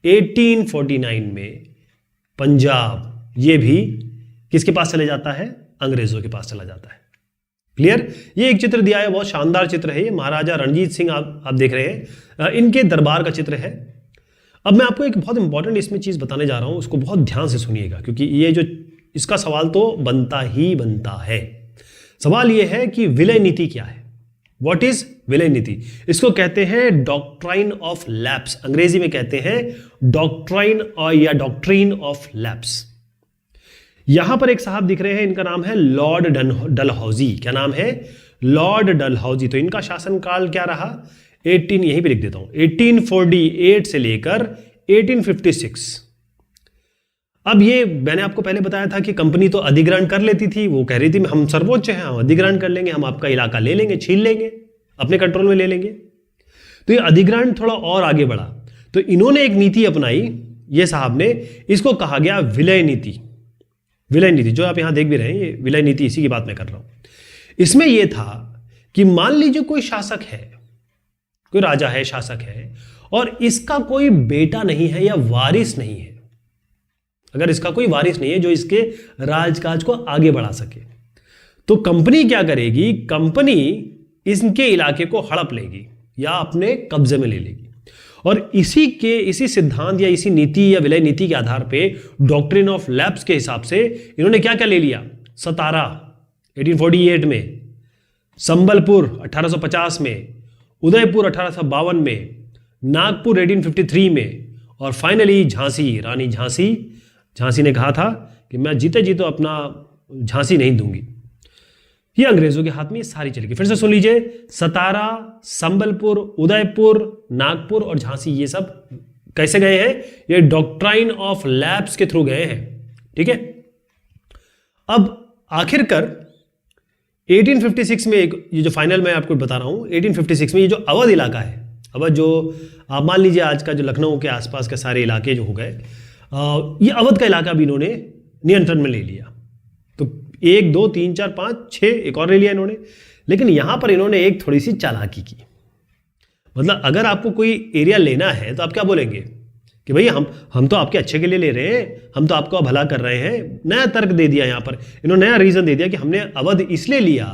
1849 में पंजाब ये भी किसके पास चले जाता है, अंग्रेजों के पास चला जाता है। क्लियर। ये एक चित्र दिया है, बहुत शानदार चित्र है, ये महाराजा रणजीत सिंह आप देख रहे हैं, इनके दरबार का चित्र है। अब मैं आपको एक बहुत इंपॉर्टेंट इसमें चीज बताने जा रहा हूं, उसको बहुत ध्यान से सुनिएगा, क्योंकि ये जो इसका सवाल तो बनता ही बनता है। सवाल यह है कि विलय नीति क्या है, व्हाट इज विलय नीति। इसको कहते हैं डॉक्ट्राइन ऑफ लैप्स, अंग्रेजी में कहते हैं डॉक्ट्राइन या डॉक्ट्रीन ऑफ लैप्स। यहां पर एक साहब दिख रहे हैं, इनका नाम है लॉर्ड डलहौजी। क्या नाम है, लॉर्ड डलहौजी। तो इनका शासनकाल क्या रहा, 18, यहीं पे लिख देता हूं, 1848 से लेकर 1856। अब ये मैंने आपको पहले बताया था कि कंपनी तो अधिग्रहण कर लेती थी, वो कह रही थी हम सर्वोच्च हैं, हम अधिग्रहण कर लेंगे, हम आपका इलाका ले लेंगे, छीन लेंगे, अपने कंट्रोल में ले लेंगे। तो ये अधिग्रहण थोड़ा और आगे बढ़ा, तो इन्होंने एक नीति अपनाई, ये साहब ने, इसको कहा गया विलय नीति। विलय नीति जो आप यहां देख भी रहे हैं, ये विलय नीति, इसी की बात मैं कर रहा हूं। इसमें यह था कि मान लीजिए कोई शासक है, कोई राजा है, शासक है, और इसका कोई बेटा नहीं है या वारिस नहीं है, अगर इसका कोई वारिस नहीं है जो इसके राजकाज को आगे बढ़ा सके, तो कंपनी क्या करेगी, कंपनी इनके इलाके को हड़प लेगी या अपने कब्जे में ले लेगी। और इसी सिद्धांत या इसी नीति या विलय नीति के आधार पे, डॉक्ट्रिन ऑफ लैप्स के हिसाब से इन्होंने क्या क्या ले लिया, सतारा 1848 में, संबलपुर 1850 में, उदयपुर 1852 में, नागपुर 1853 में, और फाइनली झांसी, रानी झांसी ने कहा था कि मैं जीते जी तो अपना झांसी नहीं दूंगी। ये अंग्रेजों के हाथ में ये सारी चली गई। फिर से सुन लीजिए, सतारा, संबलपुर, उदयपुर, नागपुर और झांसी, ये सब कैसे गए हैं, ये डॉक्ट्राइन ऑफ लैप्स के थ्रू गए हैं, ठीक है। अब आखिरकार 1856 में ये जो फाइनल मैं आपको बता रहा हूं, 1856 में ये जो अवध इलाका है, अवध जो आप मान लीजिए आज का जो लखनऊ के आसपास के सारे इलाके जो हो गए, ये अवध का इलाका भी इन्होंने नियंत्रण में ले लिया। तो 1 2 3 4 5 6 एक और ले लिया इन्होंने। लेकिन यहां पर इन्होंने एक थोड़ी सी चालाकी की, मतलब अगर आपको कोई एरिया लेना है तो आप क्या बोलेंगे कि भाई हम तो आपके अच्छे के लिए ले रहे हैं, हम तो आपका भला कर रहे हैं। नया तर्क दे दिया यहां पर इन्होंने, नया रीजन दे दिया कि हमने अवध इसलिए लिया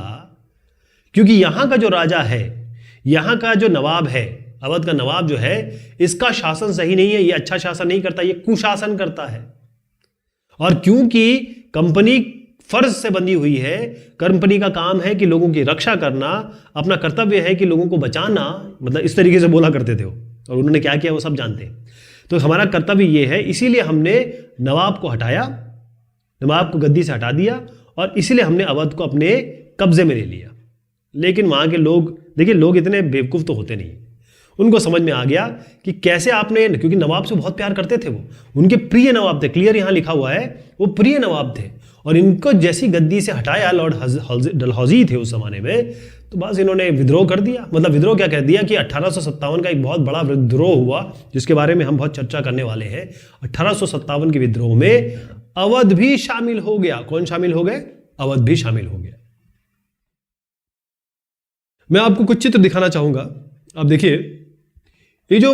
क्योंकि यहां का जो राजा है, यहां का जो नवाब है, अवध का नवाब जो है, इसका शासन सही नहीं है, ये अच्छा शासन नहीं करता, ये कुशासन करता है। और क्योंकि कंपनी फर्ज से बंधी हुई है, कंपनी का काम है कि लोगों की रक्षा करना, अपना कर्तव्य है कि लोगों को बचाना, मतलब इस तरीके से बोला करते थे वो। और उन्होंने क्या किया वो सब जानते हैं। तो हमारा कर्तव्य ये है, इसीलिए हमने नवाब को हटाया, नवाब को गद्दी से हटा दिया और इसीलिए हमने अवध को अपने कब्जे में ले लिया। लेकिन वहाँ के लोग, देखिए लोग इतने बेवकूफ़ तो होते नहीं, उनको समझ में आ गया कि कैसे आपने, क्योंकि नवाब से बहुत प्यार करते थे वो, उनके प्रिय नवाब थे, क्लियर यहाँ लिखा हुआ है, वो प्रिय नवाब थे। और इनको जैसी गद्दी से हटाया, लॉर्ड डलहौजी थे उस जमाने में, तो बस इन्होंने विद्रोह कर दिया। मतलब विद्रोह क्या कर दिया कि 1857 का एक बहुत बड़ा विद्रोह हुआ, जिसके बारे में हम बहुत चर्चा करने वाले हैं। 1857 के विद्रोह में अवध भी शामिल हो गया। कौन शामिल हो गए? अवध भी शामिल हो गया। मैं आपको कुछ चित्र दिखाना चाहूंगा। आप देखिए, ये जो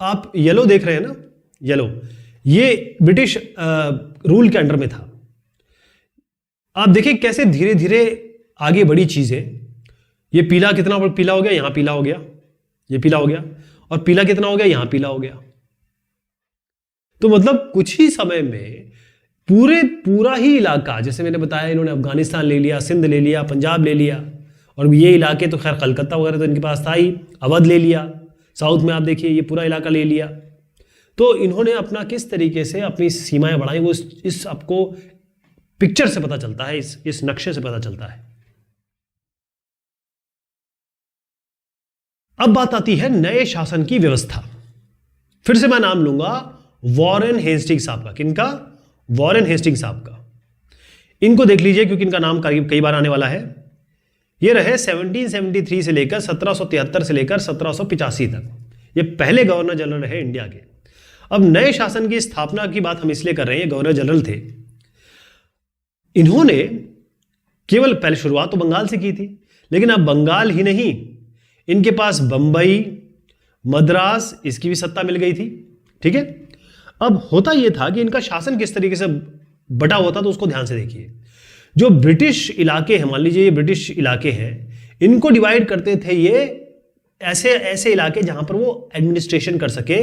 आप येलो देख रहे हैं ना, येलो, ये ब्रिटिश रूल के अंडर में था। आप देखिए कैसे धीरे धीरे आगे बढ़ी चीजें। ये पीला कितना पीला हो गया, यहां पीला हो गया, ये पीला हो गया, और पीला कितना हो गया, यहां पीला हो गया। तो मतलब कुछ ही समय में पूरा ही इलाका, जैसे मैंने बताया, इन्होंने अफगानिस्तान ले लिया, सिंध ले लिया, पंजाब ले लिया, और ये इलाके तो खैर कलकत्ता वगैरह तो इनके पास था ही, अवध ले लिया, साउथ में आप देखिए ये पूरा इलाका ले लिया। तो इन्होंने अपना किस तरीके से अपनी सीमाएं बढ़ाई, वो इस आपको पिक्चर से पता चलता है, इस नक्शे से पता चलता है। अब बात आती है नए शासन की व्यवस्था। फिर से मैं नाम लूंगा वॉरेन हेस्टिंग्स साहब का। किनका? वॉरेन हेस्टिंग्स साहब का। इनको देख लीजिए क्योंकि इनका नाम कई बार आने वाला है। ये रहे 1773 से लेकर 1773 से लेकर 1785 तक, ये पहले गवर्नर जनरल रहे इंडिया के। अब नए शासन की स्थापना की बात हम इसलिए कर रहे हैं, गवर्नर जनरल थे, इन्होंने केवल पहले शुरुआत तो बंगाल से की थी, लेकिन अब बंगाल ही नहीं, इनके पास बंबई, मद्रास, इसकी भी सत्ता मिल गई थी। ठीक है, अब होता यह था कि इनका शासन किस तरीके से बटा हुआ था, तो उसको ध्यान से देखिए। जो ब्रिटिश इलाके हैं, मान लीजिए ये ब्रिटिश इलाके हैं, इनको डिवाइड करते थे ये ऐसे इलाके जहां पर वो एडमिनिस्ट्रेशन कर सके,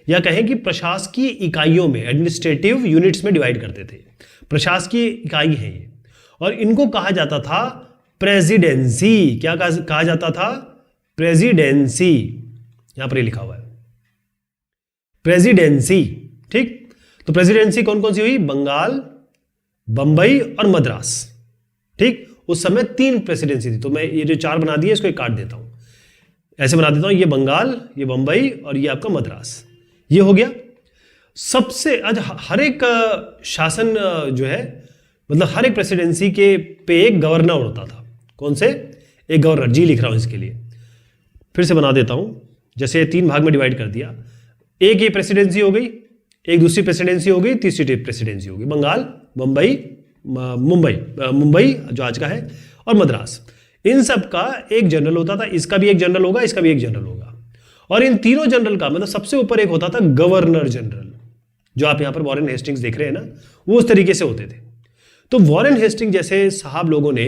या कहें कि प्रशासकीय इकाइयों में, एडमिनिस्ट्रेटिव यूनिट्स में डिवाइड करते थे। प्रशासकीय इकाई है ये, और इनको कहा जाता था प्रेसिडेंसी। क्या कहा जाता था? प्रेसिडेंसी। यहां पर ये लिखा हुआ है प्रेसिडेंसी। ठीक, तो प्रेसिडेंसी कौन कौन सी हुई? बंगाल, बंबई और मद्रास। ठीक, उस समय 3 प्रेसिडेंसी थी। तो मैं ये जो 4 बना दिए, इसको एक काट देता हूं, ऐसे बना देता हूं, ये बंगाल, ये बंबई और ये आपका मद्रास। ये हो गया। सबसे आज हर एक शासन जो है, मतलब हर एक प्रेसिडेंसी के पे एक गवर्नर होता था। कौन से? एक गवर्नर। जी लिख रहा हूं इसके लिए, फिर से बना देता हूं। जैसे 3 भाग में डिवाइड कर दिया, एक ये प्रेसिडेंसी हो गई, एक दूसरी प्रेसिडेंसी हो गई, तीसरी प्रेसिडेंसी हो गई। बंगाल, बंबई, मुंबई जो आज का है, और मद्रास। इन सब का एक जनरल होता था। इसका भी एक जनरल होगा, इसका भी एक जनरल होगा, और इन तीनों जनरल का मतलब सबसे ऊपर एक होता था गवर्नर जनरल। जो आप यहां पर वॉरेन हेस्टिंग्स देख रहे हैं ना, वो उस तरीके से होते थे। तो वॉरेन हेस्टिंग जैसे साहब लोगों ने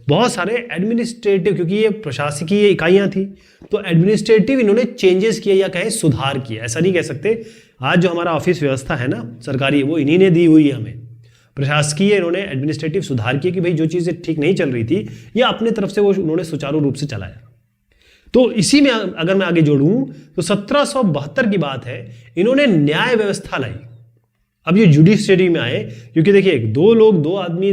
बहुत सारे एडमिनिस्ट्रेटिव, क्योंकि ये प्रशासकीय इकाइयां थी, तो एडमिनिस्ट्रेटिव इन्होंने चेंजेस किए, या कहें सुधार किया। ऐसा नहीं कह सकते, आज जो हमारा ऑफिस व्यवस्था है ना सरकारी, वो इन्हीं ने दी हुई है हमें। प्रशासकीय इन्होंने एडमिनिस्ट्रेटिव सुधार किए कि भाई जो चीज़ें ठीक नहीं चल रही थी, या अपने तरफ से वो उन्होंने सुचारू रूप से चलाया। तो इसी में अगर मैं आगे जोड़ूं तो 1772 की बात है, इन्होंने न्याय व्यवस्था लाई। अब ये जुडिशरी में आए, क्योंकि देखिए 2 लोग, 2 आदमी,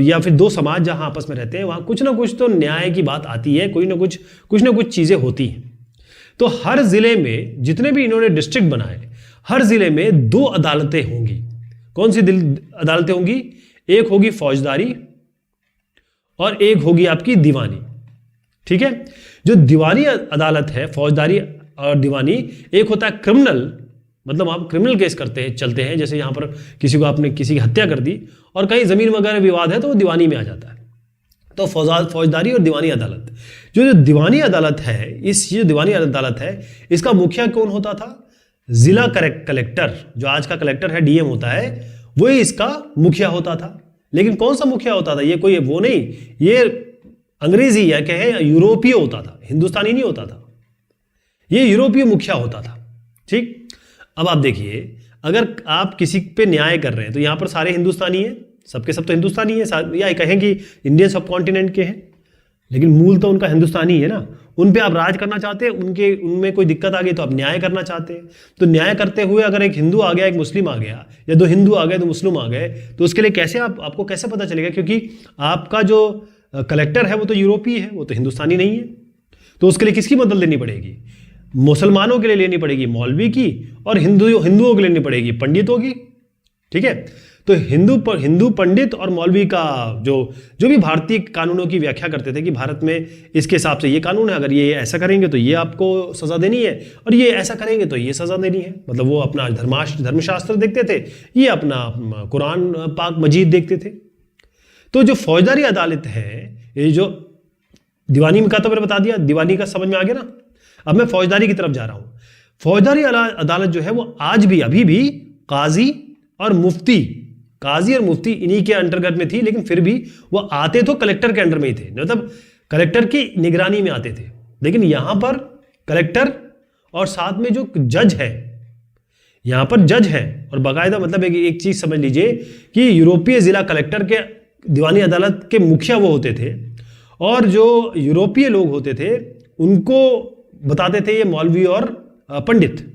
या फिर 2 समाज जहां आपस में रहते हैं, वहां कुछ ना कुछ तो न्याय की बात आती है, कुछ ना कुछ चीजें होती हैं। तो हर जिले में जितने भी इन्होंने डिस्ट्रिक्ट बनाए, हर जिले में 2 अदालतें होंगी। कौन सी अदालतें होंगी? एक होगी फौजदारी और एक होगी आपकी दीवानी। ठीक है, जो दीवानी अदालत है, फौजदारी और दीवानी, एक होता है क्रिमिनल, मतलब आप क्रिमिनल केस चलते हैं, जैसे यहां पर किसी को, आपने किसी की हत्या कर दी और कहीं जमीन वगैरह विवाद है, तो वो दीवानी में आ जाता है। तो फौजदारी और दीवानी अदालत, जो दीवानी अदालत है, ये दीवानी अदालत है, इसका मुखिया कौन होता था? जिला कलेक्टर, जो आज का कलेक्टर है, डीएम होता है, वही इसका मुखिया होता था। लेकिन कौन सा मुखिया होता था? ये कोई वो नहीं, ये अंग्रेजी या कहे यूरोपीय होता था, हिंदुस्तानी नहीं होता था, ये यूरोपीय मुखिया होता था। ठीक, अब आप देखिए, अगर आप किसी पे न्याय कर रहे हैं तो यहां पर सारे हिंदुस्तानी हैं, सबके सब तो हिंदुस्तानी है, या कहें कि इंडियन सब कॉन्टिनेंट के हैं, लेकिन मूल तो उनका हिंदुस्तानी है ना, उन पे आप राज करना चाहते हैं, उनके उनमें कोई दिक्कत आ गई तो आप न्याय करना चाहते हैं। तो न्याय करते हुए अगर एक हिंदू आ गया, एक मुस्लिम आ गया, या दो हिंदू आ गए, दो मुस्लिम आ गए, तो उसके लिए कैसे आपको कैसे पता चलेगा? क्योंकि आपका जो कलेक्टर है वो तो यूरोपीय है, वो तो हिंदुस्तानी नहीं है। तो उसके लिए किसकी मदद लेनी पड़ेगी? मुसलमानों के लिए लेनी पड़ेगी मौलवी की, और हिंदुओं के लिए लेनी पड़ेगी पंडितों की। ठीक है, तो हिंदू पंडित और मौलवी का जो भी भारतीय कानूनों की व्याख्या करते थे कि भारत में इसके हिसाब से ये कानून है, अगर ये ऐसा करेंगे तो ये आपको सजा देनी है, और ये ऐसा करेंगे तो ये सजा देनी है। मतलब वो अपना धर्मशास्त्र देखते थे, ये अपना कुरान पाक मजीद देखते थे। तो जो फौजदारी अदालत है, ये जो दीवानी का तो मैंने बता दिया, दीवानी का समझ में आ गया ना। अब मैं फौजदारी की तरफ जा रहा हूं। फौजदारी अदालत जो है वो आज भी अभी भी काजी और मुफ्ती इन्हीं के अंतर्गत में थी, लेकिन फिर भी वो आते तो कलेक्टर के अंडर में ही थे, मतलब कलेक्टर की निगरानी में आते थे। लेकिन यहां पर कलेक्टर और साथ में जो जज है, यहां पर जज है, और बाकायदा मतलब एक चीज समझ लीजिए कि यूरोपीय जिला कलेक्टर के दीवानी अदालत के मुखिया वो होते थे, और जो यूरोपीय लोग होते थे उनको बताते थे ये मौलवी और पंडित।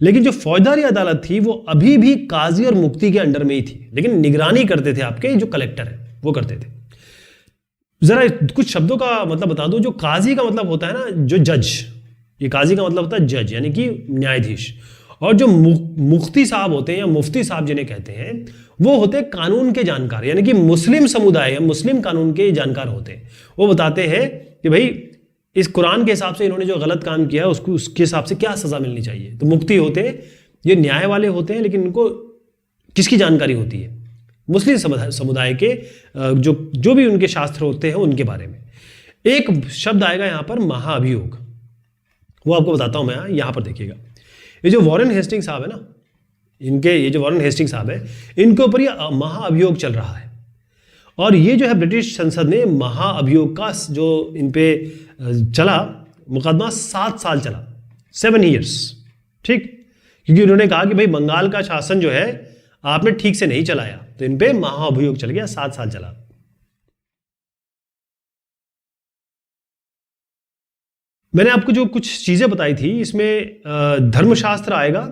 लेकिन जो फौजदारी अदालत थी वो अभी भी काजी और मुफ्ती के अंडर में ही थी, लेकिन निगरानी करते थे आपके जो कलेक्टर है वो करते थे। जरा कुछ शब्दों का मतलब बता दूं। जो काजी का मतलब होता है ना, जो जज, ये काजी का मतलब होता है जज, यानी कि न्यायाधीश। और जो मुफ्ती साहब होते हैं या मुफ्ती साहब जिन्हें कहते हैं, वो होते हैं कानून के जानकार, यानी कि मुस्लिम समुदाय या मुस्लिम कानून के जानकार होते हैं। वो बताते हैं कि भाई इस कुरान के हिसाब से इन्होंने जो गलत काम किया है उसके हिसाब से क्या सजा मिलनी चाहिए। तो मुफ्ती होते हैं, ये न्याय वाले होते हैं, लेकिन इनको किसकी जानकारी होती है? मुस्लिम समुदाय के जो भी उनके शास्त्र होते हैं उनके बारे में। एक शब्द आएगा यहाँ पर, महाअभियोग, वो आपको बताता हूं मैं। यहाँ पर देखिएगा, ये जो वॉरेन हेस्टिंग्स साहब है ना, ये जो वॉरेन हेस्टिंग्स साहब है, इनके ऊपर ये महाअभियोग चल रहा है। और ये जो है ब्रिटिश संसद ने महाअभियोग का जो इन पे चला मुकदमा 7 साल चला, 7 years। ठीक, क्योंकि उन्होंने कहा कि भाई बंगाल का शासन जो है आपने ठीक से नहीं चलाया, तो इन पे महाअभियोग चल गया, 7 साल चला। मैंने आपको जो कुछ चीजें बताई थी, इसमें धर्मशास्त्र आएगा,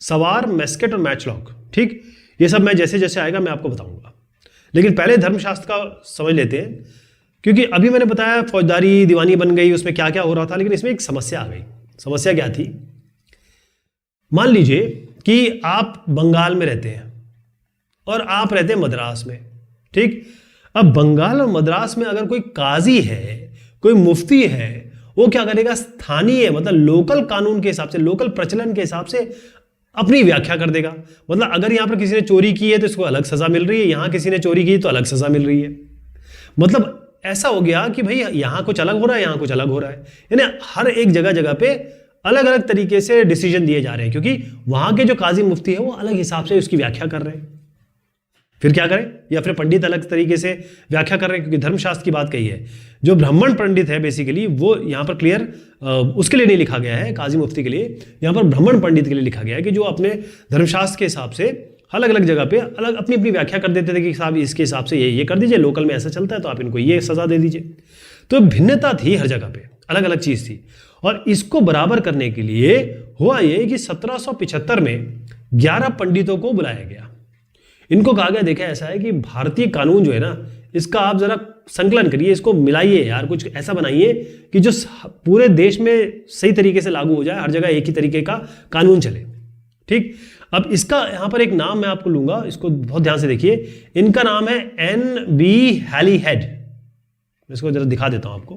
सवार, मैस्केट और मैचलॉक। ठीक, ये सब मैं जैसे जैसे आएगा मैं आपको बताऊंगा, लेकिन पहले धर्मशास्त्र का समझ लेते हैं। क्योंकि अभी मैंने बताया फौजदारी दीवानी बन गई, उसमें क्या क्या हो रहा था, लेकिन इसमें एक समस्या आ गई। समस्या क्या थी? मान लीजिए कि आप बंगाल में रहते हैं और आप रहते हैं मद्रास में। ठीक, अब बंगाल और मद्रास में अगर कोई काजी है, कोई मुफ्ती है, वो क्या करेगा? स्थानीय मतलब लोकल कानून के हिसाब से, लोकल प्रचलन के हिसाब से अपनी व्याख्या कर देगा। मतलब अगर यहां पर किसी ने चोरी की है तो इसको अलग सजा मिल रही है, यहां किसी ने चोरी की तो अलग सजा मिल रही है। मतलब ऐसा हो गया कि भाई यहां कुछ अलग हो रहा है, यहां कुछ अलग हो रहा है, यानी हर एक जगह पे अलग अलग तरीके से डिसीजन दिए जा रहे हैं, क्योंकि वहां के जो काजी मुफ्ती है वो अलग हिसाब से उसकी व्याख्या कर रहे हैं। फिर क्या करें? या फिर पंडित अलग तरीके से व्याख्या कर रहे हैं, क्योंकि धर्मशास्त्र की बात कही है। जो ब्राह्मण पंडित है बेसिकली, वो यहाँ पर क्लियर उसके लिए नहीं लिखा गया है, काजी मुफ्ती के लिए, यहाँ पर ब्राह्मण पंडित के लिए लिखा गया है कि जो अपने धर्मशास्त्र के हिसाब से अलग अलग जगह पे अलग अपनी अपनी व्याख्या कर देते थे कि साहब इसके हिसाब से ये कर दीजिए, लोकल में ऐसा चलता है तो आप इनको ये सजा दे दीजिए। तो भिन्नता थी हर जगह पे, अलग अलग चीज थी। और इसको बराबर करने के लिए हुआ ये कि 1775 में 11 पंडितों को बुलाया गया। इनको कहा गया, देखा ऐसा है कि भारतीय कानून जो है ना, इसका आप जरा संकलन करिए, इसको मिलाइए यार, कुछ ऐसा बनाइए कि जो पूरे देश में सही तरीके से लागू हो जाए, हर जगह एक ही तरीके का कानून चले। ठीक, अब इसका यहां पर एक नाम मैं आपको लूंगा, इसको बहुत ध्यान से देखिए। इनका नाम है NB हैलीहेड। इसको जरा दिखा देता हूं आपको,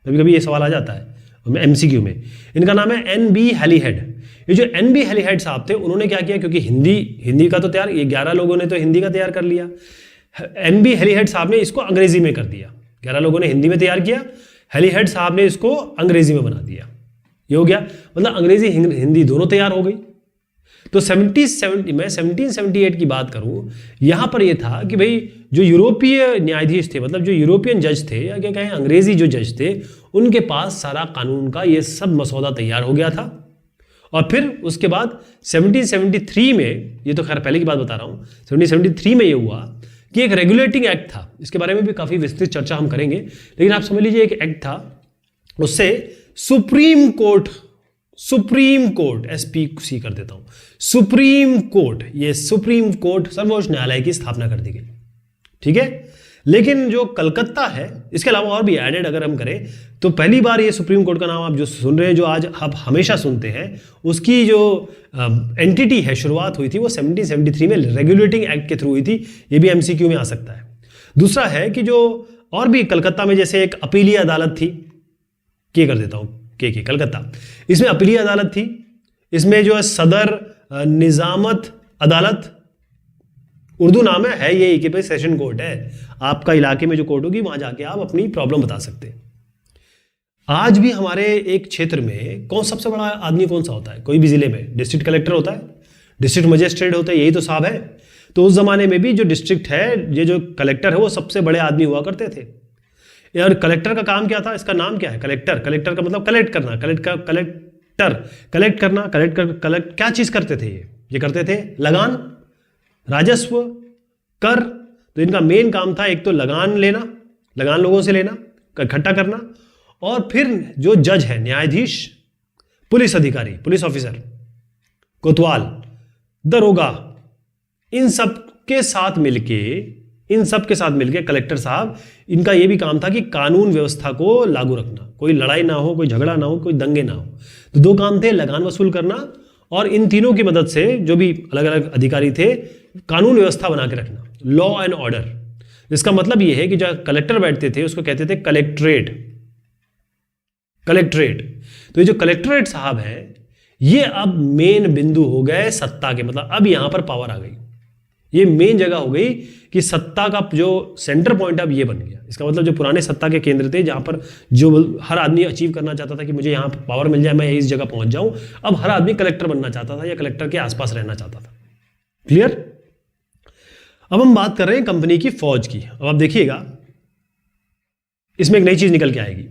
कभी कभी ये सवाल आ जाता है MCQ में। इनका नाम है NB हैलीहेड। ये जो NB हैलीहेड साहब थे, उन्होंने क्या किया, क्योंकि हिंदी का तो तैयार, ये 11 लोगों ने तो हिंदी का तैयार कर लिया, NB हैलीहेड साहब ने इसको अंग्रेजी में कर दिया। 11 लोगों ने हिंदी में तैयार किया, हैलीहेड साहब ने इसको अंग्रेजी में बना दिया। ये हो गया, मतलब अंग्रेजी हिंदी दोनों तैयार हो गई। तो 1778 की बात करूं, यहां पर यह था कि भाई जो यूरोपीय न्यायाधीश थे, मतलब जो यूरोपियन जज थे, या क्या कहें अंग्रेजी जो जज थे, उनके पास सारा कानून का ये सब मसौदा तैयार हो गया था। और फिर उसके बाद 1773 में, ये तो खैर पहले की बात बता रहा हूं, 1773 में ये हुआ कि एक रेगुलेटिंग एक्ट था, इसके बारे में भी काफी विस्तृत चर्चा हम करेंगे, लेकिन आप समझ लीजिए एक एक्ट था, उससे सुप्रीम कोर्ट SPC कर देता हूं, सुप्रीम कोर्ट, ये सुप्रीम कोर्ट सर्वोच्च न्यायालय की स्थापना कर दी गई। ठीक है, लेकिन जो कलकत्ता है, इसके अलावा और भी एडेड अगर हम करें तो पहली बार ये सुप्रीम कोर्ट का नाम आप जो सुन रहे हैं, जो आज आप हमेशा सुनते हैं, उसकी जो एंटिटी है, शुरुआत हुई थी वो 1773 में रेगुलेटिंग एक्ट के थ्रू हुई थी। ये भी MCQ में आ सकता है। दूसरा है कि जो और भी कलकत्ता में जैसे एक अपीलीय अदालत थी, के कर देता हूं, के कलकत्ता, इसमें अपीलीय अदालत थी, इसमें जो है सदर निजामत अदालत, उर्दू नाम है ये, कि भाई सेशन कोर्ट है, आपका इलाके में जो कोर्ट होगी वहां जाके आप अपनी प्रॉब्लम बता सकते हैं। आज भी हमारे एक क्षेत्र में सबसे बड़ा आदमी कौन सा होता है? कोई भी जिले में डिस्ट्रिक्ट कलेक्टर होता है, डिस्ट्रिक्ट मजिस्ट्रेट होता है, यही तो साहब है। तो उस जमाने में भी जो डिस्ट्रिक्ट है, ये जो कलेक्टर है, वो सबसे बड़े आदमी हुआ करते थे। यार कलेक्टर का काम क्या था? इसका नाम क्या है? कलेक्टर का मतलब कलेक्ट करना, कलेक्ट क्या चीज करते थे? ये करते थे लगान, राजस्व, कर। तो इनका मेन काम था एक तो लगान लेना, लगान लोगों से लेना, इकट्ठा करना, और फिर जो जज है, न्यायाधीश, पुलिस अधिकारी, पुलिस ऑफिसर, कोतवाल, दरोगा, इन सब के साथ मिलके कलेक्टर साहब, इनका यह भी काम था कि कानून व्यवस्था को लागू रखना, कोई लड़ाई ना हो, कोई झगड़ा ना हो, कोई दंगे ना हो। तो दो काम थे, लगान वसूल करना, और इन तीनों की मदद से जो भी अलग अलग अधिकारी थे, कानून व्यवस्था बना के रखना, लॉ एंड ऑर्डर। इसका मतलब यह है कि जो कलेक्टर बैठते थे उसको कहते थे कलेक्ट्रेट। तो ये जो कलेक्ट्रेट साहब है, ये अब मेन बिंदु हो गए सत्ता के, मतलब अब यहां पर पावर आ गई, ये मेन जगह हो गई कि सत्ता का जो सेंटर पॉइंट अब ये बन गया। इसका मतलब जो पुराने सत्ता के केंद्र थे, जहां पर जो हर आदमी अचीव करना चाहता था कि मुझे यहां पावर मिल जाए, मैं इस जगह पहुंच जाऊं, अब हर आदमी कलेक्टर बनना चाहता था या कलेक्टर के आसपास रहना चाहता था। क्लियर? अब हम बात कर रहे हैं कंपनी की फौज की। अब आप देखिएगा, इसमें एक नई चीज निकल के आएगी।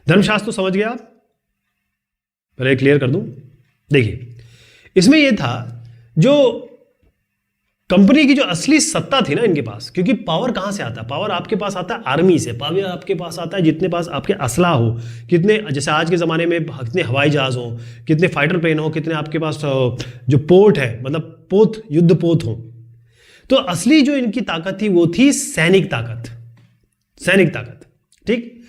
धर्मशास्त्र तो समझ गया आप, पहले क्लियर कर दूं। देखिए, इसमें यह था, जो कंपनी की जो असली सत्ता थी ना इनके पास, क्योंकि पावर कहां से आता है? पावर आपके पास आता है आर्मी से, पावर आपके पास आता है जितने पास आपके असला हो, कितने, जैसे आज के ज़माने में कितने हवाई जहाज़ हो, कितने फाइटर प्लेन हो, कितने आपके पास जो पोत है, मतलब पोत, युद्ध पोत हो। तो असली जो इनकी ताकत थी वो थी सैनिक ताकत। ठीक?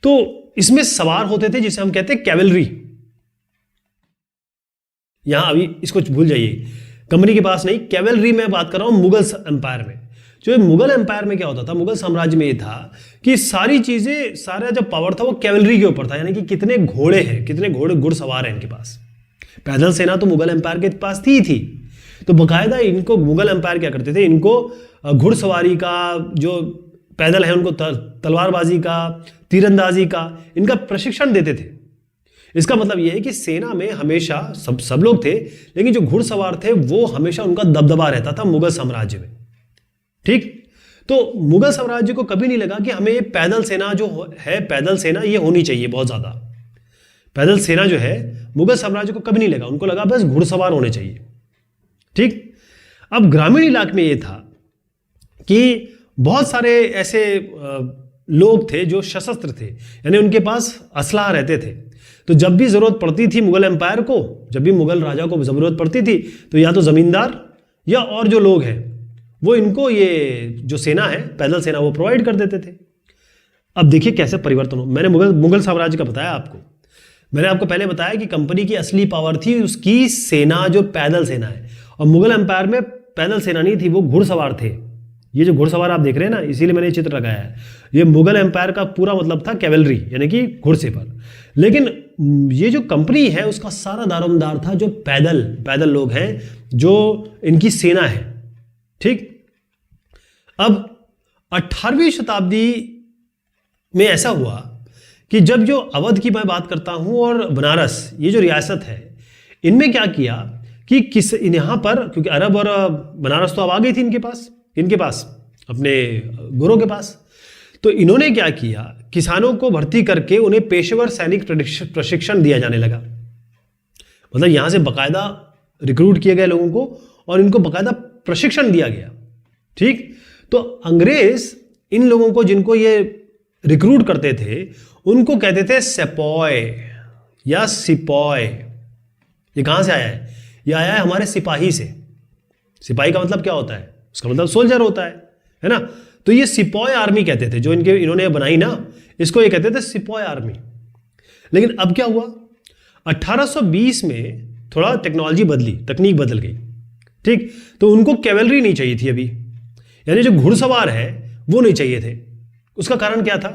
तो इसमें सवार होते थे जिसे हम कहते हैं कैवलरी। यहां अभी इसको भूल जाइए, कंपनी के पास नहीं, कैवलरी में बात कर रहा हूं मुगल एम्पायर में। जो मुगल एम्पायर में क्या होता था, मुगल साम्राज्य में ये था कि सारी चीजें, सारा जो पावर था वो कैवलरी के ऊपर था, यानी कि कितने घोड़े हैं, कितने घुड़सवार हैं इनके पास। पैदल सेना तो मुगल एम्पायर के पास थी। तो बाकायदा इनको मुगल एम्पायर क्या करते थे, इनको घुड़सवारी का, जो पैदल है उनको तलवारबाजी का, तीरंदाजी का, इनका प्रशिक्षण देते थे। इसका मतलब यह है कि सेना में हमेशा सब लोग थे, लेकिन जो घुड़सवार थे वो हमेशा उनका दबदबा रहता था मुगल साम्राज्य में। ठीक? तो मुगल साम्राज्य को कभी नहीं लगा कि हमें ये पैदल सेना जो है, पैदल सेना ये होनी चाहिए बहुत ज्यादा। पैदल सेना जो है मुगल साम्राज्य को कभी नहीं लगा, उनको लगा बस घुड़सवार होने चाहिए। ठीक? अब ग्रामीण इलाके में ये था कि बहुत सारे ऐसे लोग थे जो सशस्त्र थे, यानी उनके पास असलाह रहते थे। तो जब भी जरूरत पड़ती थी मुगल एम्पायर को, जब भी मुगल राजा को जरूरत पड़ती थी, तो या तो जमींदार या और जो लोग हैं वो इनको ये जो सेना है, पैदल सेना, वो प्रोवाइड कर देते थे। अब देखिए कैसे परिवर्तन हो। मैंने मुगल साम्राज्य का बताया आपको, मैंने आपको पहले बताया कि कंपनी की असली पावर थी उसकी सेना, जो पैदल सेना है, और मुगल एम्पायर में पैदल सेना नहीं थी, वो घुड़सवार थे। ये जो घुड़सवार आप देख रहे हैं ना, इसीलिए मैंने चित्र लगाया है। ये मुगल एम्पायर का पूरा मतलब था कैवलरी, यानी कि घुड़सवार। लेकिन ये जो कंपनी है उसका सारा दारोमदार था जो पैदल लोग हैं, जो इनकी सेना है। ठीक? अब 18वीं शताब्दी में ऐसा हुआ कि जब जो अवध की मैं बात करता हूं और बनारस, ये जो रियासत है, इनमें क्या किया कि यहां पर, क्योंकि अरब और बनारस तो अब आ गई थी इनके पास अपने गुरों के पास, तो इन्होंने क्या किया, किसानों को भर्ती करके उन्हें पेशेवर सैनिक प्रशिक्षण दिया जाने लगा। मतलब यहां से बकायदा रिक्रूट किए गए लोगों को और इनको बकायदा प्रशिक्षण दिया गया। ठीक? तो अंग्रेज इन लोगों को, जिनको ये रिक्रूट करते थे, उनको कहते थे सेपॉय या सिपॉय। ये कहां से आया है? ये आया है हमारे सिपाही से। सिपाही का मतलब क्या होता है? उसका मतलब सोल्जर होता है ना। तो ये सिपॉय आर्मी कहते थे, जो इन्होंने बनाई ना, इसको ये कहते थे सिपॉय आर्मी। लेकिन अब क्या हुआ, 1820 में थोड़ा टेक्नोलॉजी बदली, तकनीक बदल गई, ठीक। तो उनको कैवलरी नहीं चाहिए थी अभी, यानी जो घुड़सवार है वो नहीं चाहिए थे। उसका कारण क्या था?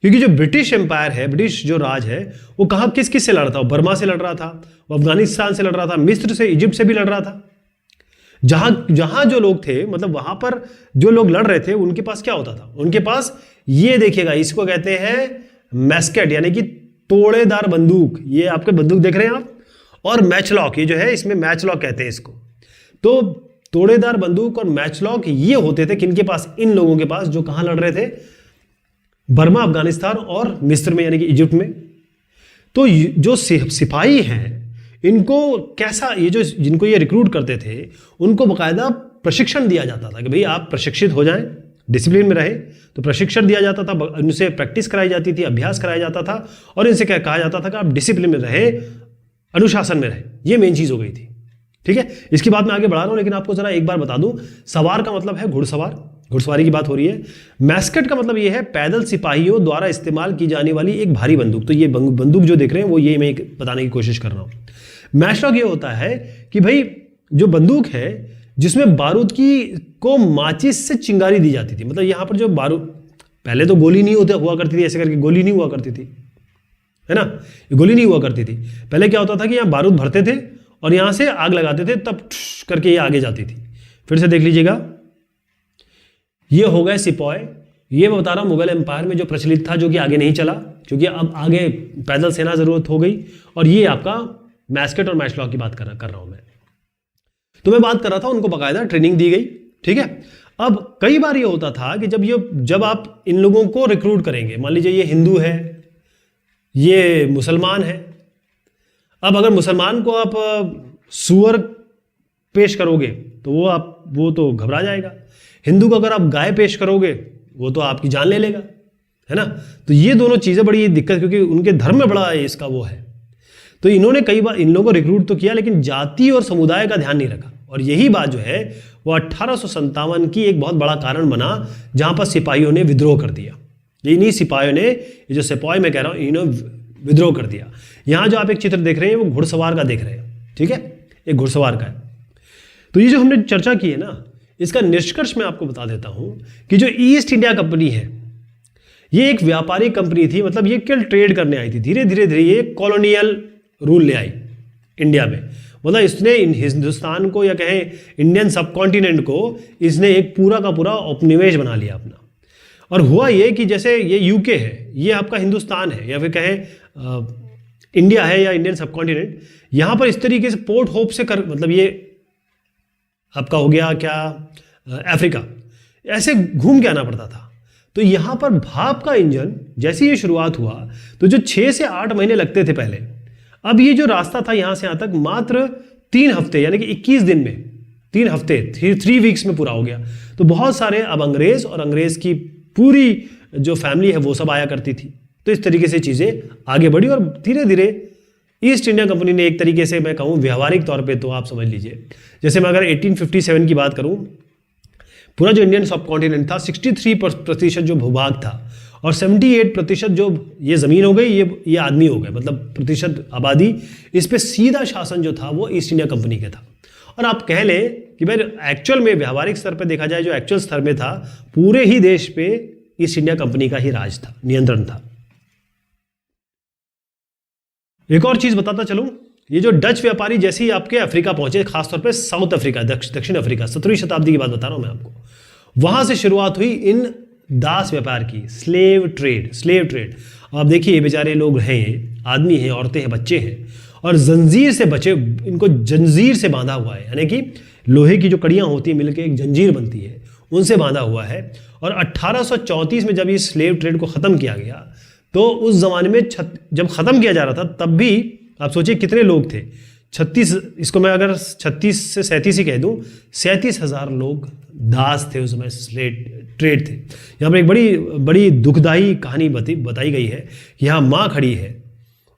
क्योंकि जो ब्रिटिश एम्पायर है, ब्रिटिश जो राज है, वो कहाँ किस किस से लड़ रहा था? वो बर्मा से लड़ रहा था, वो अफगानिस्तान से लड़ रहा था, मिस्र से, इजिप्ट से भी लड़ रहा था। जहां जहां जो लोग थे, मतलब वहां पर जो लोग लड़ रहे थे, उनके पास क्या होता था? उनके पास ये देखिएगा, इसको कहते हैं मैस्केट, यानी कि तोड़ेदार बंदूक। ये आपके बंदूक देख रहे हैं आप, और मैचलॉक, ये जो है इसमें मैचलॉक कहते हैं इसको। तो तोड़ेदार बंदूक और मैचलॉक ये होते थे किनके पास? इन लोगों के पास, जो कहां लड़ रहे थे? बर्मा, अफगानिस्तान और मिस्र में, यानी कि इजिप्ट में। तो जो सिपाही हैं, इनको कैसा, ये जो जिनको ये रिक्रूट करते थे, उनको बाकायदा प्रशिक्षण दिया जाता था कि भाई आप प्रशिक्षित हो जाएं, डिसिप्लिन में रहे। तो प्रशिक्षण दिया जाता था, उनसे प्रैक्टिस कराई जाती थी, अभ्यास कराया जाता था, और इनसे क्या कहा जाता था कि आप डिसिप्लिन में रहे, अनुशासन में रहे। ये मेन चीज हो गई थी, ठीक है। इसकी बात मैं आगे बढ़ा रहा हूं, लेकिन आपको जरा एक बार बता दूं, सवार का मतलब है घुड़सवार, घुड़सवारी की बात हो रही है। मैस्केट का मतलब ये है पैदल सिपाहियों द्वारा इस्तेमाल की जाने वाली एक भारी बंदूक। तो ये बंदूक जो देख रहे हैं वो ये मैं बताने की कोशिश कर रहा हूं। मैचलॉक ये होता है कि भाई जो बंदूक है जिसमें बारूद की को माचिस से चिंगारी दी जाती थी। मतलब यहां पर जो बारूद, पहले तो गोली नहीं हुआ करती थी, ऐसे करके गोली नहीं हुआ करती थी, है ना, गोली नहीं हुआ करती थी। पहले क्या होता था कि यहाँ बारूद भरते थे और यहां से आग लगाते थे, तब करके ये आगे जाती थी। फिर से देख लीजिएगा, ये हो गए सिपॉय। ये मैं बता रहा हूं मुगल एम्पायर में जो प्रचलित था, जो कि आगे नहीं चला, क्योंकि अब आगे पैदल सेना जरूरत हो गई। और ये आपका मैस्केट और मैचलॉक की बात कर रहा हूं मैं। तो मैं बात कर रहा था, उनको बाकायदा ट्रेनिंग दी गई, ठीक है। अब कई बार ये होता था कि जब आप इन लोगों को रिक्रूट करेंगे, मान लीजिए ये हिंदू है, ये मुसलमान है। अब अगर मुसलमान को आप सूअर पेश करोगे तो वो तो घबरा जाएगा। हिंदू को अगर आप गाय पेश करोगे, वो तो आपकी जान ले लेगा, है ना। तो ये दोनों चीजें बड़ी दिक्कत, क्योंकि उनके धर्म में बड़ा इसका वो है। तो इन्होंने कई बार इन लोगों को रिक्रूट तो किया, लेकिन जाति और समुदाय का ध्यान नहीं रखा। और यही बात जो है वो 1857 की एक बहुत बड़ा कारण बना, जहां पर सिपाहियों ने विद्रोह कर दिया। इन्हीं सिपाहियों ने, ये जो सिपाही मैं कह रहा हूं, इन्होंने विद्रोह कर दिया। यहां जो आप एक चित्र देख रहे हैं वो घुड़सवार का देख रहे हैं, ठीक है, एक घुड़सवार का है। तो ये जो हमने चर्चा की है ना, इसका निष्कर्ष मैं आपको बता देता हूं कि जो ईस्ट इंडिया कंपनी है, ये एक व्यापारिक कंपनी थी। मतलब ये केवल ट्रेड करने आई थी। धीरे धीरे ये कॉलोनियल रूल ले आई इंडिया में। मतलब इसने हिंदुस्तान को, या कहें इंडियन सब कॉन्टिनेंट को, इसने एक पूरा का पूरा उपनिवेश बना लिया अपना। और हुआ ये कि जैसे ये यूके है, ये आपका हिंदुस्तान है, या फिर कहें इंडिया है या इंडियन सब कॉन्टिनेंट, यहां पर इस तरीके से पोर्ट होप से मतलब ये आपका हो गया क्या, अफ्रीका, ऐसे घूम के आना पड़ता था। तो यहां पर भाप का इंजन जैसे ये शुरुआत हुआ, तो जो 6 से 8 महीने लगते थे पहले, अब ये जो रास्ता था यहां से यहां तक मात्र 3 हफ्ते, यानी कि 21 दिन में, 3 हफ्ते, 3 वीक्स में पूरा हो गया। तो बहुत सारे अब अंग्रेज और अंग्रेज की पूरी जो फैमिली है वो सब आया करती थी। तो इस तरीके से चीजें आगे बढ़ी, और धीरे धीरे ईस्ट इंडिया कंपनी ने एक तरीके से मैं कहूँ व्यवहारिक तौर पे, तो आप समझ लीजिए, जैसे मैं अगर 1857 की बात करूँ, पूरा जो इंडियन सब कॉन्टिनेंट था, 63% जो भूभाग था, और 78% जो ये ज़मीन हो गई, ये आदमी हो गए, मतलब प्रतिशत आबादी, इस पे सीधा शासन जो था वो ईस्ट इंडिया कंपनी का था। और आप कह लें कि भाई एक्चुअल में व्यावहारिक स्तर पे देखा जाए, जो एक्चुअल स्तर में था, पूरे ही देश पे ईस्ट इंडिया कंपनी का ही राज था, नियंत्रण था। एक और चीज बताता चलूं, ये जो डच व्यापारी जैसे ही आपके अफ्रीका पहुंचे, खासतौर पे साउथ अफ्रीका, दक्षिण अफ्रीका, 17वीं शताब्दी की बात बता रहा हूं मैं आपको, वहां से शुरुआत हुई इन दास व्यापार की, स्लेव ट्रेड। आप देखिए ये बेचारे लोग हैं, आदमी हैं, औरतें हैं, बच्चे हैं, और जंजीर से बचे, इनको जंजीर से बांधा हुआ है, यानी कि लोहे की जो कड़ियां होती है मिलकर एक जंजीर बनती है, उनसे बांधा हुआ है। और 1834 में जब इस स्लेव ट्रेड को खत्म किया गया, तो उस जमाने में जब खत्म किया जा रहा था, तब भी आप सोचिए कितने लोग थे, 36, इसको मैं अगर 36 से 37 ही कह दूं, 37,000 लोग दास थे, उस समय स्लेव ट्रेड थे। यहाँ पर एक बड़ी बड़ी दुखदाई कहानी बताई गई है कि यहाँ माँ खड़ी है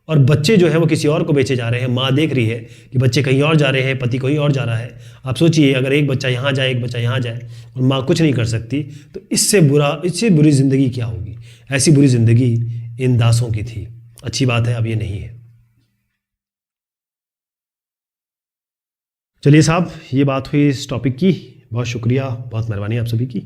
और बच्चे जो है वो किसी और को बेचे जा रहे हैं। माँ देख रही है कि बच्चे कहीं और जा रहे हैं, पति कहीं और जा रहा है। आप सोचिए, अगर एक बच्चा यहाँ जाए, एक बच्चा यहाँ जाए और माँ कुछ नहीं कर सकती, तो इससे बुरी ज़िंदगी क्या होगी। ऐसी बुरी ज़िंदगी इन दासों की थी। अच्छी बात है, अब ये नहीं है। चलिए साहब, ये बात हुई इस टॉपिक की। बहुत शुक्रिया, बहुत मेहरबानी आप सभी की।